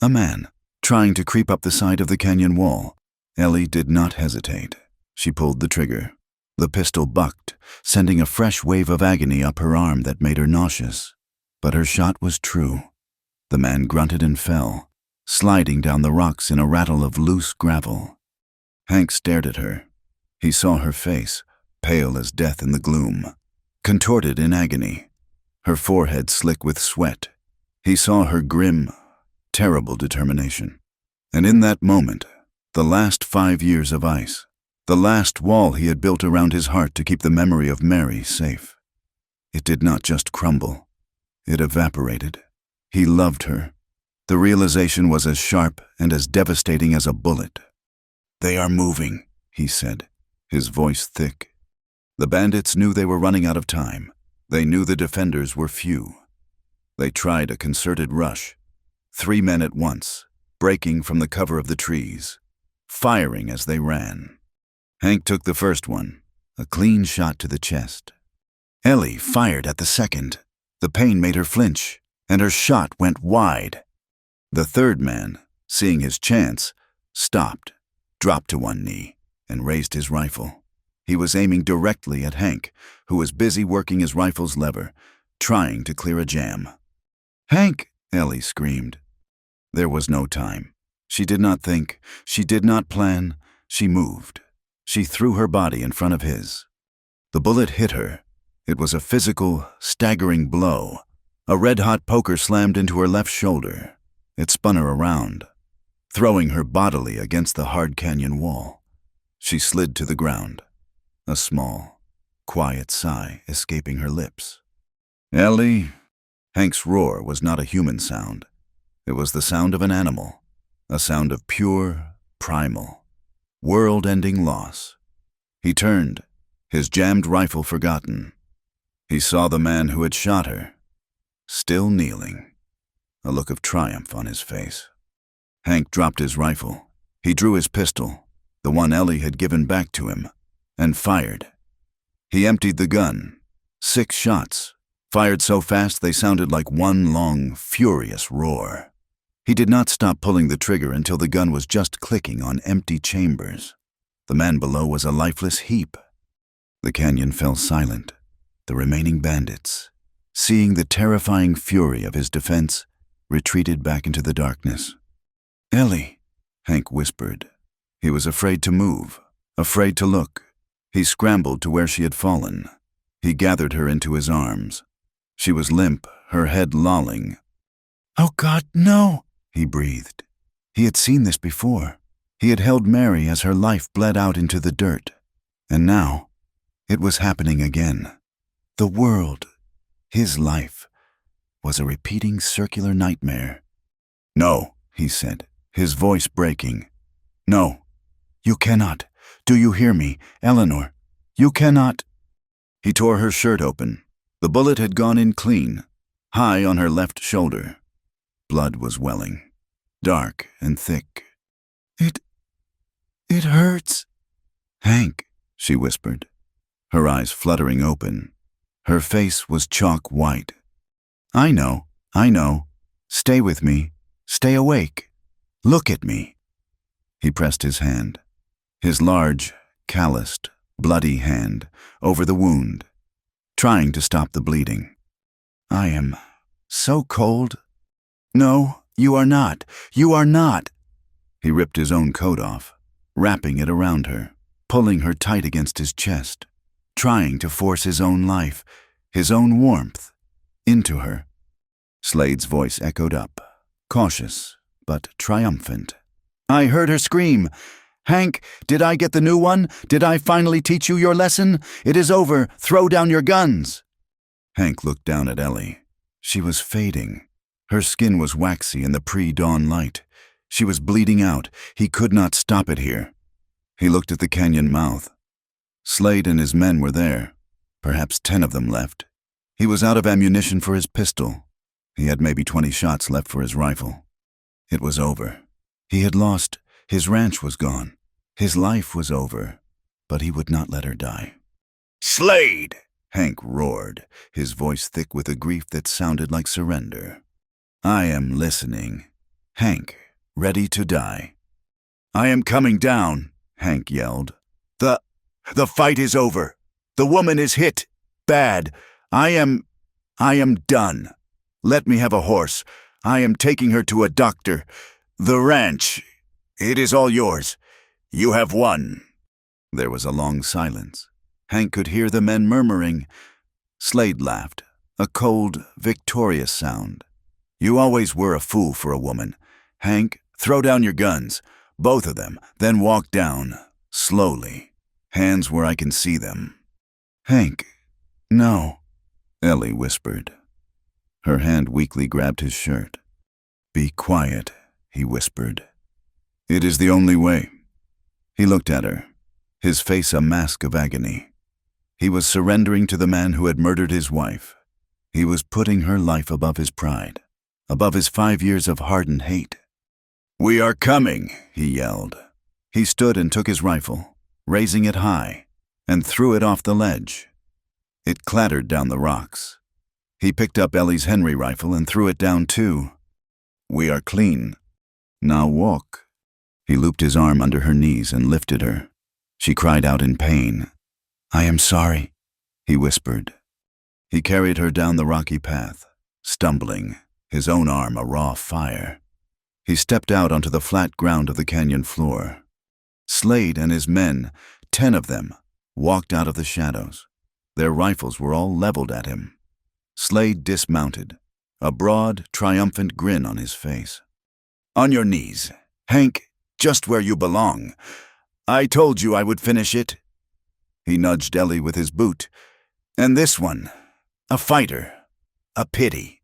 A: A man, trying to creep up the side of the canyon wall. Ellie did not hesitate. She pulled the trigger. The pistol bucked, sending a fresh wave of agony up her arm that made her nauseous. But her shot was true. The man grunted and fell, sliding down the rocks in a rattle of loose gravel. Hank stared at her. He saw her face, pale as death in the gloom. contorted in agony, her forehead slick with sweat. He saw her grim, terrible determination. And in that moment, the last 5 years of ice, the last wall he had built around his heart to keep the memory of Mary safe. It did not just crumble. It evaporated. He loved her. The realization was as sharp and as devastating as a bullet. "They are moving," he said, his voice thick. The bandits knew they were running out of time. They knew the defenders were few. They tried a concerted rush, 3 men at once, breaking from the cover of the trees, firing as they ran. Hank took the first one, a clean shot to the chest. Ellie fired at the second. The pain made her flinch, and her shot went wide. The third man, seeing his chance, stopped, dropped to one knee, and raised his rifle. He was aiming directly at Hank, who was busy working his rifle's lever, trying to clear a jam. "Hank!" Ellie screamed. There was no time. She did not think. She did not plan. She moved. She threw her body in front of his. The bullet hit her. It was a physical, staggering blow. A red-hot poker slammed into her left shoulder. It spun her around, throwing her bodily against the hard canyon wall. She slid to the ground, a small, quiet sigh escaping her lips. "Ellie!" Hank's roar was not a human sound. It was the sound of an animal, a sound of pure, primal, world-ending loss. He turned, his jammed rifle forgotten. He saw the man who had shot her, still kneeling, a look of triumph on his face. Hank dropped his rifle. He drew his pistol, the one Ellie had given back to him, and fired. He emptied the gun. 6 shots, fired so fast they sounded like one long, furious roar. He did not stop pulling the trigger until the gun was just clicking on empty chambers. The man below was a lifeless heap. The canyon fell silent. The remaining bandits, seeing the terrifying fury of his defense, retreated back into the darkness. "Ellie," Hank whispered. He was afraid to move, afraid to look. He scrambled to where she had fallen. He gathered her into his arms. She was limp, her head lolling. "Oh God, no!" he breathed. He had seen this before. He had held Mary as her life bled out into the dirt. And now, it was happening again. The world, his life, was a repeating circular nightmare. "No," he said, his voice breaking. "No, you cannot. Do you hear me, Eleanor? You cannot." He tore her shirt open. The bullet had gone in clean, high on her left shoulder. Blood was welling, dark and thick. It hurts." "Hank," she whispered, her eyes fluttering open. Her face was chalk white. I know. Stay with me. Stay awake. Look at me." He pressed his hand, his large, calloused, bloody hand, over the wound, trying to stop the bleeding. "I am so cold." "No, you are not. You are not." He ripped his own coat off, wrapping it around her, pulling her tight against his chest, trying to force his own life, his own warmth, into her. Slade's voice echoed up, cautious but triumphant. "I heard her scream. Hank, did I get the new one? Did I finally teach you your lesson? It is over. Throw down your guns." Hank looked down at Ellie. She was fading. Her skin was waxy in the pre-dawn light. She was bleeding out. He could not stop it here. He looked at the canyon mouth. Slade and his men were there, perhaps 10 of them left. He was out of ammunition for his pistol. He had maybe 20 shots left for his rifle. It was over. He had lost. His ranch was gone. His life was over, but he would not let her die. "Slade!" Hank roared, his voice thick with a grief that sounded like surrender. "I am listening." Hank, ready to die. "I am coming down," Hank yelled. The fight is over. The woman is hit. Bad. I am done. Let me have a horse. I am taking her to a doctor. The ranch. It is all yours. You have won." There was a long silence. Hank could hear the men murmuring, Slade laughed, a cold, victorious sound. "You always were a fool for a woman. Hank, throw down your guns, both of them, then walk down, slowly, hands where I can see them." "Hank, no," Ellie whispered. Her hand weakly grabbed his shirt. "Be quiet," he whispered. "It is the only way." He looked at her, his face a mask of agony. He was surrendering to the man who had murdered his wife. He was putting her life above his pride, above his 5 years of hardened hate. "We are coming," he yelled. He stood and took his rifle, raising it high, and threw it off the ledge. It clattered down the rocks. He picked up Ellie's Henry rifle and threw it down too. "We are clean. Now walk." He looped his arm under her knees and lifted her. She cried out in pain. "I am sorry," he whispered. He carried her down the rocky path, stumbling, his own arm a raw fire. He stepped out onto the flat ground of the canyon floor. Slade and his men, 10 of them, walked out of the shadows. Their rifles were all leveled at him. Slade dismounted, a broad, triumphant grin on his face. "On your knees, Hank, just where you belong. I told you I would finish it." He nudged Ellie with his boot. "And this one, a fighter, a pity."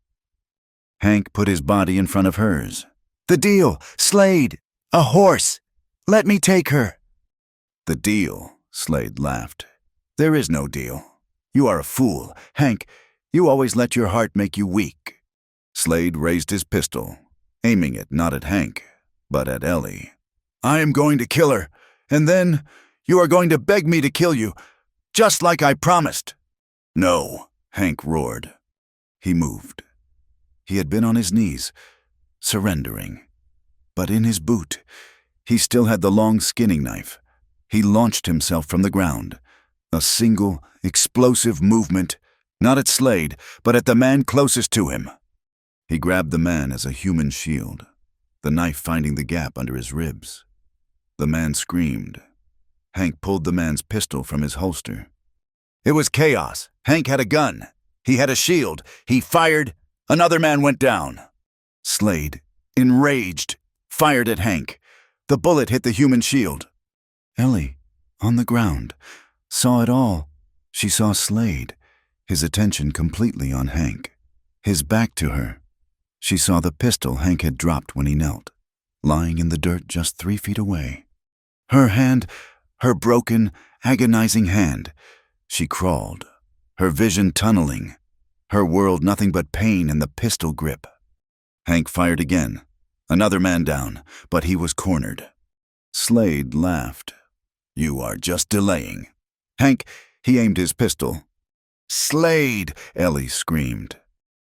A: Hank put his body in front of hers. "The deal, Slade, a horse. Let me take her." "The deal," Slade laughed. "There is no deal. You are a fool. Hank, you always let your heart make you weak." Slade raised his pistol, aiming it not at Hank, but at Ellie. "I am going to kill her, and then you are going to beg me to kill you, just like I promised." "No," Hank roared. He moved. He had been on his knees, surrendering. But in his boot, he still had the long skinning knife. He launched himself from the ground. A single, explosive movement, not at Slade, but at the man closest to him. He grabbed the man as a human shield, the knife finding the gap under his ribs. The man screamed. Hank pulled the man's pistol from his holster. It was chaos. Hank had a gun. He had a shield. He fired. Another man went down. Slade, enraged, fired at Hank. The bullet hit the human shield. Ellie, on the ground, saw it all. She saw Slade, his attention completely on Hank, his back to her. She saw the pistol Hank had dropped when he knelt, lying in the dirt just 3 feet away. Her hand, her broken, agonizing hand. She crawled, her vision tunneling, her world nothing but pain and the pistol grip. Hank fired again. Another man down, but he was cornered. Slade laughed. "You are just delaying." Hank, he aimed his pistol. "Slade!" Ellie screamed.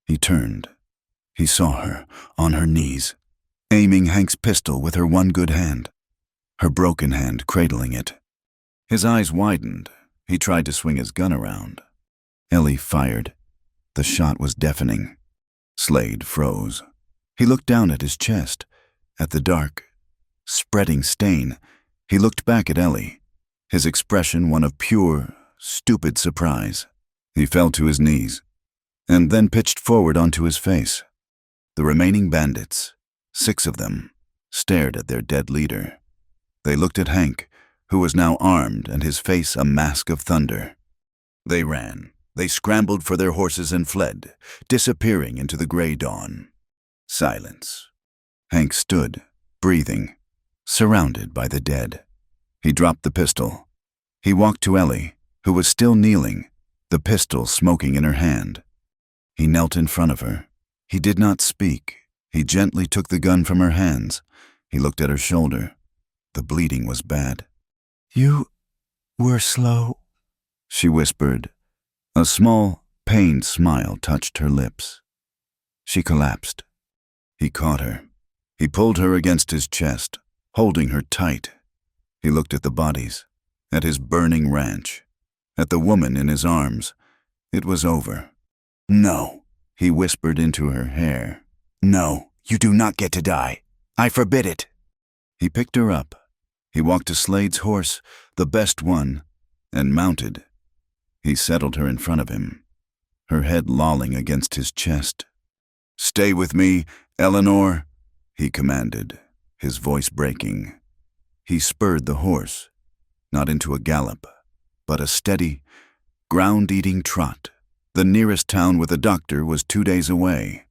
A: He turned. He saw her, on her knees, aiming Hank's pistol with her one good hand, her broken hand cradling it. His eyes widened. He tried to swing his gun around. Ellie fired. The shot was deafening. Slade froze. He looked down at his chest, at the dark, spreading stain. He looked back at Ellie, his expression one of pure, stupid surprise. He fell to his knees, and then pitched forward onto his face. The remaining bandits, 6 of them, stared at their dead leader. They looked at Hank, who was now armed and his face a mask of thunder. They ran. They scrambled for their horses and fled, disappearing into the gray dawn. Silence. Hank stood, breathing, surrounded by the dead. He dropped the pistol. He walked to Ellie, who was still kneeling, the pistol smoking in her hand. He knelt in front of her. He did not speak. He gently took the gun from her hands. He looked at her shoulder. The bleeding was bad. "You were slow," she whispered. A small, pained smile touched her lips. She collapsed. He caught her. He pulled her against his chest, holding her tight. He looked at the bodies, at his burning ranch, at the woman in his arms. It was over. "No," he whispered into her hair. "No, you do not get to die. I forbid it." He picked her up. He walked to Slade's horse, the best one, and mounted. He settled her in front of him. her head lolling against his chest. "Stay with me, Eleanor," he commanded, his voice breaking. He spurred the horse, not into a gallop, but a steady, ground-eating trot. The nearest town with a doctor was 2 days away.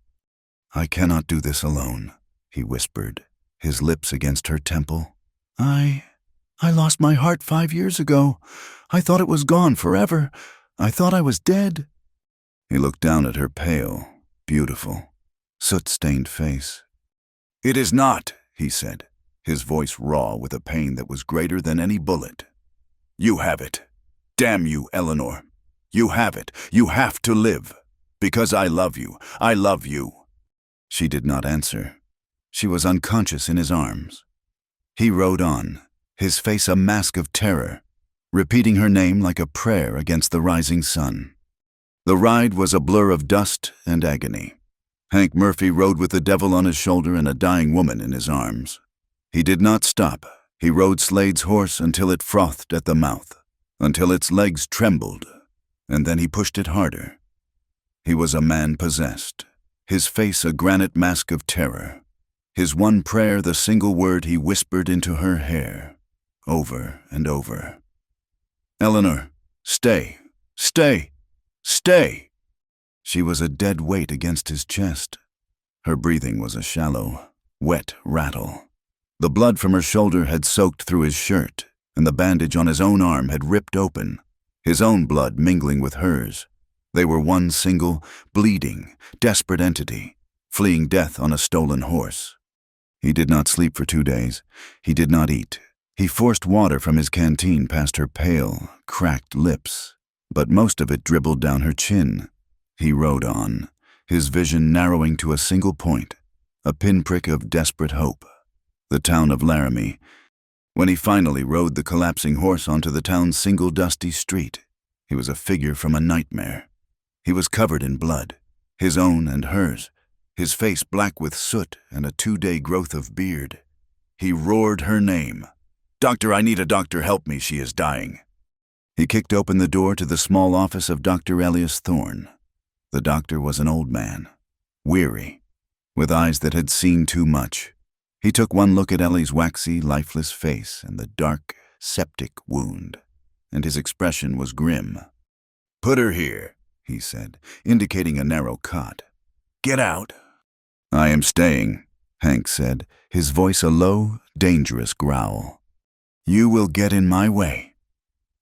A: "I cannot do this alone," he whispered, his lips against her temple. I lost my heart 5 years ago. I thought it was gone forever. I thought I was dead." He looked down at her pale, beautiful, soot-stained face. "It is not," he said, his voice raw with a pain that was greater than any bullet. "You have it. Damn you, Eleanor. You have it. You have to live. Because I love you. I love you." She did not answer. She was unconscious in his arms. He rode on, his face a mask of terror, repeating her name like a prayer against the rising sun. The ride was a blur of dust and agony. Hank Murphy rode with the devil on his shoulder and a dying woman in his arms. He did not stop. He rode Slade's horse until it frothed at the mouth, until its legs trembled, and then he pushed it harder. He was a man possessed, his face a granite mask of terror, his one prayer the single word he whispered into her hair, over and over. "Eleanor, stay, stay, stay!" She was a dead weight against his chest. Her breathing was a shallow, wet rattle. The blood from her shoulder had soaked through his shirt, and the bandage on his own arm had ripped open, his own blood mingling with hers. They were one single, bleeding, desperate entity, fleeing death on a stolen horse. He did not sleep for 2 days. He did not eat. He forced water from his canteen past her pale, cracked lips, but most of it dribbled down her chin. He rode on, his vision narrowing to a single point, a pinprick of desperate hope, the town of Laramie. When he finally rode the collapsing horse onto the town's single dusty street, he was a figure from a nightmare. He was covered in blood, his own and hers, his face black with soot and a 2-day growth of beard. He roared her name. "Doctor, I need a doctor. Help me. She is dying." He kicked open the door to the small office of Dr. Elias Thorne. The doctor was an old man, weary, with eyes that had seen too much. He took one look at Ellie's waxy, lifeless face and the dark, septic wound, and his expression was grim. "Put her here," he said, indicating a narrow cot. "Get out." "I am staying," Hank said, his voice a low, dangerous growl. "You will get in my way,"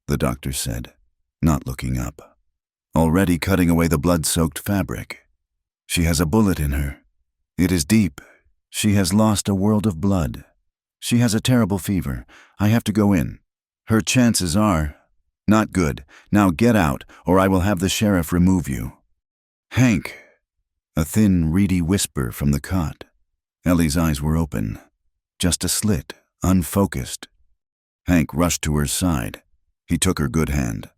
A: the doctor said, not looking up, already cutting away the blood-soaked fabric. "She has a bullet in her. It is deep. She has lost a world of blood. She has a terrible fever. I have to go in. Her chances are not good. Now get out, or I will have the sheriff remove you." "Hank," a thin, reedy whisper from the cot. Ellie's eyes were open, just a slit, unfocused. Hank rushed to her side. He took her good hand.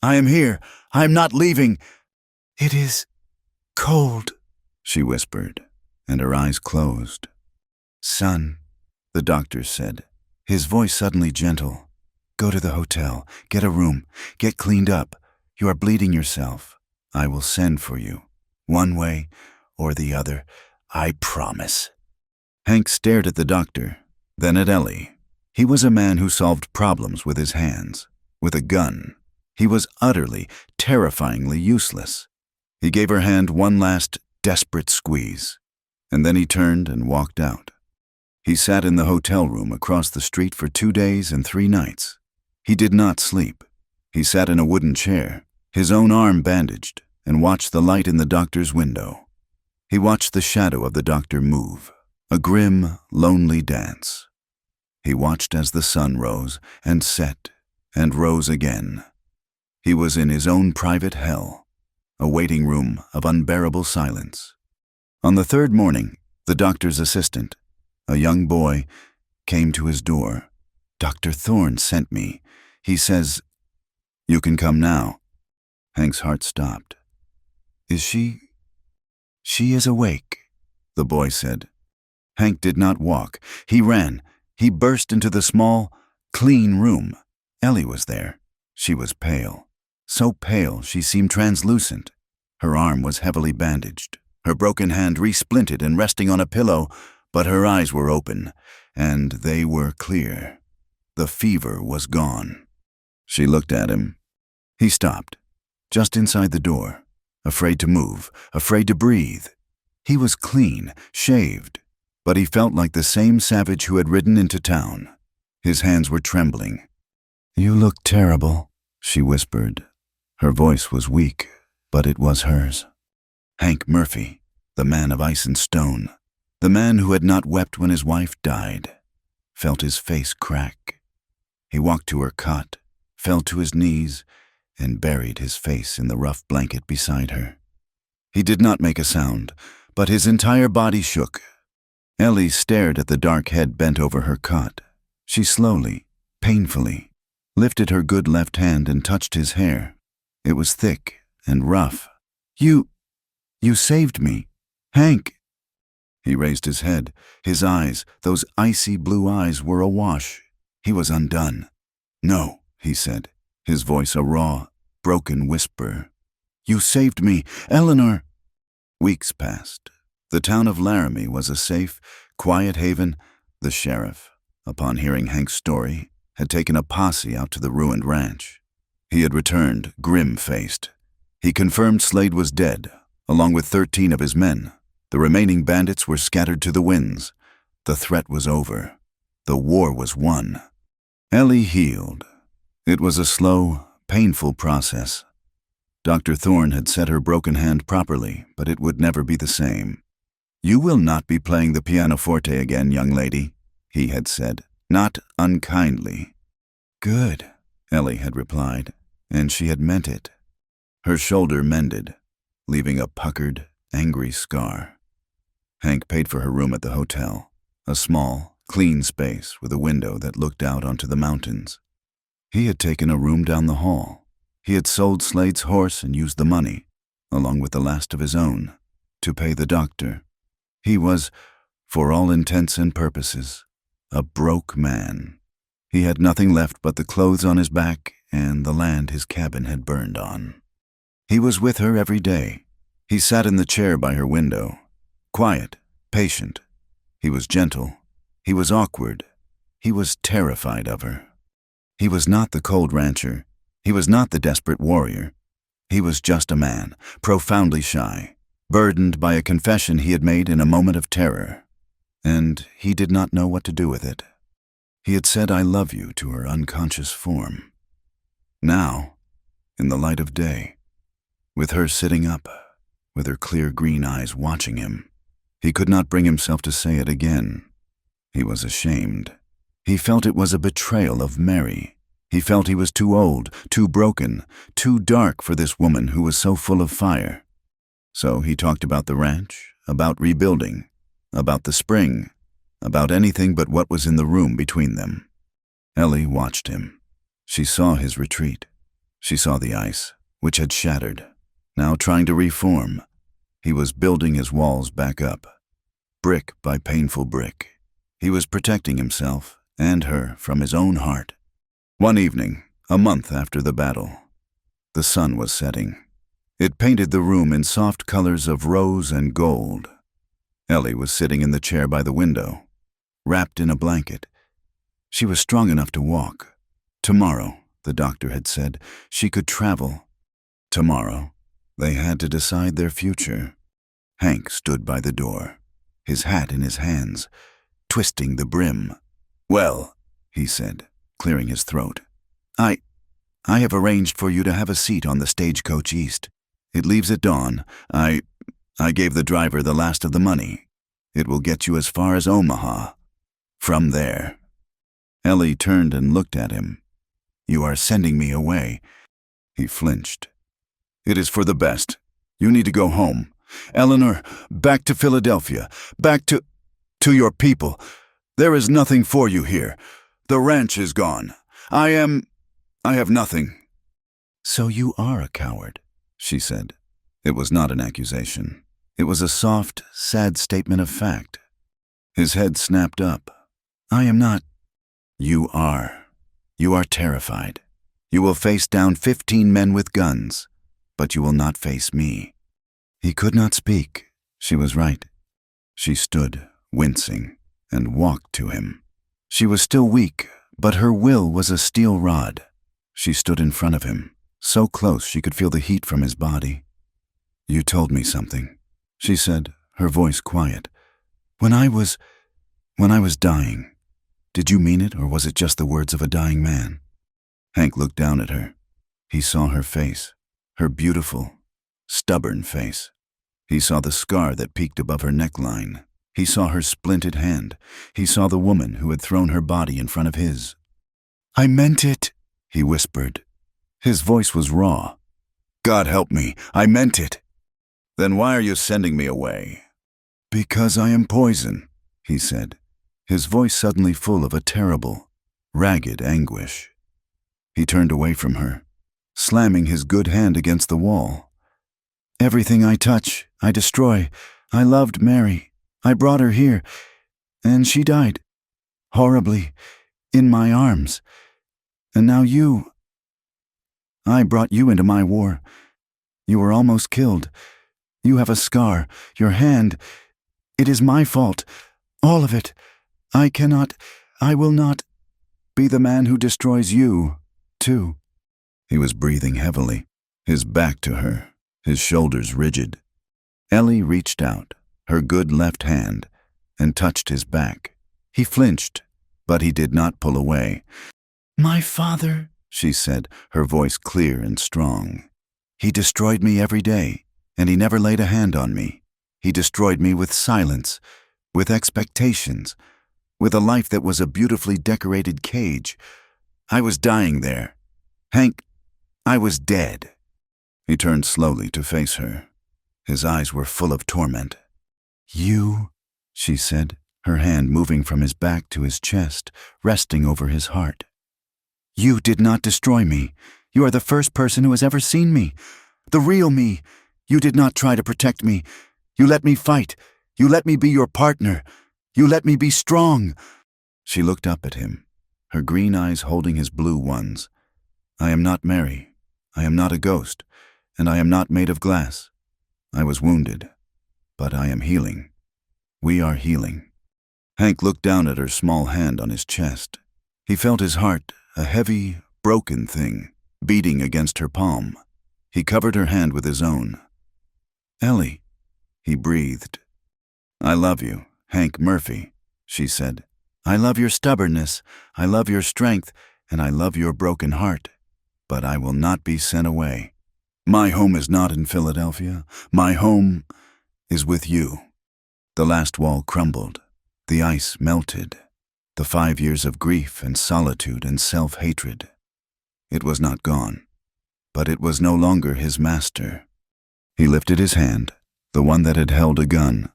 A: "I am here. I am not leaving." "It is cold," she whispered, and her eyes closed. "Son," the doctor said, his voice suddenly gentle, "go to the hotel, get a room, get cleaned up. You are bleeding yourself. I will send for you, one way or the other, I promise." Hank stared at the doctor, then at Ellie. He was a man who solved problems with his hands, with a gun. He was utterly, terrifyingly useless. He gave her hand one last, desperate squeeze, and then he turned and walked out. He sat in the hotel room across the street for 2 days and 3 nights. He did not sleep. He sat in a wooden chair, his own arm bandaged, and watched the light in the doctor's window. He watched the shadow of the doctor move, a grim, lonely dance. He watched as the sun rose and set and rose again. He was in his own private hell, a waiting room of unbearable silence. On the 3rd morning, the doctor's assistant, a young boy, came to his door. "Dr. Thorne sent me. He says, you can come now." Hank's heart stopped. "Is she? She is awake," the boy said. Hank did not walk. He ran. He burst into the small, clean room. Ellie was there. She was pale. So pale she seemed translucent. Her arm was heavily bandaged, her broken hand resplinted and resting on a pillow, but her eyes were open, and they were clear. The fever was gone. She looked at him. He stopped, just inside the door, afraid to move, afraid to breathe. He was clean, shaved, but he felt like the same savage who had ridden into town. His hands were trembling. "You look terrible," she whispered. Her voice was weak, but it was hers. Hank Murphy, the man of ice and stone, the man who had not wept when his wife died, felt his face crack. He walked to her cot, fell to his knees, and buried his face in the rough blanket beside her. He did not make a sound, but his entire body shook. Ellie stared at the dark head bent over her cot. She slowly, painfully, lifted her good left hand and touched his hair. It was thick and rough. You saved me, Hank." He raised his head. His eyes, those icy blue eyes, were awash. He was undone. "No," he said, his voice a raw, broken whisper. "You saved me, Eleanor." Weeks passed. The town of Laramie was a safe, quiet haven. The sheriff, upon hearing Hank's story, had taken a posse out to the ruined ranch. He had returned, grim-faced. He confirmed Slade was dead, along with 13 of his men. The remaining bandits were scattered to the winds. The threat was over. The war was won. Ellie healed. It was a slow, painful process. Dr. Thorne had set her broken hand properly, but it would never be the same. "You will not be playing the pianoforte again, young lady," he had said, not unkindly. "Good," Ellie had replied, and she had meant it. Her shoulder mended, leaving a puckered, angry scar. Hank paid for her room at the hotel, a small, clean space with a window that looked out onto the mountains. He had taken a room down the hall. He had sold Slade's horse and used the money, along with the last of his own, to pay the doctor. He was, for all intents and purposes, a broke man. He had nothing left but the clothes on his back and the land his cabin had burned on. He was with her every day. He sat in the chair by her window, quiet, patient. He was gentle. He was awkward. He was terrified of her. He was not the cold rancher. He was not the desperate warrior. He was just a man, profoundly shy, burdened by a confession he had made in a moment of terror. And he did not know what to do with it. He had said "I love you" to her unconscious form. Now, in the light of day, with her sitting up, with her clear green eyes watching him, he could not bring himself to say it again. He was ashamed. He felt it was a betrayal of Mary. He felt he was too old, too broken, too dark for this woman who was so full of fire. So he talked about the ranch, about rebuilding, about the spring, about anything but what was in the room between them. Ellie watched him. She saw his retreat. She saw the ice, which had shattered, now trying to reform. He was building his walls back up, brick by painful brick. He was protecting himself and her from his own heart. One evening, a month after the battle, the sun was setting. It painted the room in soft colors of rose and gold. Ellie was sitting in the chair by the window, wrapped in a blanket. She was strong enough to walk. Tomorrow, the doctor had said, she could travel. Tomorrow, they had to decide their future. Hank stood by the door, his hat in his hands, twisting the brim. "Well," he said, clearing his throat, I have arranged for you to have a seat on the stagecoach east. It leaves at dawn. I gave the driver the last of the money. It will get you as far as Omaha. From there." Ellie turned and looked at him. "You are sending me away." He flinched. "It is for the best. You need to go home. Eleanor, back to Philadelphia, back to your people. There is nothing for you here. The ranch is gone. I have nothing." "So you are a coward," she said. It was not an accusation. It was a soft, sad statement of fact. His head snapped up. "I am not." "You are. You are terrified. You will face down 15 men with guns, but you will not face me. He could not speak. She was right. She stood, wincing, and walked to him. She was still weak, but her will was a steel rod. She stood in front of him, so close she could feel the heat from his body. "You told me something," she said, her voice quiet. When I was dying. Did you mean it, or was it just the words of a dying man?" Hank looked down at her. He saw her face, her beautiful, stubborn face. He saw the scar that peeked above her neckline. He saw her splinted hand. He saw the woman who had thrown her body in front of his. "I meant it," he whispered. His voice was raw. "God help me, I meant it." "Then why are you sending me away?" "Because I am poison," he said, his voice suddenly full of a terrible, ragged anguish. He turned away from her, slamming his good hand against the wall. "Everything I touch, I destroy. I loved Mary. I brought her here, and she died. Horribly, in my arms. And now you. I brought you into my war. You were almost killed. You have a scar, your hand. It is my fault, all of it. I will not be the man who destroys you, too." He was breathing heavily, his back to her, his shoulders rigid. Ellie reached out, her good left hand, and touched his back. He flinched, but he did not pull away. "My father," she said, her voice clear and strong. "He destroyed me every day, and he never laid a hand on me. He destroyed me with silence, with expectations, with a life that was a beautifully decorated cage. I was dying there. Hank, I was dead." He turned slowly to face her. His eyes were full of torment. "You," she said, her hand moving from his back to his chest, resting over his heart. "You did not destroy me. You are the first person who has ever seen me. The real me. You did not try to protect me. You let me fight. You let me be your partner. You let me be strong." She looked up at him, her green eyes holding his blue ones. "I am not Mary. I am not a ghost, and I am not made of glass. I was wounded, but I am healing. We are healing." Hank looked down at her small hand on his chest. He felt his heart, a heavy, broken thing, beating against her palm. He covered her hand with his own. "Ellie," he breathed. "I love you, Hank Murphy," she said. "I love your stubbornness, I love your strength, and I love your broken heart. But I will not be sent away. My home is not in Philadelphia. My home is with you." The last wall crumbled. The ice melted. The 5 years of grief and solitude and self-hatred. It was not gone, but it was no longer his master. He lifted his hand, the one that had held a gun,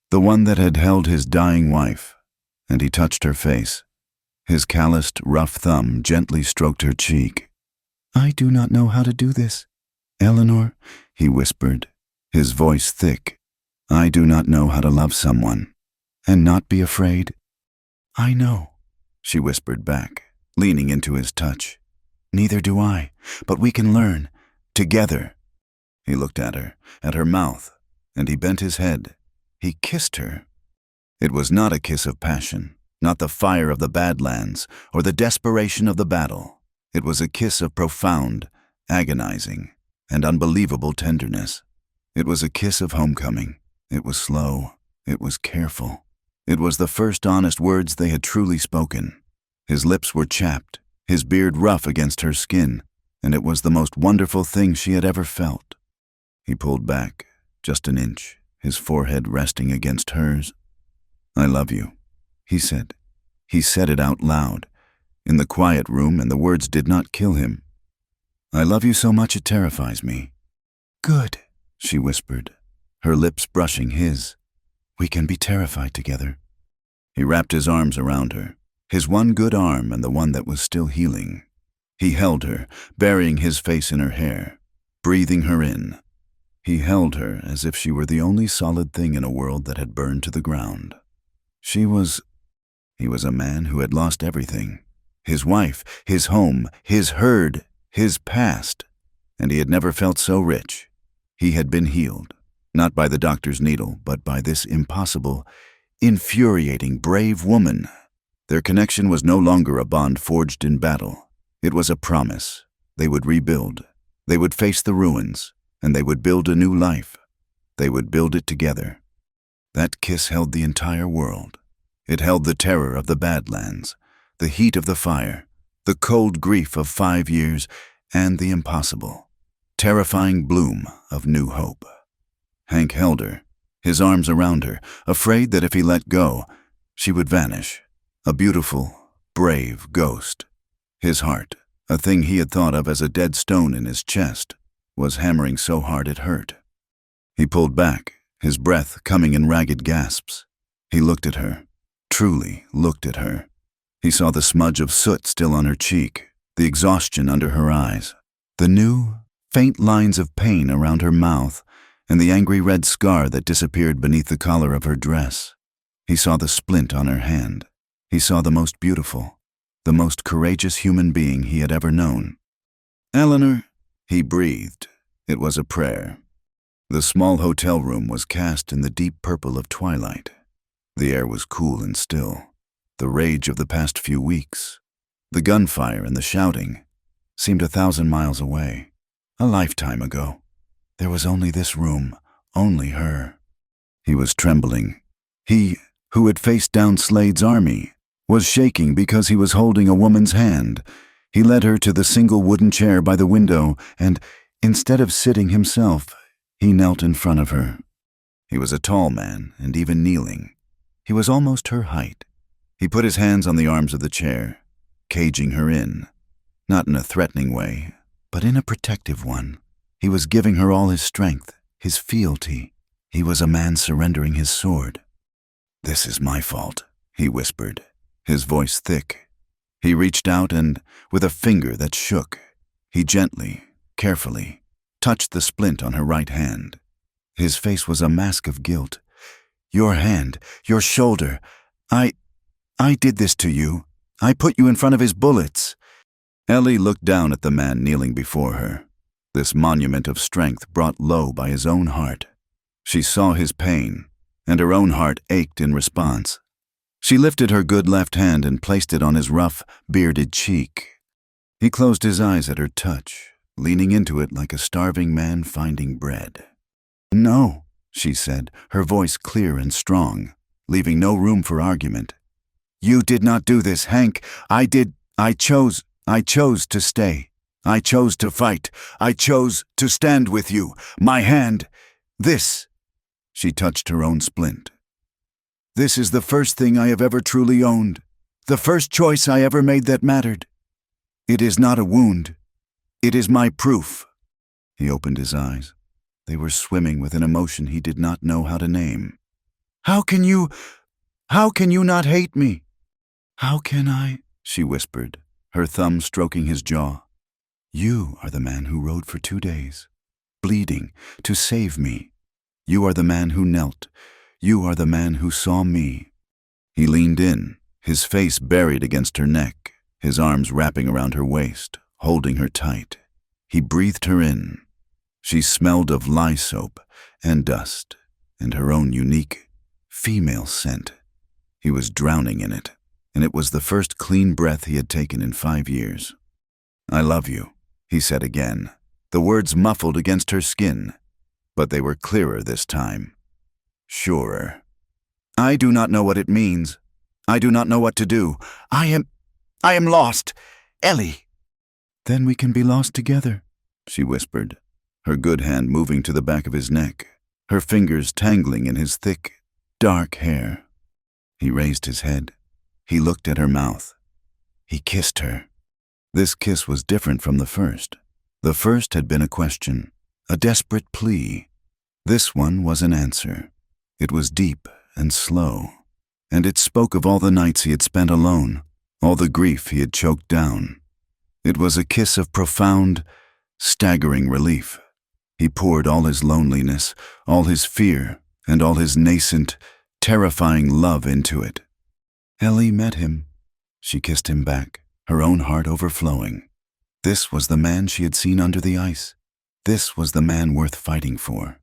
A: the one that had held his dying wife, and he touched her face. His calloused, rough thumb gently stroked her cheek. "I do not know how to do this, Eleanor," he whispered, his voice thick. "I do not know how to love someone, and not be afraid." "I know," she whispered back, leaning into his touch. "Neither do I, but we can learn, together." He looked at her mouth, and he bent his head. He kissed her. It was not a kiss of passion, not the fire of the Badlands or the desperation of the battle. It was a kiss of profound, agonizing, and unbelievable tenderness. It was a kiss of homecoming. It was slow. It was careful. It was the first honest words they had truly spoken. His lips were chapped, his beard rough against her skin, and it was the most wonderful thing she had ever felt. He pulled back, just an inch, his forehead resting against hers. "I love you," he said. He said it out loud, in the quiet room, and the words did not kill him. "I love you so much it terrifies me." "Good," she whispered, her lips brushing his. "We can be terrified together." He wrapped his arms around her, his one good arm and the one that was still healing. He held her, burying his face in her hair, breathing her in. He held her as if she were the only solid thing in a world that had burned to the ground. He was a man who had lost everything. His wife, his home, his herd, his past, and he had never felt so rich. He had been healed, Not by the doctor's needle, but by this impossible, infuriating, brave woman. Their connection was no longer a bond forged in battle. It was a promise. They would rebuild. They would face the ruins, and they would build a new life. They would build it together. That kiss held the entire world. It held the terror of the Badlands, the heat of the fire, the cold grief of 5 years, and the impossible, terrifying bloom of new hope. Hank held her, his arms around her, afraid that if he let go, she would vanish, a beautiful, brave ghost. His heart, a thing he had thought of as a dead stone in his chest, was hammering so hard it hurt. He pulled back, his breath coming in ragged gasps. He looked at her, truly looked at her. He saw the smudge of soot still on her cheek, the exhaustion under her eyes, the new, faint lines of pain around her mouth, and the angry red scar that disappeared beneath the collar of her dress. He saw the splint on her hand. He saw the most beautiful, the most courageous human being he had ever known. "Eleanor," he breathed. It was a prayer. The small hotel room was cast in the deep purple of twilight. The air was cool and still. The rage of the past few weeks, the gunfire and the shouting, seemed 1,000 miles away, a lifetime ago. There was only this room, only her. He was trembling. He, who had faced down Slade's army, was shaking because he was holding a woman's hand. He led her to the single wooden chair by the window, and, instead of sitting himself, he knelt in front of her. He was a tall man, and even kneeling, he was almost her height. He put his hands on the arms of the chair, caging her in, not in a threatening way, but in a protective one. He was giving her all his strength, his fealty. He was a man surrendering his sword. "This is my fault," he whispered, his voice thick. He reached out and, with a finger that shook, he gently, carefully, touched the splint on her right hand. His face was a mask of guilt. "Your hand, your shoulder. I did this to you. I put you in front of his bullets." Ellie looked down at the man kneeling before her, this monument of strength brought low by his own heart. She saw his pain, and her own heart ached in response. She lifted her good left hand and placed it on his rough, bearded cheek. He closed his eyes at her touch, leaning into it like a starving man finding bread. "No," she said, her voice clear and strong, leaving no room for argument. "You did not do this, Hank. I chose to stay. I chose to fight. I chose to stand with you. My hand, this," she touched her own splint. "This is the first thing I have ever truly owned, the first choice I ever made that mattered. It is not a wound. It is my proof." He opened his eyes. They were swimming with an emotion he did not know how to name. How can you not hate me?" "How can I?" she whispered, her thumb stroking his jaw. "You are the man who rode for 2 days, bleeding, to save me. You are the man who knelt. You are the man who saw me." He leaned in, his face buried against her neck, his arms wrapping around her waist, holding her tight. He breathed her in. She smelled of lye soap and dust and her own unique, female scent. He was drowning in it, and it was the first clean breath he had taken in 5 years. "I love you," he said again, the words muffled against her skin, but they were clearer this time. Surer. "I do not know what it means. I do not know what to do. I am lost. Ellie." "Then we can be lost together," she whispered, her good hand moving to the back of his neck, her fingers tangling in his thick, dark hair. He raised his head. He looked at her mouth. He kissed her. This kiss was different from the first. The first had been a question, a desperate plea. This one was an answer. It was deep and slow, and it spoke of all the nights he had spent alone, all the grief he had choked down. It was a kiss of profound, staggering relief. He poured all his loneliness, all his fear, and all his nascent, terrifying love into it. Ellie met him. She kissed him back, her own heart overflowing. This was the man she had seen under the ice. This was the man worth fighting for.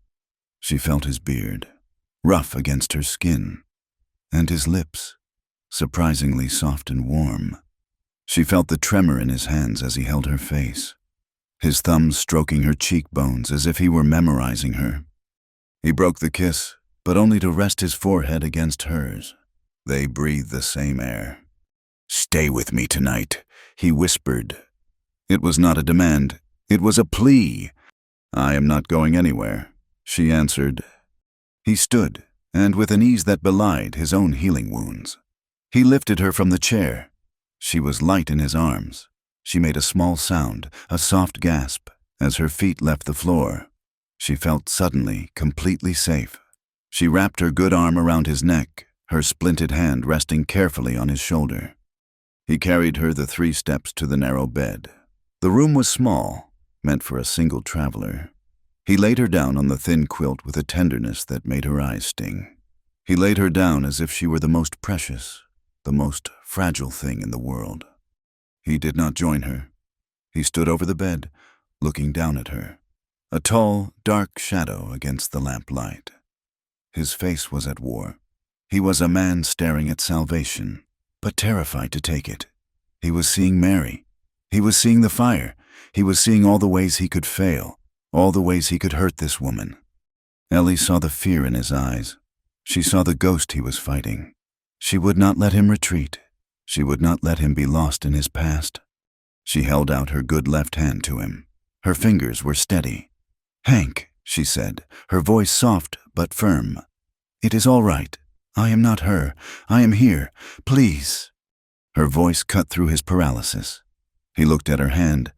A: She felt his beard, rough against her skin, and his lips, surprisingly soft and warm. She felt the tremor in his hands as he held her face, his thumbs stroking her cheekbones as if he were memorizing her. He broke the kiss, but only to rest his forehead against hers. They breathed the same air. "Stay with me tonight," he whispered. It was not a demand, it was a plea. "I am not going anywhere," she answered. He stood, and with an ease that belied his own healing wounds. He lifted her from the chair. She was light in his arms. She made a small sound, a soft gasp, as her feet left the floor. She felt suddenly completely safe. She wrapped her good arm around his neck, her splinted hand resting carefully on his shoulder. He carried her the 3 steps to the narrow bed. The room was small, meant for a single traveler. He laid her down on the thin quilt with a tenderness that made her eyes sting. He laid her down as if she were the most precious, the most fragile thing in the world. He did not join her. He stood over the bed, looking down at her, a tall, dark shadow against the lamplight. His face was at war. He was a man staring at salvation, but terrified to take it. He was seeing Mary. He was seeing the fire. He was seeing all the ways he could fail, all the ways he could hurt this woman. Ellie saw the fear in his eyes. She saw the ghost he was fighting. She would not let him retreat. She would not let him be lost in his past. She held out her good left hand to him. Her fingers were steady. "Hank," she said, her voice soft but firm. "It is all right. I am not her. I am here. Please." Her voice cut through his paralysis. He looked at her hand,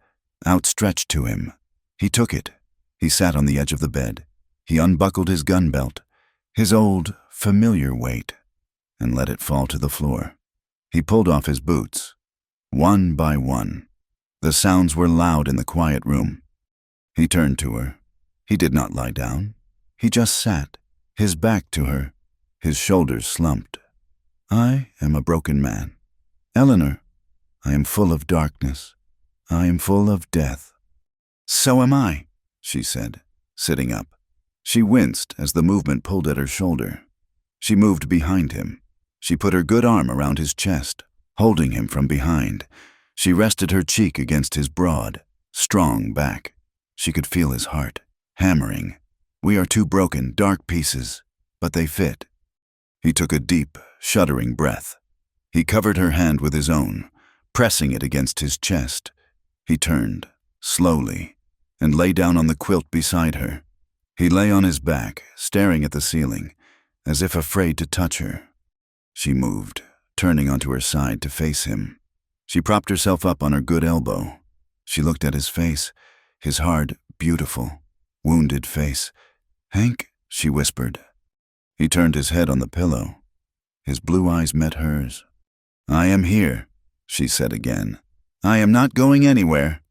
A: outstretched to him. He took it. He sat on the edge of the bed. He unbuckled his gun belt, his old, familiar weight, and let it fall to the floor. He pulled off his boots, one by one. The sounds were loud in the quiet room. He turned to her. He did not lie down. He just sat, his back to her, his shoulders slumped. "I am a broken man. Eleanor, I am full of darkness. I am full of death." "So am I," she said, sitting up. She winced as the movement pulled at her shoulder. She moved behind him. She put her good arm around his chest, holding him from behind. She rested her cheek against his broad, strong back. She could feel his heart, hammering. "We are 2 broken, dark pieces, but they fit." He took a deep, shuddering breath. He covered her hand with his own, pressing it against his chest. He turned, slowly, and lay down on the quilt beside her. He lay on his back, staring at the ceiling, as if afraid to touch her. She moved, turning onto her side to face him. She propped herself up on her good elbow. She looked at his face, his hard, beautiful, wounded face. "Hank," she whispered. He turned his head on the pillow. His blue eyes met hers. "I am here," she said again. "I am not going anywhere."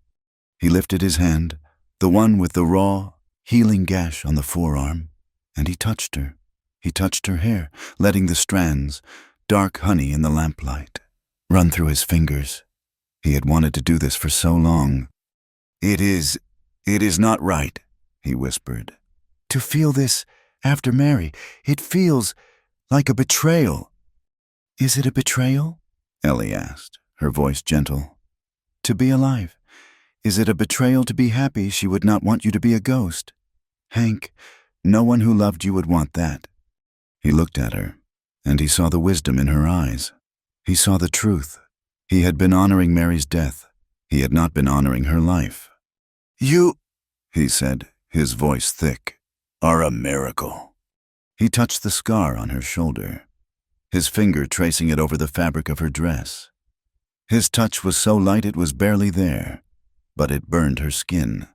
A: He lifted his hand, the one with the raw, healing gash on the forearm, and he touched her. He touched her hair, letting the strands, dark honey in the lamplight, run through his fingers. He had wanted to do this for so long. It is not right," he whispered. "To feel this after Mary, it feels like a betrayal." "Is it a betrayal?" Ellie asked, her voice gentle. "To be alive. Is it a betrayal to be happy she would not want you to be a ghost? Hank, no one who loved you would want that." He looked at her, and he saw the wisdom in her eyes. He saw the truth. He had been honoring Mary's death. He had not been honoring her life. "You," he said, his voice thick, "are a miracle." He touched the scar on her shoulder, his finger tracing it over the fabric of her dress. His touch was so light it was barely there, but it burned her skin.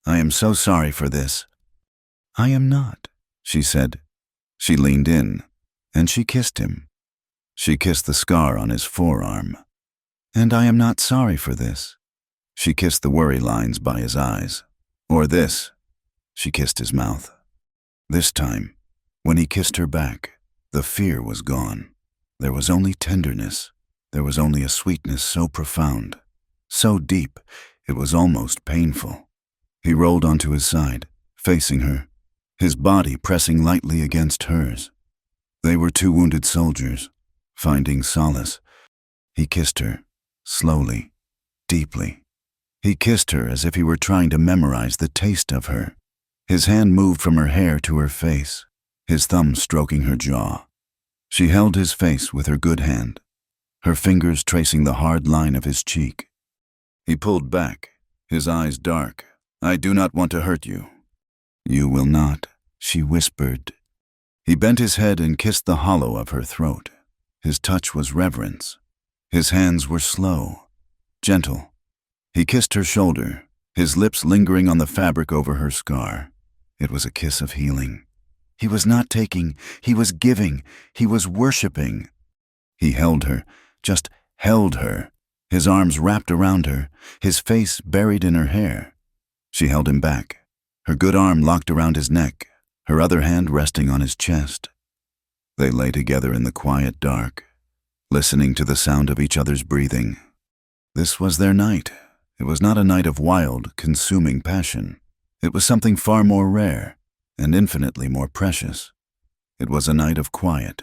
A: "I am so sorry for this." "I am not," she said. She leaned in, and she kissed him. She kissed the scar on his forearm. "And I am not sorry for this." She kissed the worry lines by his eyes. "Or this." She kissed his mouth. This time, when he kissed her back, the fear was gone. There was only tenderness. There was only a sweetness so profound, so deep, it was almost painful. He rolled onto his side, facing her. his body pressing lightly against hers. They were two wounded soldiers, finding solace. He kissed her, slowly, deeply. He kissed her as if he were trying to memorize the taste of her. His hand moved from her hair to her face, his thumb stroking her jaw. She held his face with her good hand, her fingers tracing the hard line of his cheek. He pulled back, his eyes dark. "I do not want to hurt you." "You will not," she whispered. He bent his head and kissed the hollow of her throat. His touch was reverence. His hands were slow, gentle. He kissed her shoulder, his lips lingering on the fabric over her scar. It was a kiss of healing. He was not taking, he was giving, he was worshiping. He held her, just held her, his arms wrapped around her, his face buried in her hair. She held him back, her good arm locked around his neck, her other hand resting on his chest. They lay together in the quiet dark, listening to the sound of each other's breathing. This was their night. It was not a night of wild, consuming passion. It was something far more rare and infinitely more precious. It was a night of quiet,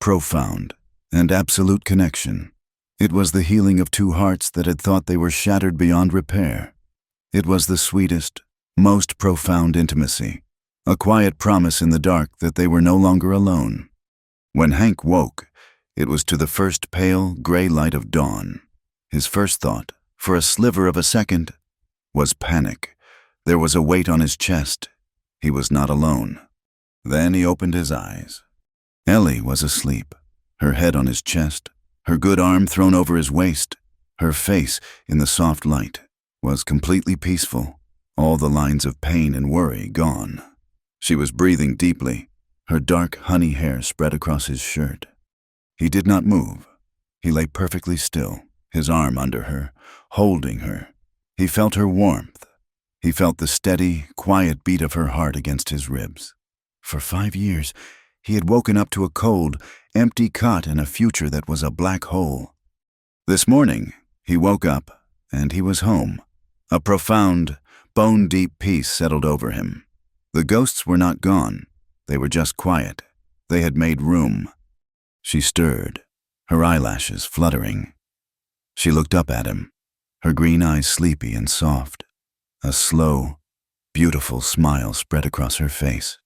A: profound, and absolute connection. It was the healing of two hearts that had thought they were shattered beyond repair. It was the sweetest, most profound intimacy, a quiet promise in the dark that they were no longer alone. When Hank woke, it was to the first pale, gray light of dawn. His first thought, for a sliver of a second, was panic. There was a weight on his chest. He was not alone. Then he opened his eyes. Ellie was asleep, her head on his chest, her good arm thrown over his waist. Her face, in the soft light, was completely peaceful, all the lines of pain and worry gone. She was breathing deeply, her dark honey hair spread across his shirt. He did not move. He lay perfectly still, his arm under her, holding her. He felt her warmth. He felt the steady, quiet beat of her heart against his ribs. For 5 years, he had woken up to a cold, empty cot in a future that was a black hole. This morning, he woke up, and he was home. A profound, bone-deep peace settled over him. The ghosts were not gone. They were just quiet. They had made room. She stirred, her eyelashes fluttering. She looked up at him, her green eyes sleepy and soft. A slow, beautiful smile spread across her face.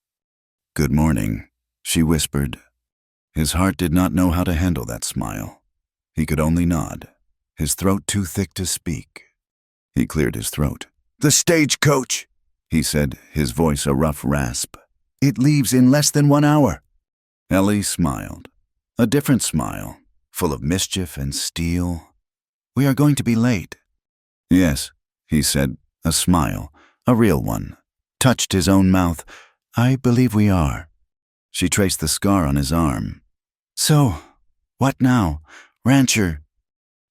A: "Good morning," she whispered. His heart did not know how to handle that smile. He could only nod, his throat too thick to speak. He cleared his throat. "The stagecoach," he said, his voice a rough rasp. "It leaves in less than 1 hour." Ellie smiled, a different smile, full of mischief and steel. "We are going to be late." "Yes," he said, a smile, a real one, touched his own mouth. "I believe we are." She traced the scar on his arm. "So, what now, rancher?"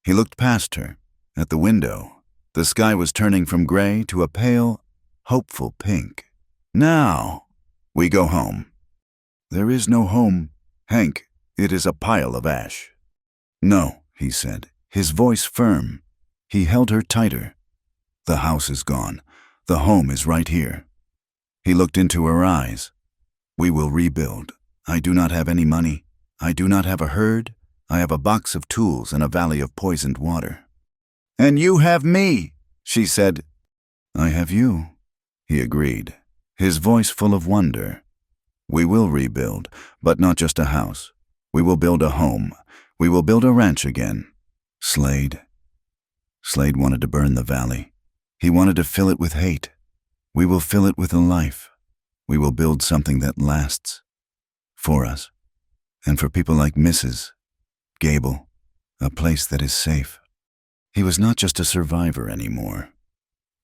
A: He looked past her, at the window. The sky was turning from gray to a pale, hopeful pink. "Now, we go home." "There is no home, Hank. It is a pile of ash." "No," he said, his voice firm. He held her tighter. "The house is gone. The home is right here." He looked into her eyes. "We will rebuild. I do not have any money. I do not have a herd. I have a box of tools and a valley of poisoned water." "And you have me," she said. "I have you," he agreed, his voice full of wonder. "We will rebuild, but not just a house. We will build a home. We will build a ranch again." Slade wanted to burn the valley. He wanted to fill it with hate. "We will fill it with a life. We will build something that lasts. For us. And for people like Mrs. Gable. A place that is safe." He was not just a survivor anymore.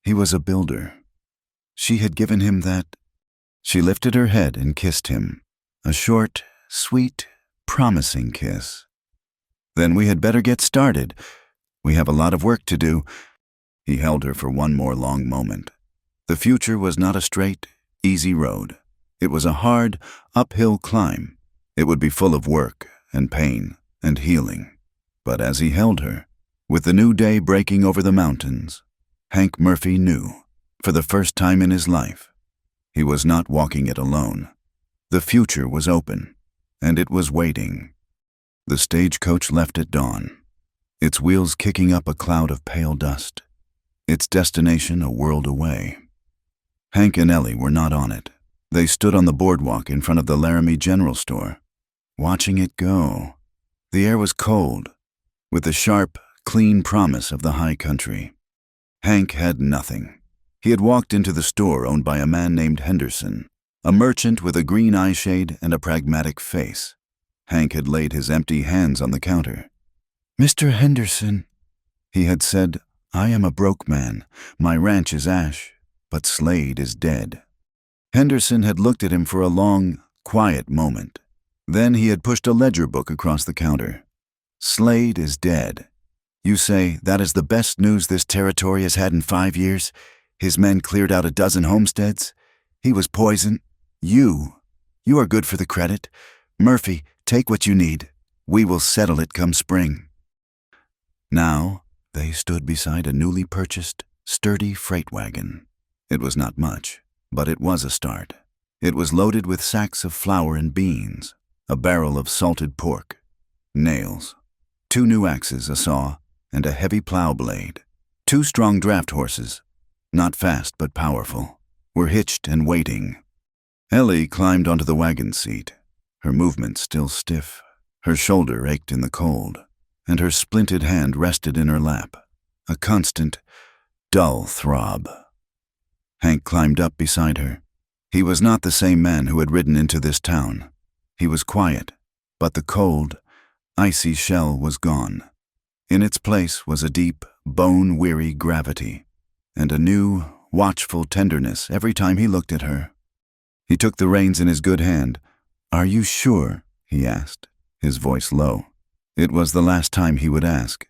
A: He was a builder. She had given him that. She lifted her head and kissed him. A short, sweet, promising kiss. "Then we had better get started. We have a lot of work to do." He held her for one more long moment. The future was not a straight, easy road. It was a hard, uphill climb. It would be full of work and pain and healing. But as he held her, with the new day breaking over the mountains, Hank Murphy knew, for the first time in his life, He was not walking it alone. The future was open, and it was waiting. The stagecoach left at dawn, its wheels kicking up a cloud of pale dust, its destination a world away. Hank and Ellie were not on it. They stood on the boardwalk in front of the Laramie General Store, watching it go. The air was cold, with the sharp, clean promise of the high country. Hank had nothing. He had walked into the store owned by a man named Henderson, a merchant with a green eyeshade and a pragmatic face. Hank had laid his empty hands on the counter. "Mr. Henderson," he had said, "I am a broke man. My ranch is ash, but Slade is dead." Henderson had looked at him for a long, quiet moment. Then he had pushed a ledger book across the counter. "Slade is dead. You say that is the best news this territory has had in 5 years? His men cleared out a dozen homesteads? He was poisoned? You are good for the credit. Murphy, take what you need. We will settle it come spring." Now, they stood beside a newly purchased, sturdy freight wagon. It was not much, but it was a start. It was loaded with sacks of flour and beans, a barrel of salted pork, nails, 2 new axes, a saw, and a heavy plow blade. 2 strong draft horses, not fast but powerful, were hitched and waiting. Ellie climbed onto the wagon seat, her movement still stiff. Her shoulder ached in the cold, and her splinted hand rested in her lap, a constant, dull throb. Hank climbed up beside her. He was not the same man who had ridden into this town. He was quiet, but the cold, icy shell was gone. In its place was a deep, bone-weary gravity, and a new, watchful tenderness every time he looked at her. He took the reins in his good hand. "Are you sure?" he asked, his voice low. It was the last time he would ask.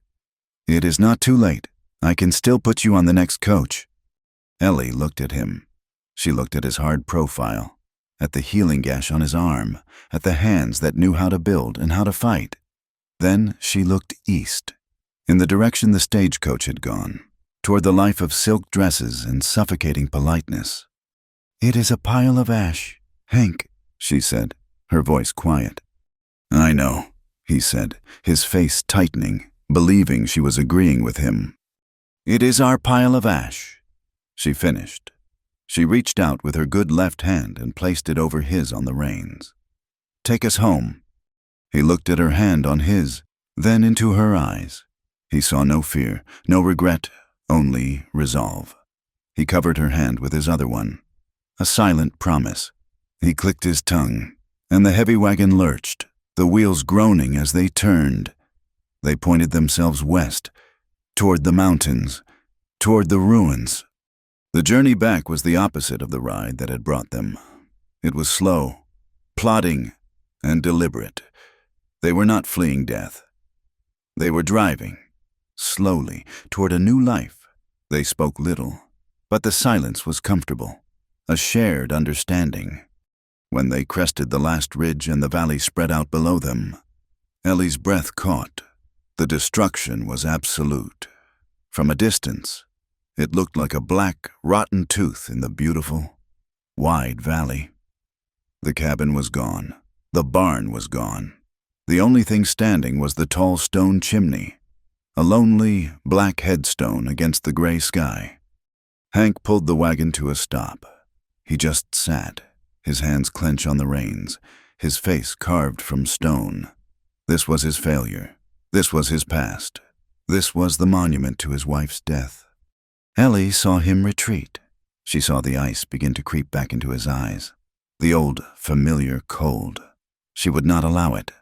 A: "It is not too late. I can still put you on the next coach." Ellie looked at him. She looked at his hard profile, at the healing gash on his arm, at the hands that knew how to build and how to fight. Then she looked east, in the direction the stagecoach had gone, toward the life of silk dresses and suffocating politeness. "It is a pile of ash, Hank," she said, her voice quiet. "I know," he said, his face tightening, believing she was agreeing with him. "It is our pile of ash," she finished. She reached out with her good left hand and placed it over his on the reins. "Take us home." He looked at her hand on his, then into her eyes. He saw no fear, no regret, only resolve. He covered her hand with his other one. A silent promise. He clicked his tongue, and the heavy wagon lurched, the wheels groaning as they turned. They pointed themselves west, toward the mountains, toward the ruins. The journey back was the opposite of the ride that had brought them. It was slow, plodding, and deliberate. They were not fleeing death. They were driving, slowly, toward a new life. They spoke little, but the silence was comfortable, a shared understanding. When they crested the last ridge and the valley spread out below them, Ellie's breath caught. The destruction was absolute. From a distance, it looked like a black, rotten tooth in the beautiful, wide valley. The cabin was gone. The barn was gone. The only thing standing was the tall stone chimney, a lonely, black headstone against the gray sky. Hank pulled the wagon to a stop. He just sat, his hands clenched on the reins, his face carved from stone. This was his failure. This was his past. This was the monument to his wife's death. Ellie saw him retreat. She saw the ice begin to creep back into his eyes, the old, familiar cold. She would not allow it.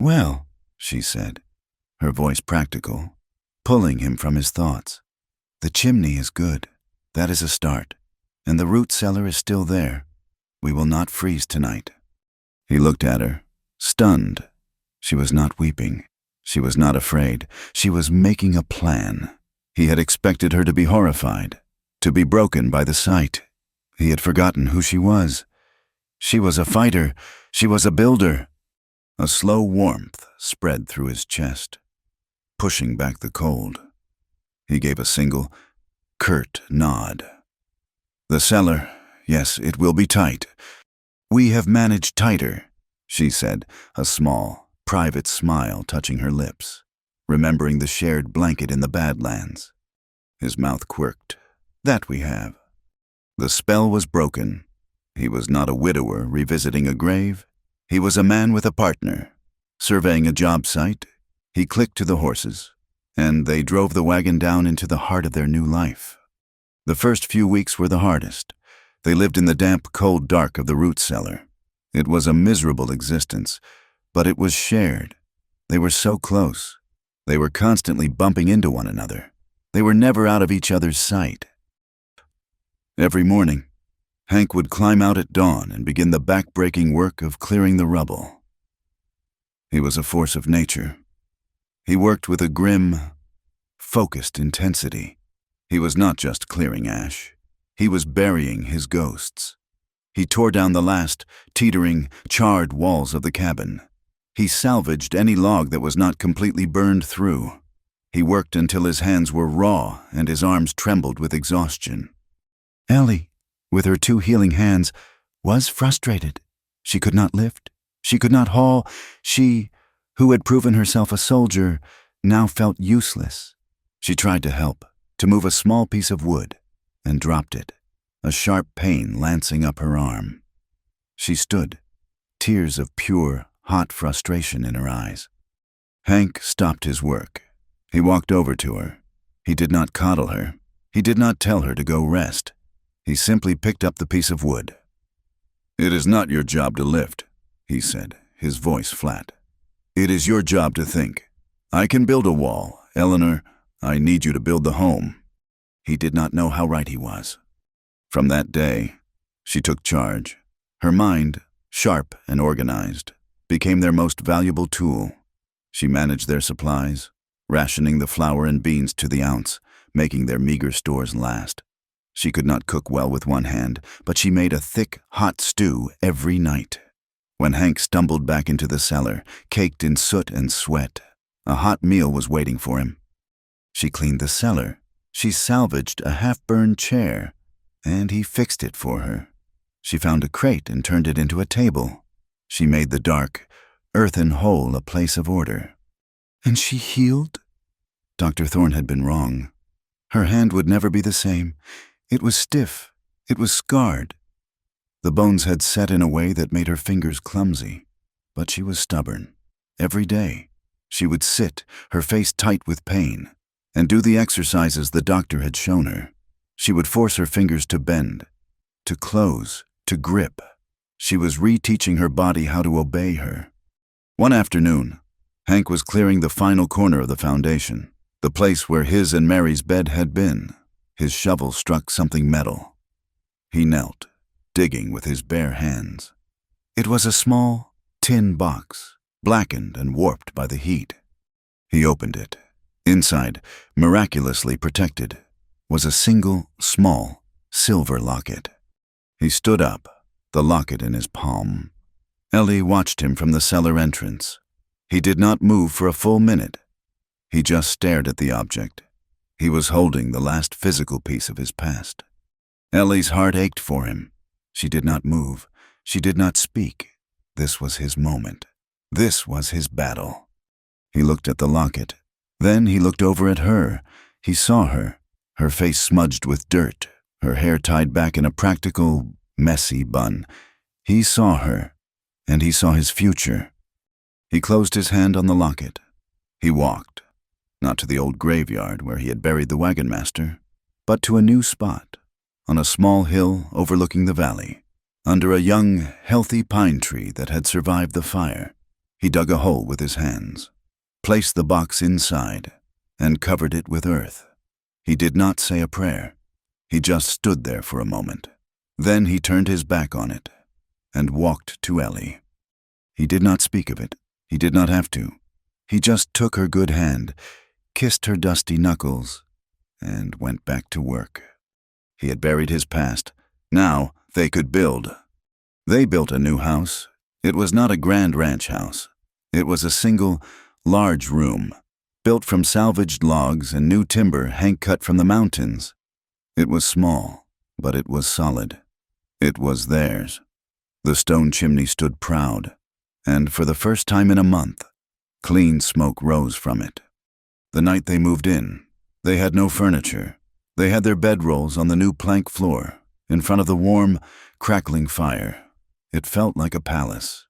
A: "Well," she said, her voice practical, pulling him from his thoughts. "The chimney is good. That is a start. And the root cellar is still there. We will not freeze tonight." He looked at her, stunned. She was not weeping. She was not afraid. She was making a plan. He had expected her to be horrified, to be broken by the sight. He had forgotten who she was. She was a fighter. She was a builder. A slow warmth spread through his chest, pushing back the cold. He gave a single, curt nod. "The cellar, Yes, it will be tight. We have managed tighter, she said, a small, private smile touching her lips, remembering the shared blanket in the Badlands. His mouth quirked. That we have. The spell was broken. He was not a widower revisiting a grave. He was a man with a partner. Surveying a job site, he clicked to the horses, and they drove the wagon down into the heart of their new life. The first few weeks were the hardest. They lived in the damp, cold dark of the root cellar. It was a miserable existence, but it was shared. They were so close. They were constantly bumping into one another. They were never out of each other's sight. Every morning, Hank would climb out at dawn and begin the back-breaking work of clearing the rubble. He was a force of nature. He worked with a grim, focused intensity. He was not just clearing ash. He was burying his ghosts. He tore down the last, teetering, charred walls of the cabin. He salvaged any log that was not completely burned through. He worked until his hands were raw and his arms trembled with exhaustion. Ellie, with her 2 healing hands, was frustrated. She could not lift. She could not haul. She, who had proven herself a soldier, now felt useless. She tried to help, to move a small piece of wood, and dropped it, a sharp pain lancing up her arm. She stood, tears of pure, hot frustration in her eyes. Hank stopped his work. He walked over to her. He did not coddle her. He did not tell her to go rest. He simply picked up the piece of wood. "It is not your job to lift," he said, his voice flat. "It is your job to think. I can build a wall. Eleanor, I need you to build the home." He did not know how right he was. From that day, she took charge. Her mind, sharp and organized, became their most valuable tool. She managed their supplies, rationing the flour and beans to the ounce, making their meager stores last. She could not cook well with one hand, but she made a thick, hot stew every night. When Hank stumbled back into the cellar, caked in soot and sweat, a hot meal was waiting for him. She cleaned the cellar. She salvaged a half-burned chair, and he fixed it for her. She found a crate and turned it into a table. She made the dark, earthen hole a place of order. And she healed? Dr. Thorne had been wrong. Her hand would never be the same. It was stiff. It was scarred. The bones had set in a way that made her fingers clumsy. But she was stubborn. Every day, she would sit, her face tight with pain, and do the exercises the doctor had shown her. She would force her fingers to bend, to close, to grip. She was reteaching her body how to obey her. One afternoon, Hank was clearing the final corner of the foundation, the place where his and Mary's bed had been. His shovel struck something metal. He knelt, digging with his bare hands. It was a small, tin box, blackened and warped by the heat. He opened it. Inside, miraculously protected, was a single, small, silver locket. He stood up, the locket in his palm. Ellie watched him from the cellar entrance. He did not move for a full minute. He just stared at the object. He was holding the last physical piece of his past. Ellie's heart ached for him. She did not move. She did not speak. This was his moment. This was his battle. He looked at the locket. Then he looked over at her. He saw her, her face smudged with dirt, her hair tied back in a practical, messy bun. He saw her, and he saw his future. He closed his hand on the locket. He walked, not to the old graveyard where he had buried the wagon master, but to a new spot, on a small hill overlooking the valley, under a young, healthy pine tree that had survived the fire. He dug a hole with his hands, placed the box inside, and covered it with earth. He did not say a prayer. He just stood there for a moment. Then he turned his back on it and walked to Ellie. He did not speak of it. He did not have to. He just took her good hand, kissed her dusty knuckles, and went back to work. He had buried his past. Now they could build. They built a new house. It was not a grand ranch house. It was a single, large room, built from salvaged logs and new timber Hank cut from the mountains. It was small, but it was solid. It was theirs. The stone chimney stood proud, and for the first time in a month, clean smoke rose from it. The night they moved in, they had no furniture. They had their bedrolls on the new plank floor, in front of the warm, crackling fire. It felt like a palace.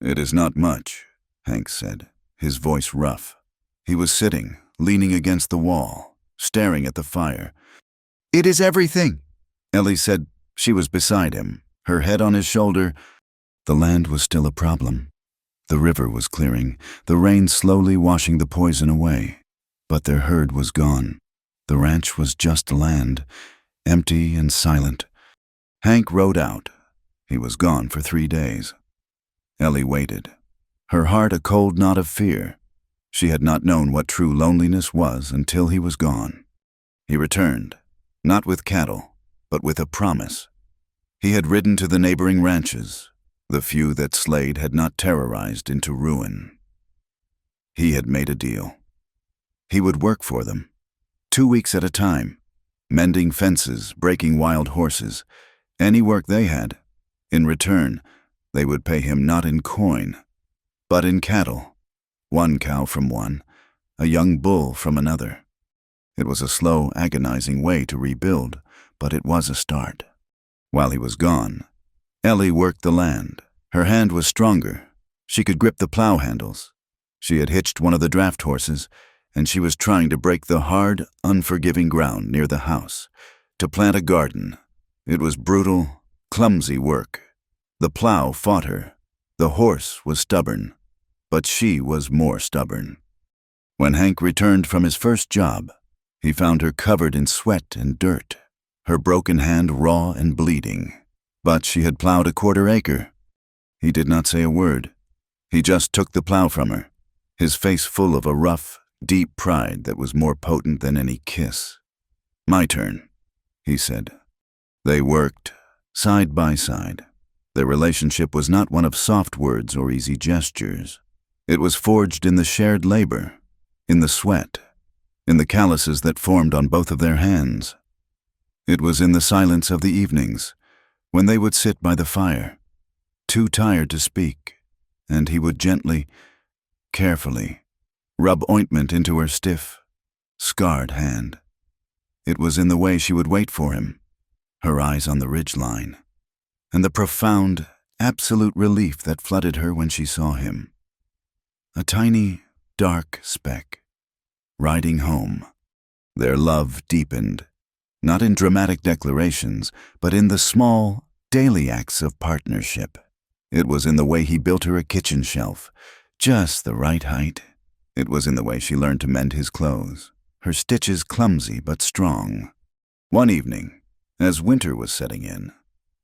A: "It is not much," Hank said, his voice rough. He was sitting, leaning against the wall, staring at the fire. "It is everything," Ellie said. She was beside him, her head on his shoulder. The land was still a problem. The river was clearing, the rain slowly washing the poison away. But their herd was gone. The ranch was just land, empty and silent. Hank rode out. He was gone for 3 days. Ellie waited, her heart a cold knot of fear. She had not known what true loneliness was until he was gone. He returned, not with cattle, but with a promise. He had ridden to the neighboring ranches, the few that Slade had not terrorized into ruin. He had made a deal. He would work for them, 2 weeks at a time, mending fences, breaking wild horses, any work they had. In return, they would pay him not in coin, but in cattle, 1 cow from one, a young bull from another. It was a slow, agonizing way to rebuild, but it was a start. While he was gone, Ellie worked the land. Her hand was stronger. She could grip the plow handles. She had hitched one of the draft horses, and she was trying to break the hard, unforgiving ground near the house, to plant a garden. It was brutal, clumsy work. The plow fought her. The horse was stubborn, but she was more stubborn. When Hank returned from his first job, he found her covered in sweat and dirt, her broken hand raw and bleeding. But she had plowed a 1/4 acre. He did not say a word. He just took the plow from her, his face full of a rough, deep pride that was more potent than any kiss. "My turn," he said. They worked, side by side. Their relationship was not one of soft words or easy gestures. It was forged in the shared labor, in the sweat, in the calluses that formed on both of their hands. It was in the silence of the evenings, when they would sit by the fire, too tired to speak, and he would gently, carefully, rub ointment into her stiff, scarred hand. It was in the way she would wait for him, her eyes on the ridgeline, and the profound, absolute relief that flooded her when she saw him. A tiny, dark speck, riding home. Their love deepened, not in dramatic declarations, but in the small, daily acts of partnership. It was in the way he built her a kitchen shelf, just the right height. It was in the way she learned to mend his clothes, her stitches clumsy but strong. One evening, as winter was setting in,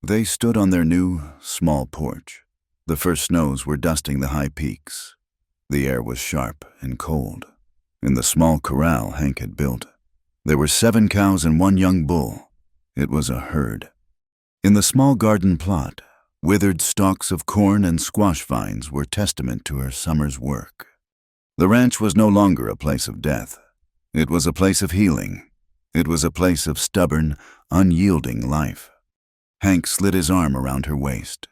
A: they stood on their new, small porch. The first snows were dusting the high peaks. The air was sharp and cold. In the small corral Hank had built, there were 7 cows and 1 young bull. It was a herd. In the small garden plot, withered stalks of corn and squash vines were testament to her summer's work. The ranch was no longer a place of death. It was a place of healing. It was a place of stubborn, unyielding life. Hank slid his arm around her waist,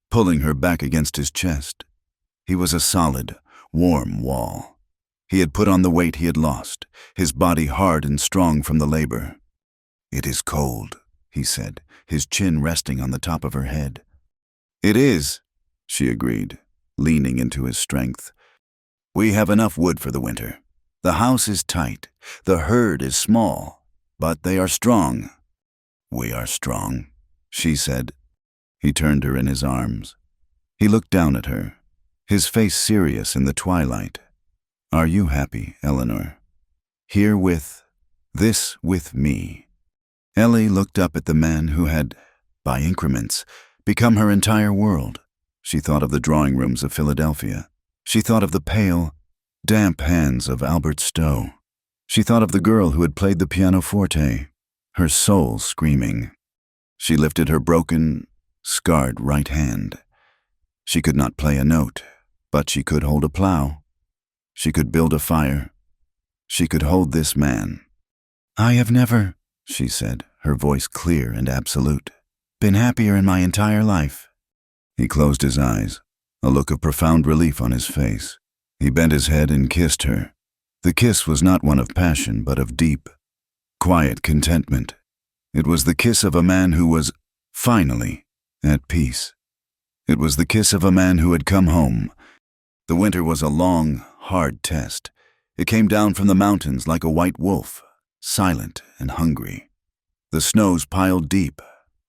A: pulling her back against his chest. He was a solid, warm wall. He had put on the weight he had lost, his body hard and strong from the labor. "It is cold," he said, his chin resting on the top of her head. "It is," she agreed, leaning into his strength. "We have enough wood for the winter. The house is tight, the herd is small, but they are strong." "We are strong," she said. He turned her in his arms. He looked down at her, his face serious in the twilight. "Are you happy, Eleanor? Here with me?" Ellie looked up at the man who had, by increments, become her entire world. She thought of the drawing rooms of Philadelphia. She thought of the pale, damp hands of Albert Stowe. She thought of the girl who had played the pianoforte, her soul screaming. She lifted her broken, scarred right hand. She could not play a note, but she could hold a plow. She could build a fire. She could hold this man. "I have never," she said, her voice clear and absolute, been happier in my entire life." He closed his eyes, a look of profound relief on his face. He bent his head and kissed her. The kiss was not one of passion, but of deep, quiet contentment. It was the kiss of a man who was, finally, at peace. It was the kiss of a man who had come home. The winter was a long, hard test. It came down from the mountains like a white wolf, silent and hungry. The snows piled deep,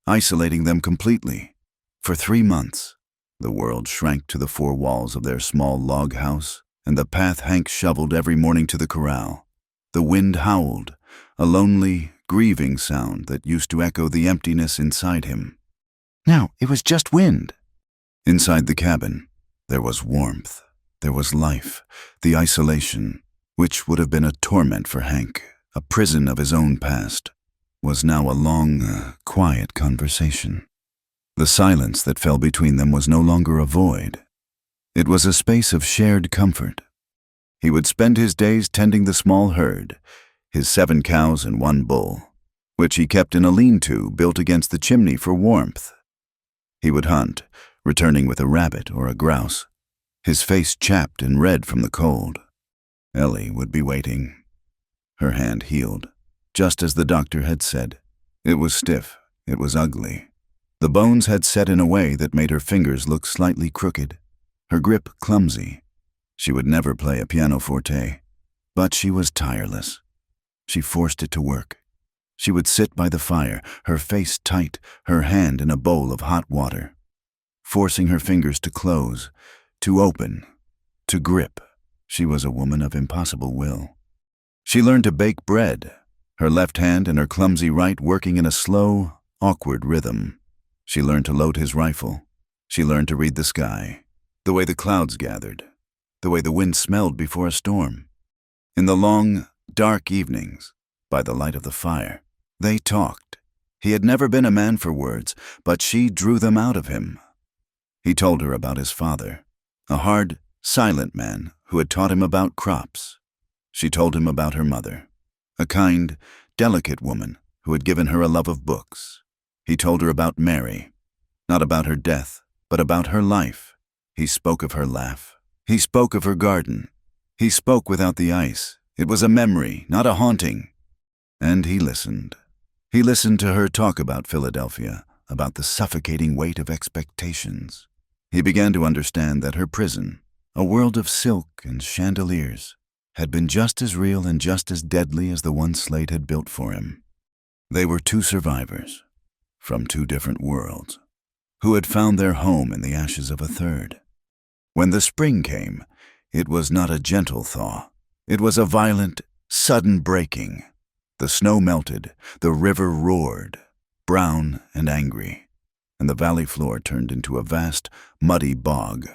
A: isolating them completely. For 3 months, the world shrank to the 4 walls of their small log house, and the path Hank shoveled every morning to the corral. The wind howled, a lonely, grieving sound that used to echo the emptiness inside him. Now, it was just wind. Inside the cabin, there was warmth, there was life. The isolation, which would have been a torment for Hank, a prison of his own past, was now a long, quiet conversation. The silence that fell between them was no longer a void. It was a space of shared comfort. He would spend his days tending the small herd, his 7 cows and 1 bull, which he kept in a lean-to built against the chimney for warmth. He would hunt, returning with a rabbit or a grouse, his face chapped and red from the cold. Ellie would be waiting. Her hand healed, just as the doctor had said. It was stiff, it was ugly. The bones had set in a way that made her fingers look slightly crooked, her grip clumsy. She would never play a pianoforte, but she was tireless. She forced it to work. She would sit by the fire, her face tight, her hand in a bowl of hot water, forcing her fingers to close, to open, to grip. She was a woman of impossible will. She learned to bake bread, her left hand and her clumsy right working in a slow, awkward rhythm. She learned to load his rifle. She learned to read the sky, the way the clouds gathered, the way the wind smelled before a storm. In the long, dark evenings, by the light of the fire, they talked. He had never been a man for words, but she drew them out of him. He told her about his father, a hard, silent man who had taught him about crops. She told him about her mother, a kind, delicate woman who had given her a love of books. He told her about Mary, not about her death, but about her life. He spoke of her laugh. He spoke of her garden. He spoke without the ice. It was a memory, not a haunting. And he listened. He listened to her talk about Philadelphia, about the suffocating weight of expectations. He began to understand that her prison, a world of silk and chandeliers, had been just as real and just as deadly as the one Slade had built for him. They were 2 survivors, from 2 different worlds, who had found their home in the ashes of a third. When the spring came, it was not a gentle thaw. It was a violent, sudden breaking. The snow melted, the river roared, brown and angry, and the valley floor turned into a vast, muddy bog.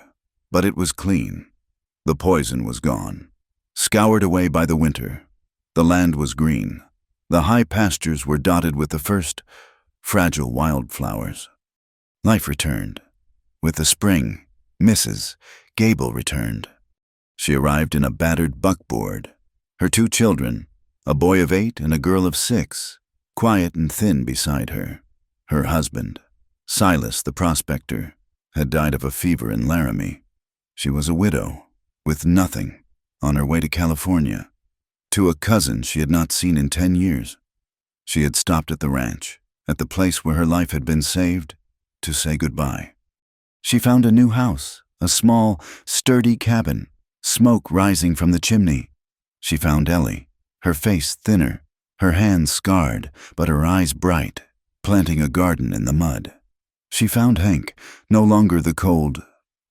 A: But it was clean. The poison was gone, scoured away by the winter. The land was green. The high pastures were dotted with the first, fragile wildflowers. Life returned. With the spring, Mrs. Gable returned. She arrived in a battered buckboard. Her 2 children, a boy of 8 and a girl of 6, quiet and thin beside her. Her husband, Silas the prospector, had died of a fever in Laramie. She was a widow, with nothing, on her way to California, to a cousin she had not seen in 10 years. She had stopped at the ranch, at the place where her life had been saved, to say goodbye. She found a new house, a small, sturdy cabin, smoke rising from the chimney. She found Ellie, her face thinner, her hands scarred, but her eyes bright, planting a garden in the mud. She found Hank, no longer the cold,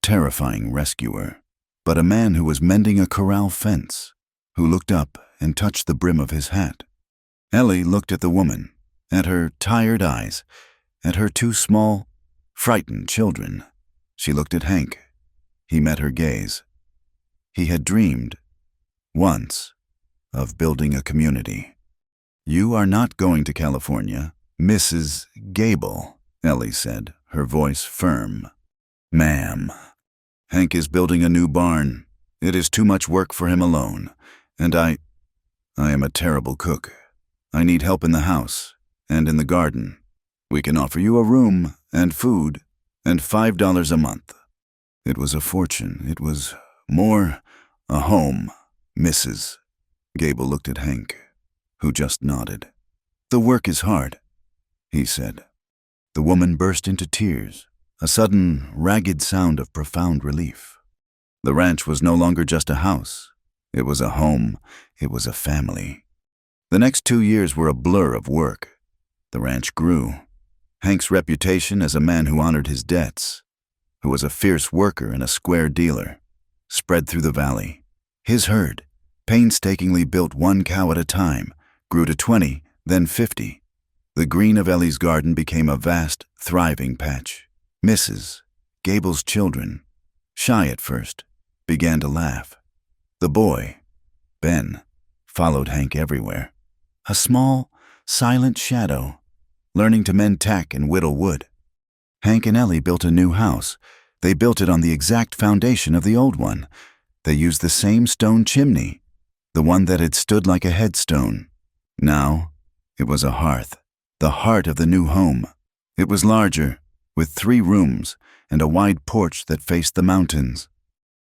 A: terrifying rescuer, but a man who was mending a corral fence, who looked up and touched the brim of his hat. Ellie looked at the woman, at her tired eyes, at her 2 small, frightened children. She looked at Hank. He met her gaze. He had dreamed, once, of building a community. "You are not going to California, Mrs. Gable," Ellie said, her voice firm. "Ma'am. Hank is building a new barn. It is too much work for him alone, and I am a terrible cook. I need help in the house and in the garden. We can offer you a room and food and $5 a month. It was a fortune. It was more a home, Mrs. Gable looked at Hank, who just nodded. The work is hard, he said. The woman burst into tears, a sudden, ragged sound of profound relief. The ranch was no longer just a house. It was a home. It was a family. The next 2 years were a blur of work. The ranch grew. Hank's reputation as a man who honored his debts, who was a fierce worker and a square dealer, spread through the valley. His herd, painstakingly built 1 cow at a time, grew to 20, then 50. The green of Ellie's garden became a vast, thriving patch. Mrs. Gable's children, shy at first, began to laugh. The boy, Ben, followed Hank everywhere. A small, silent shadow, learning to mend tack and whittle wood. Hank and Ellie built a new house. They built it on the exact foundation of the old one. They used the same stone chimney, the one that had stood like a headstone. Now, it was a hearth, the heart of the new home. It was larger, with 3 rooms and a wide porch that faced the mountains.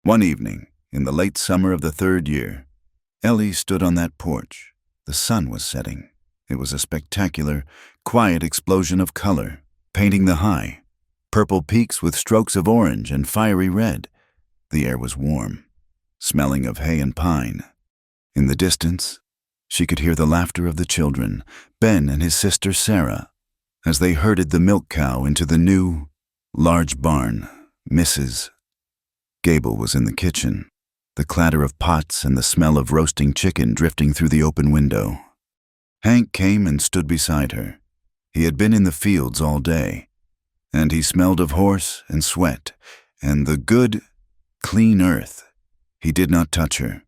A: One evening, in the late summer of the 3rd year, Ellie stood on that porch. The sun was setting. It was a spectacular, quiet explosion of color, painting the high, purple peaks with strokes of orange and fiery red. The air was warm, smelling of hay and pine. In the distance, she could hear the laughter of the children, Ben and his sister Sarah, as they herded the milk cow into the new, large barn. Mrs. Gable was in the kitchen, the clatter of pots and the smell of roasting chicken drifting through the open window. Hank came and stood beside her. He had been in the fields all day, and he smelled of horse and sweat and the good, clean earth. He did not touch her,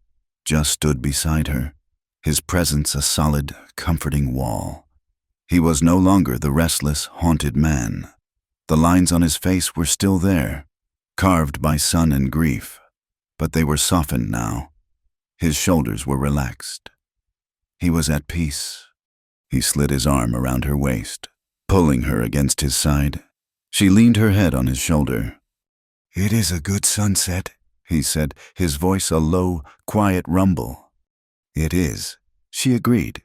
A: just stood beside her, his presence a solid, comforting wall. He was no longer the restless, haunted man. The lines on his face were still there, carved by sun and grief, but they were softened now. His shoulders were relaxed. He was at peace. He slid his arm around her waist, pulling her against his side. She leaned her head on his shoulder. "It is a good sunset," he said, his voice a low, quiet rumble. "It is," she agreed.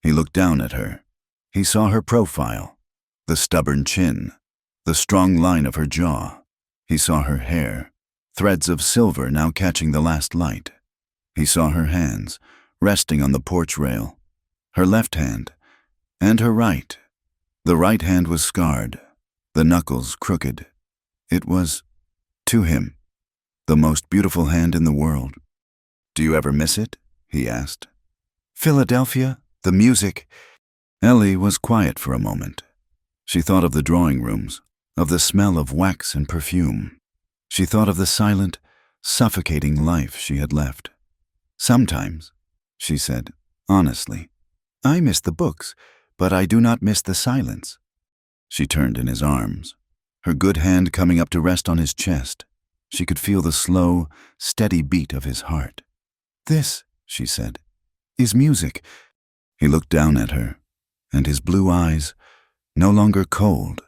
A: He looked down at her. He saw her profile, the stubborn chin, the strong line of her jaw. He saw her hair, threads of silver now catching the last light. He saw her hands, resting on the porch rail, her left hand, and her right. The right hand was scarred, the knuckles crooked. It was, to him, the most beautiful hand in the world. "Do you ever miss it?" he asked. "Philadelphia, the music." Ellie was quiet for a moment. She thought of the drawing rooms, of the smell of wax and perfume. She thought of the silent, suffocating life she had left. "Sometimes," she said, honestly, "I miss the books, but I do not miss the silence." She turned in his arms, her good hand coming up to rest on his chest. She could feel the slow, steady beat of his heart. "This," she said, "is music." He looked down at her, and his blue eyes, no longer cold,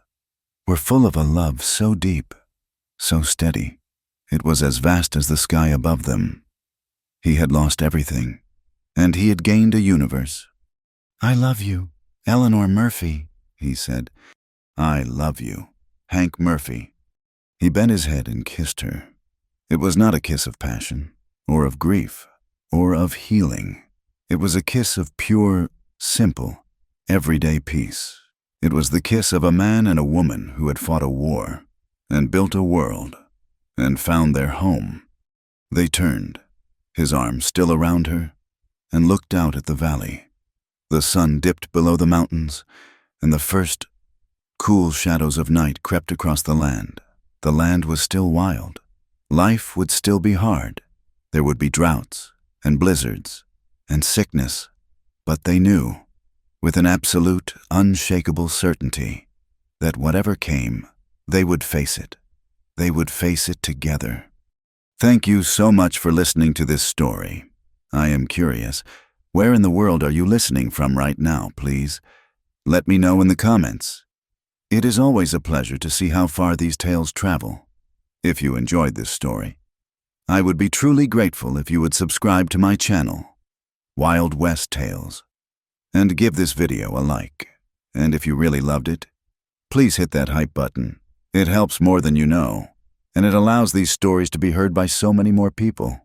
A: were full of a love so deep, so steady. It was as vast as the sky above them. He had lost everything, and he had gained a universe. "I love you, Eleanor Murphy," he said. "I love you, Hank Murphy." He bent his head and kissed her. It was not a kiss of passion, or of grief, or of healing. It was a kiss of pure, simple, everyday peace. It was the kiss of a man and a woman who had fought a war, and built a world, and found their home. They turned, his arms still around her, and looked out at the valley. The sun dipped below the mountains, and the first cool shadows of night crept across the land. The land was still wild. Life would still be hard. There would be droughts, and blizzards, and sickness, but they knew, with an absolute, unshakable certainty, that whatever came, they would face it. They would face it together. Thank you so much for listening to this story. I am curious, where in the world are you listening from right now, please? Let me know in the comments. It is always a pleasure to see how far these tales travel. If you enjoyed this story, I would be truly grateful if you would subscribe to my channel, Wild West Tales, and give this video a like. And if you really loved it, please hit that hype button. It helps more than you know, and it allows these stories to be heard by so many more people.